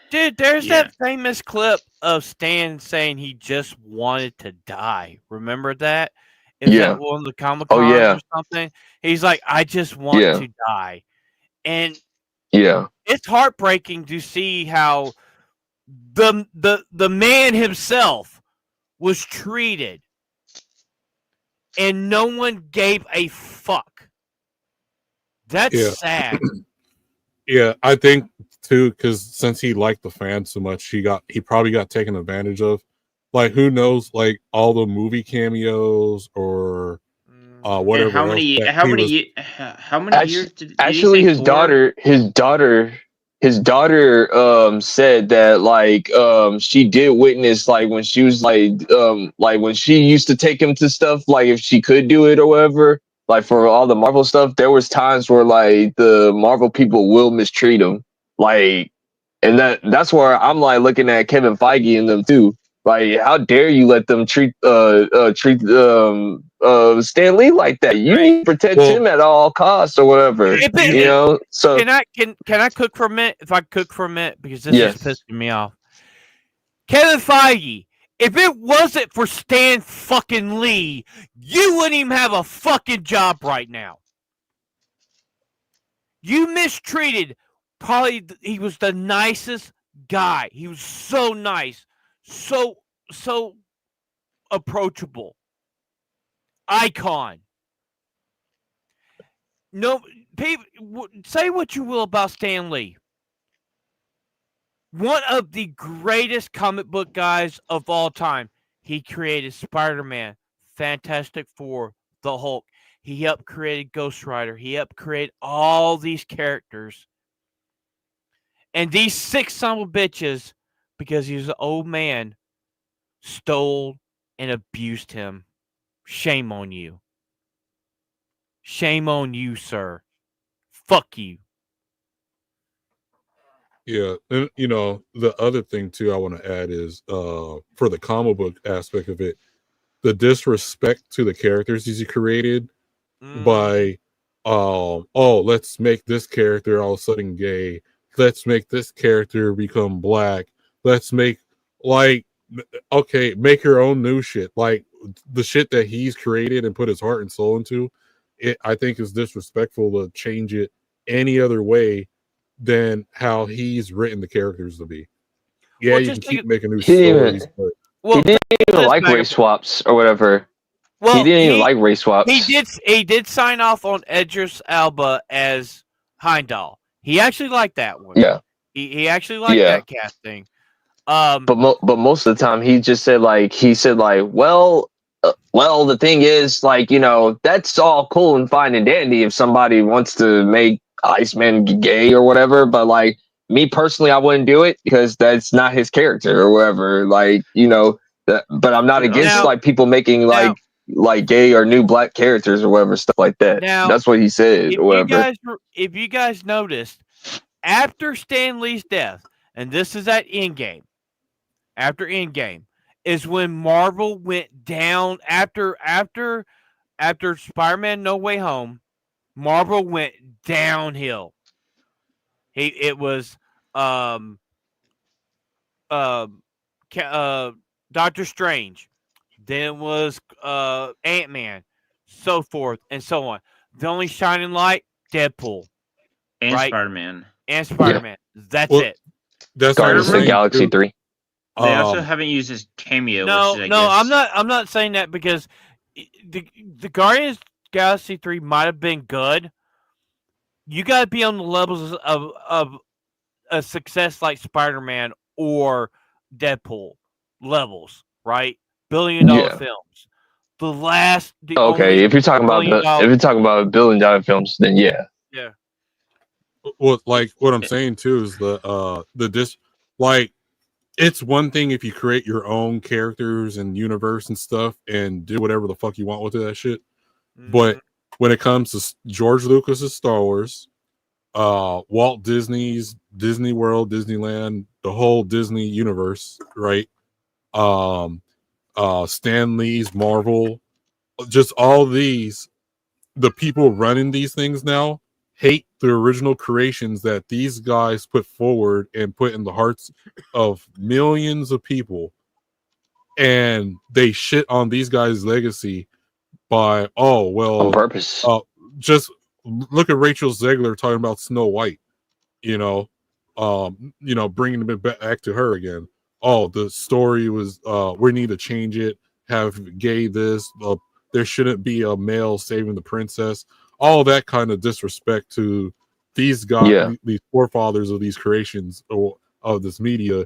B: Dude, there's that famous clip of Stan saying he just wanted to die. Remember that? Is that one of the Comic Cons or something? He's like, I just want to die. And it's heartbreaking to see how the man himself was treated, and no one gave a fuck. That's sad.
F: Yeah, I think too, because since he liked the fans so much, he probably got taken advantage of. Like, who knows? Like all the movie cameos or whatever.
D: How many years did
C: actually
D: he say
C: his daughter said that like she did witness like when she was like when she used to take him to stuff, like if she could do it or whatever, like for all the Marvel stuff, there was times where like the Marvel people will mistreat him, like, and that's where I'm like looking at Kevin Feige and them too. Like, how dare you let them treat Stan Lee like that? You need to protect him at all costs or whatever. You know. So
B: can I cook for a minute? If I cook for a minute, because this is pissing me off. Kevin Feige, if it wasn't for Stan fucking Lee, you wouldn't even have a fucking job right now. You mistreated. Probably he was the nicest guy. He was so nice. So approachable. Icon. No, say what you will about Stan Lee. One of the greatest comic book guys of all time. He created Spider-Man, Fantastic Four, the Hulk. He helped create Ghost Rider. He helped create all these characters. And these 6 son of bitches, because he was an old man, stole and abused him. Shame on you. Shame on you, sir. Fuck you.
F: Yeah, and you know, the other thing too I want to add is for the comic book aspect of it, the disrespect to the characters he created by let's make this character all of a sudden gay. Let's make this character become black. Let's make make your own new shit. Like the shit that he's created and put his heart and soul into, I think is disrespectful to change it any other way than how he's written the characters to be. Yeah, well, you can keep making new stories, but
C: he didn't even like race swaps or whatever. Well, he didn't even like race swaps.
B: He did sign off on Idris Elba as Heimdall. He actually liked that one.
C: Yeah.
B: He actually liked that casting.
C: But most of the time he just said well, the thing is, like, you know, that's all cool and fine and dandy if somebody wants to make Iceman gay or whatever, but like me personally, I wouldn't do it because that's not his character or whatever. Like, you know, but I'm not against like people making like gay or new black characters or whatever, stuff like that.
B: Now,
C: that's what he said or whatever.
B: If you guys noticed, after Stan Lee's death, and this is at Endgame, after Endgame, is when Marvel went down after Spider-Man No Way Home. Marvel went downhill. It was Doctor Strange, then it was Ant-Man, so forth and so on. The only shining light, Deadpool,
D: and Spider-Man,
B: That's it.
F: That's
C: Guardians of the Galaxy 3.
D: They also haven't used his cameo.
B: I'm not saying that because the Guardians Galaxy 3 might have been good. You got to be on the levels of a success like Spider-Man or Deadpool levels, right? $billion films.
C: If you're talking about $1 billion films, then yeah.
F: Well, like what I'm saying too is it's one thing if you create your own characters and universe and stuff and do whatever the fuck you want with that shit. But when it comes to George Lucas's Star Wars, Walt Disney's Disney World, Disneyland, the whole Disney universe, right? Stan Lee's Marvel, just all these, the people running these things now hate the original creations that these guys put forward and put in the hearts of millions of people, and they shit on these guys' legacy by
C: on purpose.
F: Just look at Rachel Zegler talking about Snow White, bringing it back to her again. Oh, the story was we need to change it, have gay this, there shouldn't be a male saving the princess. All that kind of disrespect to these guys, these forefathers of these creations of this media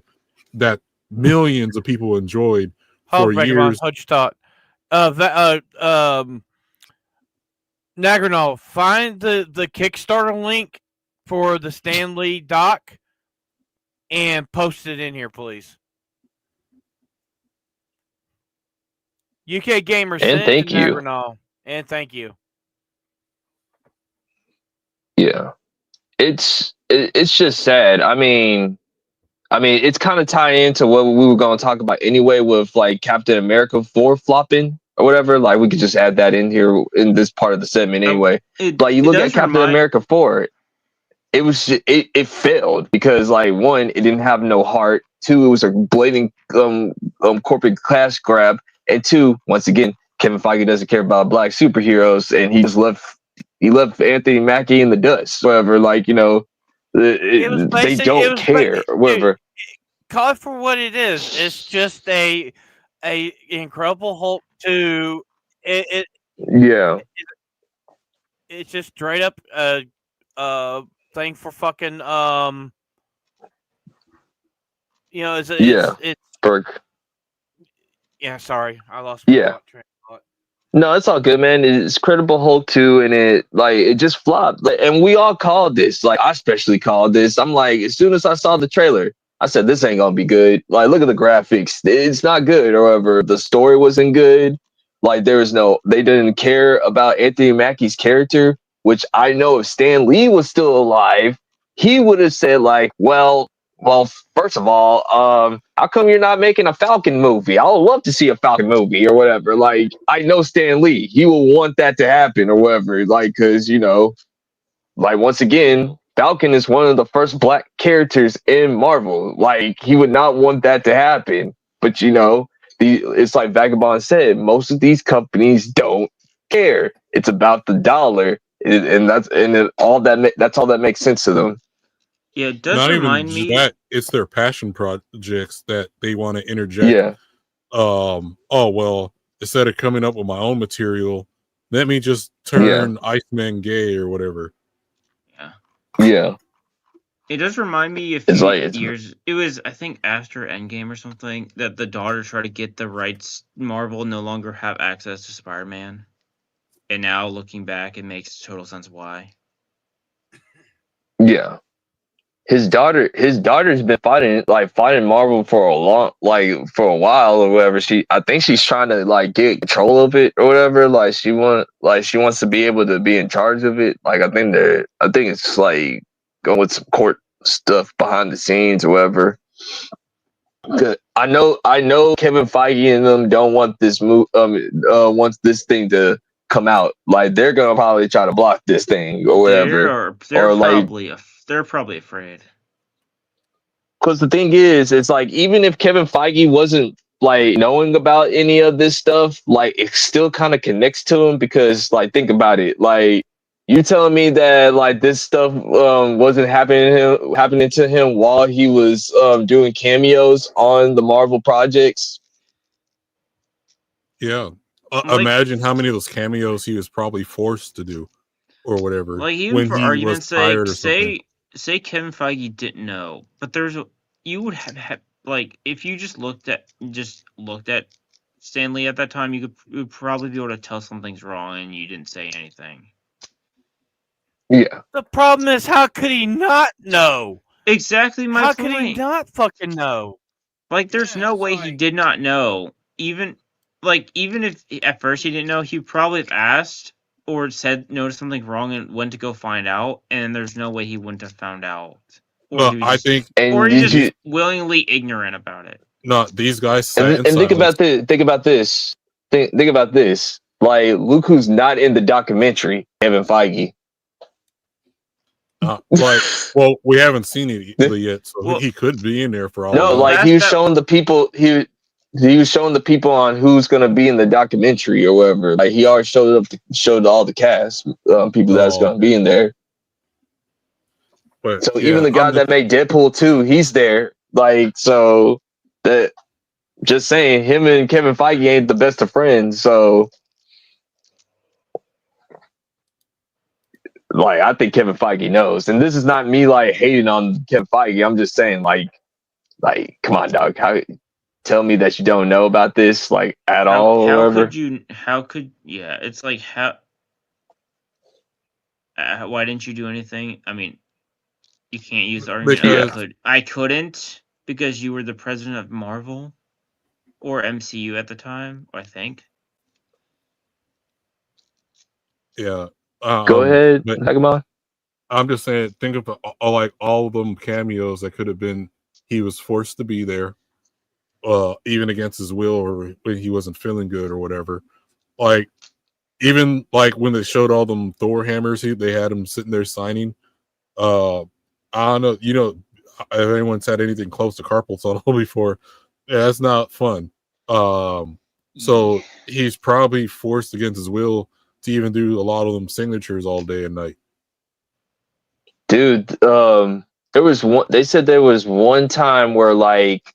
F: that millions of people enjoyed for years.
B: Nagranol, find the Kickstarter link for the Stan Lee doc and post it in here, please. UK Gamer
C: and thank you.
B: Nagranol, and thank you.
C: Yeah, it's just sad. I mean, it's kind of tied into what we were going to talk about anyway, with like Captain America 4 flopping or whatever. Like, we could just add that in here in this part of the segment anyway. Like, you look at Captain America 4, it failed because, like, 1, it didn't have no heart. 2, it was a blatant corporate cash grab, and 2, once again, Kevin Feige doesn't care about black superheroes, and he just left Anthony Mackie in the dust, whatever. Like, they don't care, or whatever.
B: Call it for what it is. It's just a Incredible Hulk 2. It's just straight up thing for fucking
C: Burke.
B: Yeah, sorry, I lost my train of thought.
C: No, it's all good, man. It's Incredible Hulk 2, and it just flopped. And we all called this. Like, I especially called this. I'm like, as soon as I saw the trailer, I said, this ain't gonna be good. Like, look at the graphics. It's not good. Or whatever. The story wasn't good. Like, they didn't care about Anthony Mackie's character, which I know if Stan Lee was still alive, he would have said, like, well, first of all, how come you're not making a Falcon movie? I would love to see a Falcon movie or whatever. Like, I know Stan Lee, he will want that to happen or whatever. Like, because, like, once again, Falcon is one of the first black characters in Marvel. Like, he would not want that to happen. But, it's like Vagabond said, most of these companies don't care. It's about the dollar. That's all that makes sense to them.
D: Yeah, it does
F: Not
D: remind
F: even
D: me
F: that it's their passion projects that they want to interject.
C: Yeah.
F: Instead of coming up with my own material, let me just turn Iceman gay or whatever.
C: Yeah.
D: It does remind me of years. It was, I think, after Endgame or something, that the daughter tried to get the rights. Marvel no longer have access to Spider-Man, and now looking back, it makes total sense why.
C: Yeah. His daughter's been fighting Marvel for a while or whatever. I think she's trying to like get control of it or whatever. Like, she wants to be able to be in charge of it. Like, I think it's like going with some court stuff behind the scenes or whatever. I know Kevin Feige and them don't want this wants this thing to come out. Like, they're gonna probably try to block this thing or whatever.
D: They're probably afraid.
C: Because the thing is, it's like, even if Kevin Feige wasn't like knowing about any of this stuff, like, it still kind of connects to him. Because, like, think about it. Like, you telling me that like this stuff wasn't happening to him while he was doing cameos on the Marvel projects?
F: Yeah. Imagine how many of those cameos he was probably forced to do or whatever.
D: Like, even for argument's sake, say Kevin Feige didn't know, but you would have like, if you just looked at Stan Lee at that time, you would probably be able to tell something's wrong, and you didn't say anything.
C: Yeah.
B: The problem is, how could he not know?
D: Exactly my point.
B: How could he not fucking know?
D: Like, there's no way he did not know. Even if at first he didn't know, he probably have asked or noticed something wrong and went to go find out, and there's no way he wouldn't have found out. Or he's just willingly ignorant about it.
F: No, these guys
C: and think about this. Think about this. Like, look who's not in the documentary, Kevin Feige.
F: Well, we haven't seen it yet, so he could be in there for all.
C: No, like he was showing the people. He was showing the people on who's gonna be in the documentary or whatever. Like he already showed all the cast people that's gonna be in there.
F: But
C: so even the guy that made Deadpool 2, he's there. Like so that. Just saying, him and Kevin Feige ain't the best of friends, so like I think Kevin Feige knows. And this is not me like hating on Kevin Feige. I'm just saying, like come on, dog. Tell me that you don't know about this, like at all.
D: How could you? How could? Yeah, it's like how. Why didn't you do anything? I mean, you can't use the argument. I couldn't because you were the president of Marvel. Or MCU at the time, I think.
F: Yeah.
C: Go ahead, Nagamon.
F: I'm just saying, think of like all of them cameos that could have been. He was forced to be there, even against his will, or when he wasn't feeling good, or whatever. Like, even like when they showed all them Thor hammers, they had him sitting there signing. I don't know, if anyone's had anything close to carpal tunnel before. Yeah, that's not fun. So he's probably forced against his will to even do a lot of them signatures all day and night.
C: Dude, there was one. They said there was one time where like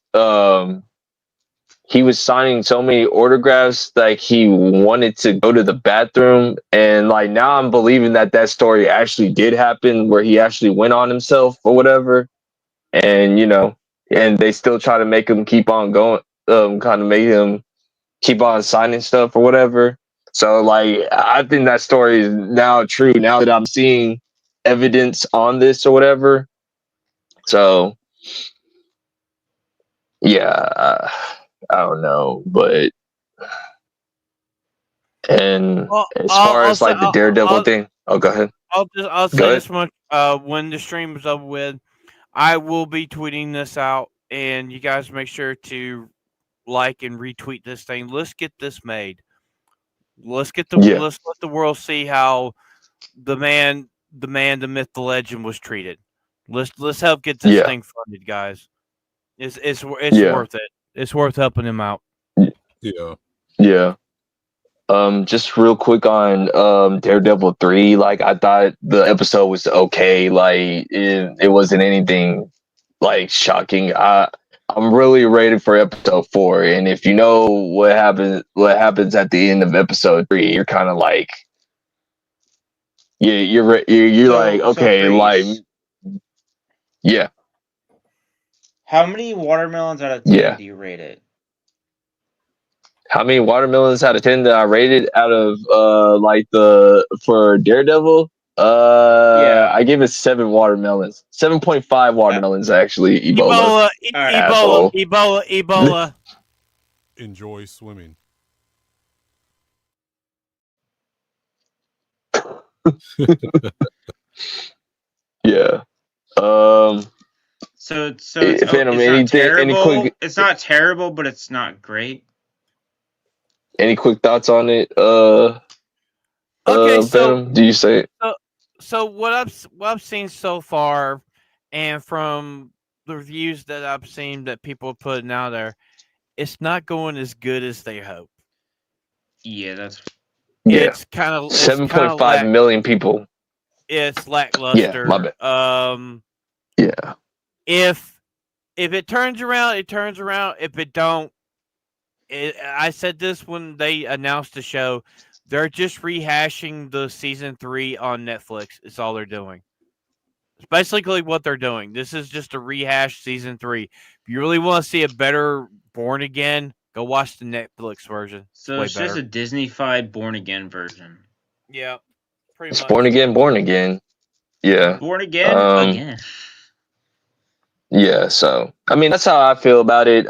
C: he was signing so many autographs like he wanted to go to the bathroom, and like now I'm believing that story actually did happen, where he actually went on himself or whatever, and and they still try to make him keep on going, kind of make him keep on signing stuff or whatever. So like, I think that story is now true now that I'm seeing evidence on this or whatever. So yeah, I don't know, but as far as like the Daredevil thing, go ahead.
B: I'll say this much: when the stream is over with, I will be tweeting this out, and you guys make sure to like and retweet this thing. Let's get this made. Let's let the world see how the man, the myth, the legend was treated. Let's help get this thing funded, guys. It's worth it. It's worth helping him out.
C: Yeah. Just real quick on Daredevil 3, like I thought the episode was okay. Like it wasn't anything like shocking. I'm really rated for episode 4, and if you know what happens at the end of episode 3, you're kind of like, you're like, okay, like, yeah.
D: How many watermelons out of 10 do you rate it?
C: How many watermelons out of 10 that I rated out of for Daredevil? I give it 7 watermelons. 7.5 watermelons actually. Ebola.
B: Ebola.
F: Enjoy swimming.
C: Yeah.
D: So it's not terrible. It's not terrible, but it's not great.
C: Any quick thoughts on it?
B: Okay,
C: Venom, do you say it?
B: So what I've seen so far, and from the reviews that I've seen that people are putting out there, it's not going as good as they hope.
D: Yeah,
B: it's kind of
C: 7.5 million people.
B: It's lackluster.
C: Yeah, my bad. Yeah.
B: If it turns around, it turns around. If it don't, I said this when they announced the show. They're just rehashing the season 3 on Netflix. It's all they're doing. It's basically what they're doing. This is just a rehash season 3. If you really want to see a better Born Again, go watch the Netflix version.
D: So it's just a Disney-fied Born Again version.
B: Yeah, pretty
C: much.
B: It's
C: Born Again. Yeah.
D: Born Again again.
C: Yeah, so I mean that's how I feel about it.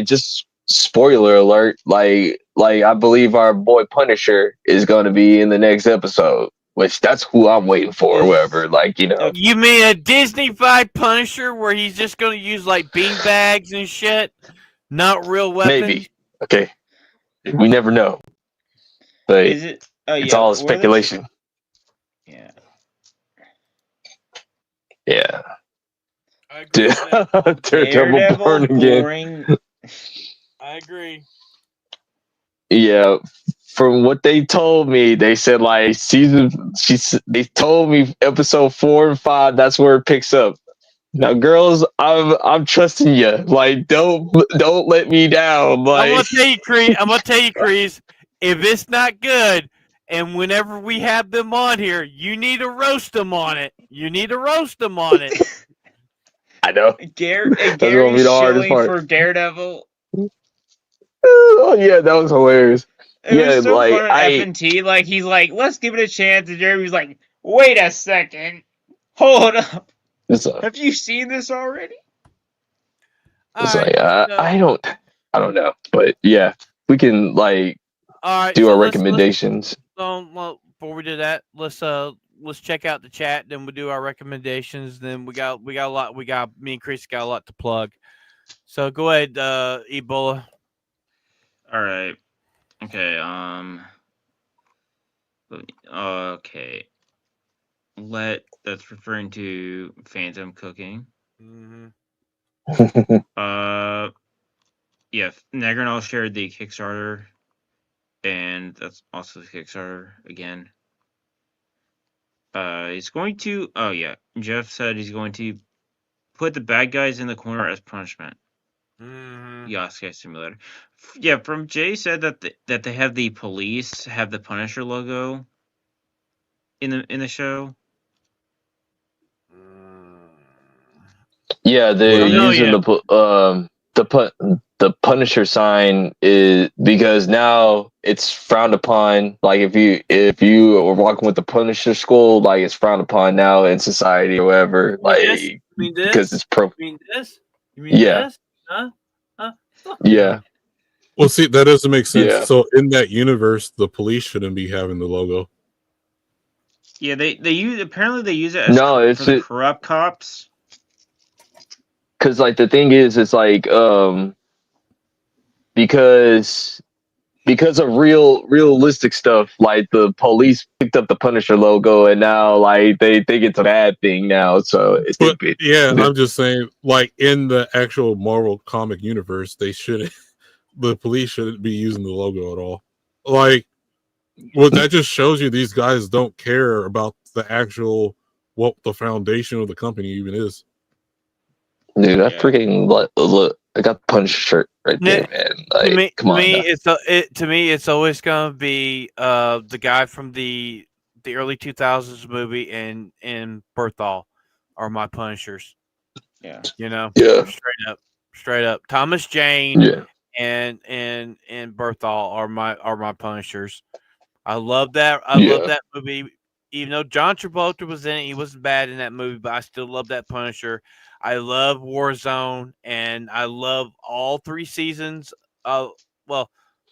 C: Just spoiler alert, like I believe our boy Punisher is going to be in the next episode, which that's who I'm waiting for or whatever. Like,
B: You mean a Disney-fied Punisher where he's just going to use like bean bags and shit, not real weapons?
C: Maybe. Okay, we never know. But it's all speculation.
D: Yeah.
C: Yeah.
B: I agree.
C: Daredevil born again.
B: I agree.
C: Yeah. From what they told me, they said like they told me episode 4 and 5, that's where it picks up. Now, girls, I'm trusting you. Like, don't let me down. Like,
B: I'm gonna tell you, Crease. If it's not good, and whenever we have them on here, you need to roast them on it.
C: I know.
D: Gary's
C: gonna be the hardest
D: shilling
C: part.
D: for Daredevil.
C: Oh yeah, that was hilarious.
D: It was so
C: like
D: fun on F&T. Like, he's like, let's give it a chance. And Jeremy's like, wait a second. Hold up. Have you seen this already?
C: I don't know, but yeah, we can like do our recommendations.
B: Before we do that, let's check out the chat. Then we'll do our recommendations. Then we got a lot. Me and Chris got a lot to plug. So go ahead, Ebola.
D: All right. Okay. Okay. That's referring to Phantom Cooking.
B: Mm-hmm.
D: Yeah. Negrinol shared the Kickstarter, and that's also the Kickstarter again. He's going to. Oh yeah. Jeff said he's going to put the bad guys in the corner as punishment. Yasuke Simulator. Yeah, from Jay said that they have the police have the Punisher logo in the show.
C: Yeah, they're using the Punisher sign is because now it's frowned upon. Like if you are walking with the Punisher skull, like it's frowned upon now in society or whatever. Like because it's pro.
B: You mean this? You mean this? Huh?
C: Yeah.
F: Well, see, that doesn't make sense.
C: Yeah.
F: So in that universe, the police shouldn't be having the logo.
D: Yeah, they use it as for the corrupt cops.
C: Because like the thing is, it's like because of realistic stuff, like the police picked up the Punisher logo, and now like they think it's a bad thing now. So it's
F: I'm just saying, like in the actual Marvel comic universe, the police shouldn't be using the logo at all. Like, well, that just shows you these guys don't care about the actual what the foundation of the company even is.
C: Dude, I freaking look! I got the Punisher shirt right there, man. Like, come on.
B: To me, it's always gonna be the guy from the early 2000s movie and Berthal are my Punishers.
D: Yeah,
B: you know,
C: yeah,
B: straight up. Thomas Jane,
C: yeah,
B: and Berthal are my Punishers. I love that. I love that movie. Even though John Travolta was in it, he wasn't bad in that movie, but I still love that Punisher. I love Warzone, and I love all 3 seasons. 2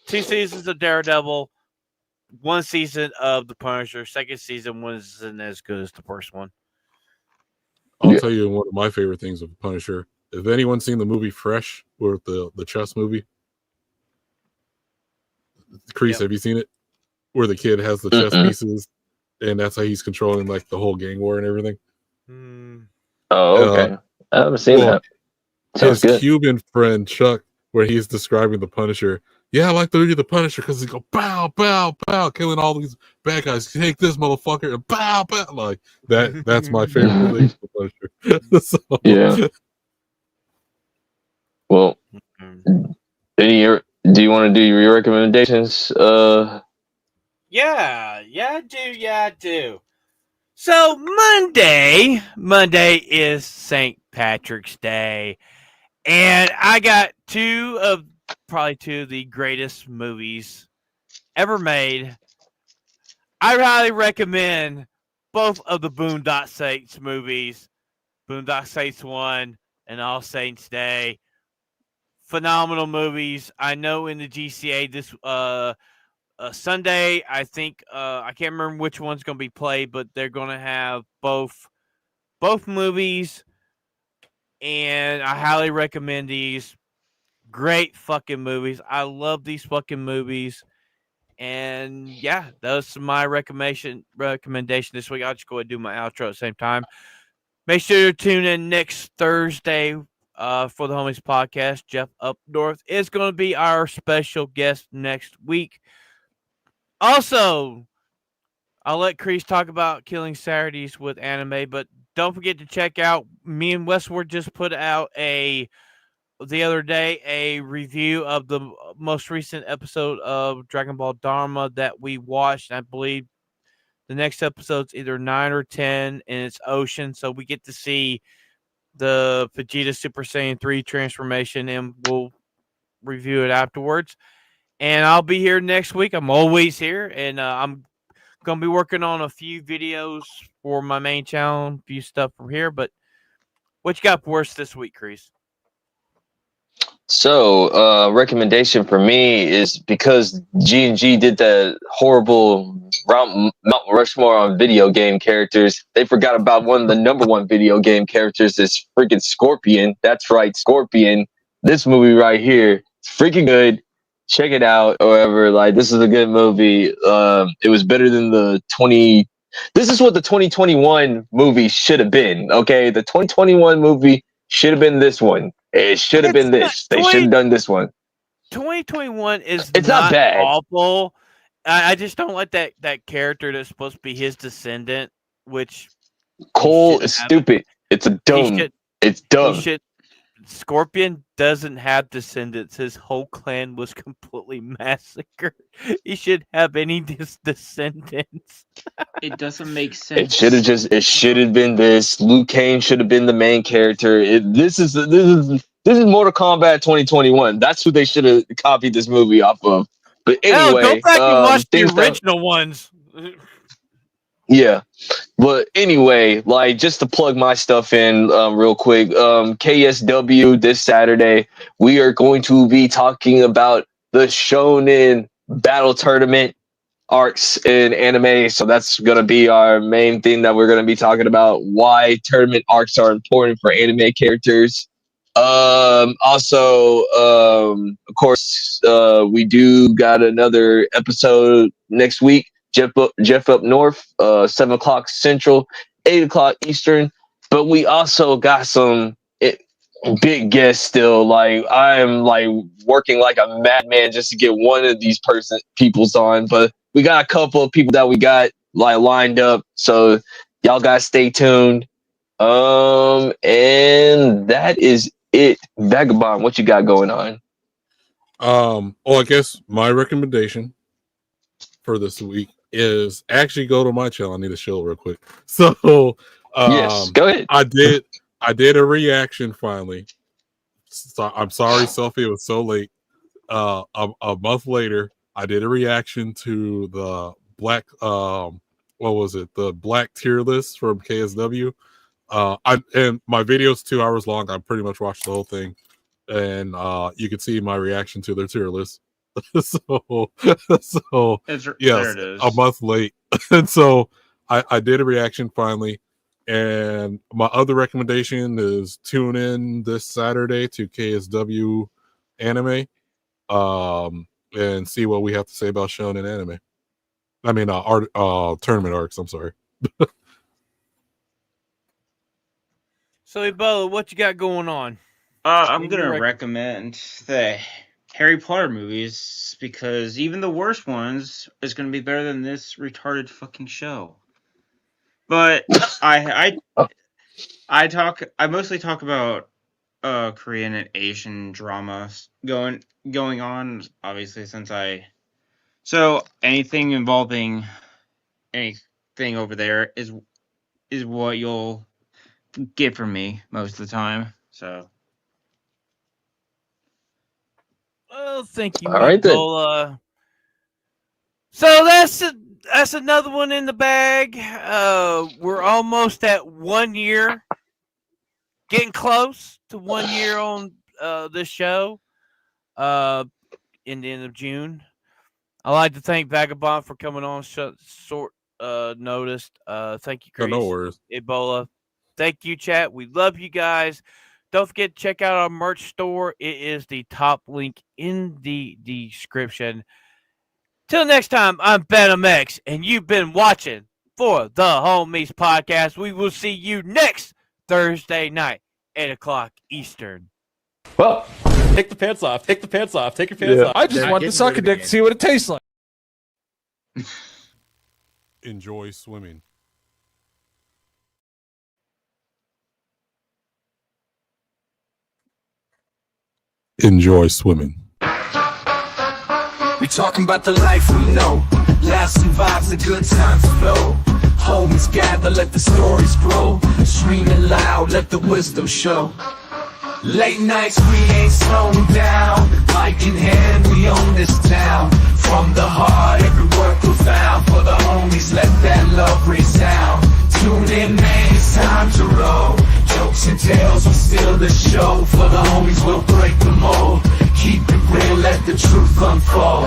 B: seasons of Daredevil, 1 season of the Punisher. Second season wasn't as good as the first one.
F: I'll tell you one of my favorite things of the Punisher. Have anyone seen the movie Fresh, or the chess movie? Crease, have you seen it? Where the kid has the chess pieces, and that's how he's controlling like the whole gang war and everything.
C: Oh, okay. I haven't seen that. Sounds
F: his
C: good.
F: Cuban friend Chuck, where he's describing the Punisher. Yeah, I like to read the Punisher because he go bow, bow, bow, killing all these bad guys. Take this motherfucker and bow, bow. Like that. That's my favorite thing for Punisher. So,
C: yeah. Well, do you want to do your recommendations?
B: Yeah, I do. So Monday is St. Patrick's Day, and I got probably two of the greatest movies ever made. I highly recommend both of the Boondock Saints movies, Boondock Saints 1 and All Saints Day. Phenomenal movies. I know in the GCA this Sunday, I think I can't remember which one's going to be played, but they're going to have both movies, and I highly recommend these. Great fucking movies. I love these fucking movies, and yeah, that's my recommendation this week. I'll just go ahead and do my outro at the same time. Make sure to tune in next Thursday for the Homies Podcast. Jeff Up North is going to be our special guest next week. Also, I'll let Kreese talk about Killing Saturdays with anime, but don't forget to check out, me and Westward just put out the other day a review of the most recent episode of Dragon Ball Dharma that we watched. And I believe the next episode's either 9 or 10, and it's Ocean. So we get to see the Vegeta Super Saiyan 3 transformation, and we'll review it afterwards. And I'll be here next week. I'm always here, and I'm going to be working on a few videos for my main channel, a few stuff from here. But what you got for us this week, Kreese?
C: So, recommendation for me is because G&G did that horrible Mount Rushmore on video game characters, they forgot about one of the number one video game characters is freaking Scorpion. That's right, Scorpion. This movie right here, freaking good. Check it out, or whatever. Like, this is a good movie. It was better than this is what the 2021 movie should have been. Okay, the 2021 movie should have been this one. It should have been this. They should have done this one.
B: 2021 is
C: it's not bad.
B: Awful. I just don't like that character that's supposed to be his descendant, which
C: Cole is stupid. It's a dumb. It's dumb.
B: Scorpion doesn't have descendants. His whole clan was completely massacred. He should have any descendants.
D: It doesn't make sense.
C: It should have been this. Liu Kang should have been the main character. This is Mortal Kombat 2021. That's who they should have copied this movie off of. But anyway,
B: go back and watch the original ones.
C: Yeah, but anyway, like, just to plug my stuff in real quick, KSW this Saturday, we are going to be talking about the Shonen Battle Tournament arcs in anime. So that's going to be our main thing that we're going to be talking about, why tournament arcs are important for anime characters. Also, of course, we do got another episode next week. Jeff Up North, 7 o'clock Central, 8 o'clock Eastern. But we also got some big guests still. Like, I am like working like a madman just to get one of these people's on. But we got a couple of people that we got like lined up. So y'all guys stay tuned. And that is it. Vagabond, what you got going on?
F: Well, I guess my recommendation for this week is actually go to my channel. I need to show real quick. So
C: yes, go ahead.
F: I did a reaction finally. So, I'm sorry, Sophie, it was so late. A month later, I did a reaction to the black what was it? The black tier list from KSW. And my video's 2 hours long. I pretty much watched the whole thing. And you can see my reaction to their tier list. so yes, a month late. And so I did a reaction finally. And my other recommendation is tune in this Saturday to KSW Anime and see what we have to say about shonen anime. I mean, tournament arcs. I'm sorry.
B: So, Ebola, what you got going on?
D: I'm gonna recommend the Harry Potter movies because even the worst ones is gonna be better than this retarded fucking show. But I mostly talk about Korean and Asian drama going on, obviously, so anything involving anything over there is what you'll get from me most of the time. So
B: well, thank you,
C: all right,
B: Ebola. So that's another one in the bag. We're almost at 1 year. Getting close to 1 year on this show. In the end of June. I'd like to thank Vagabond for coming on short notice. Thank you, Chris.
F: No worries.
B: Ebola. Thank you, chat. We love you guys. Don't forget to check out our merch store. It is the top link in the description. Till next time, I'm Venom X, and you've been watching For the Homies Podcast. We will see you next Thursday night, 8 o'clock Eastern.
M: Well, take the pants off. Take the pants off. Take your pants off.
N: I just want to suck a dick to see what it tastes like.
F: Enjoy swimming. Enjoy swimming.
A: We talking about the life we know. Laughs and vibes, the good times flow. Homies gather, let the stories grow. Screaming loud, let the wisdom show. Late nights, we ain't slowing down. Mic in hand, we own this town. From the heart, every word profound. For the homies, let that love resound. Tune in, man, it's time to roll. Jokes and tales will steal the show. For the homies, we'll break the mold. Keep it real, let the truth unfold.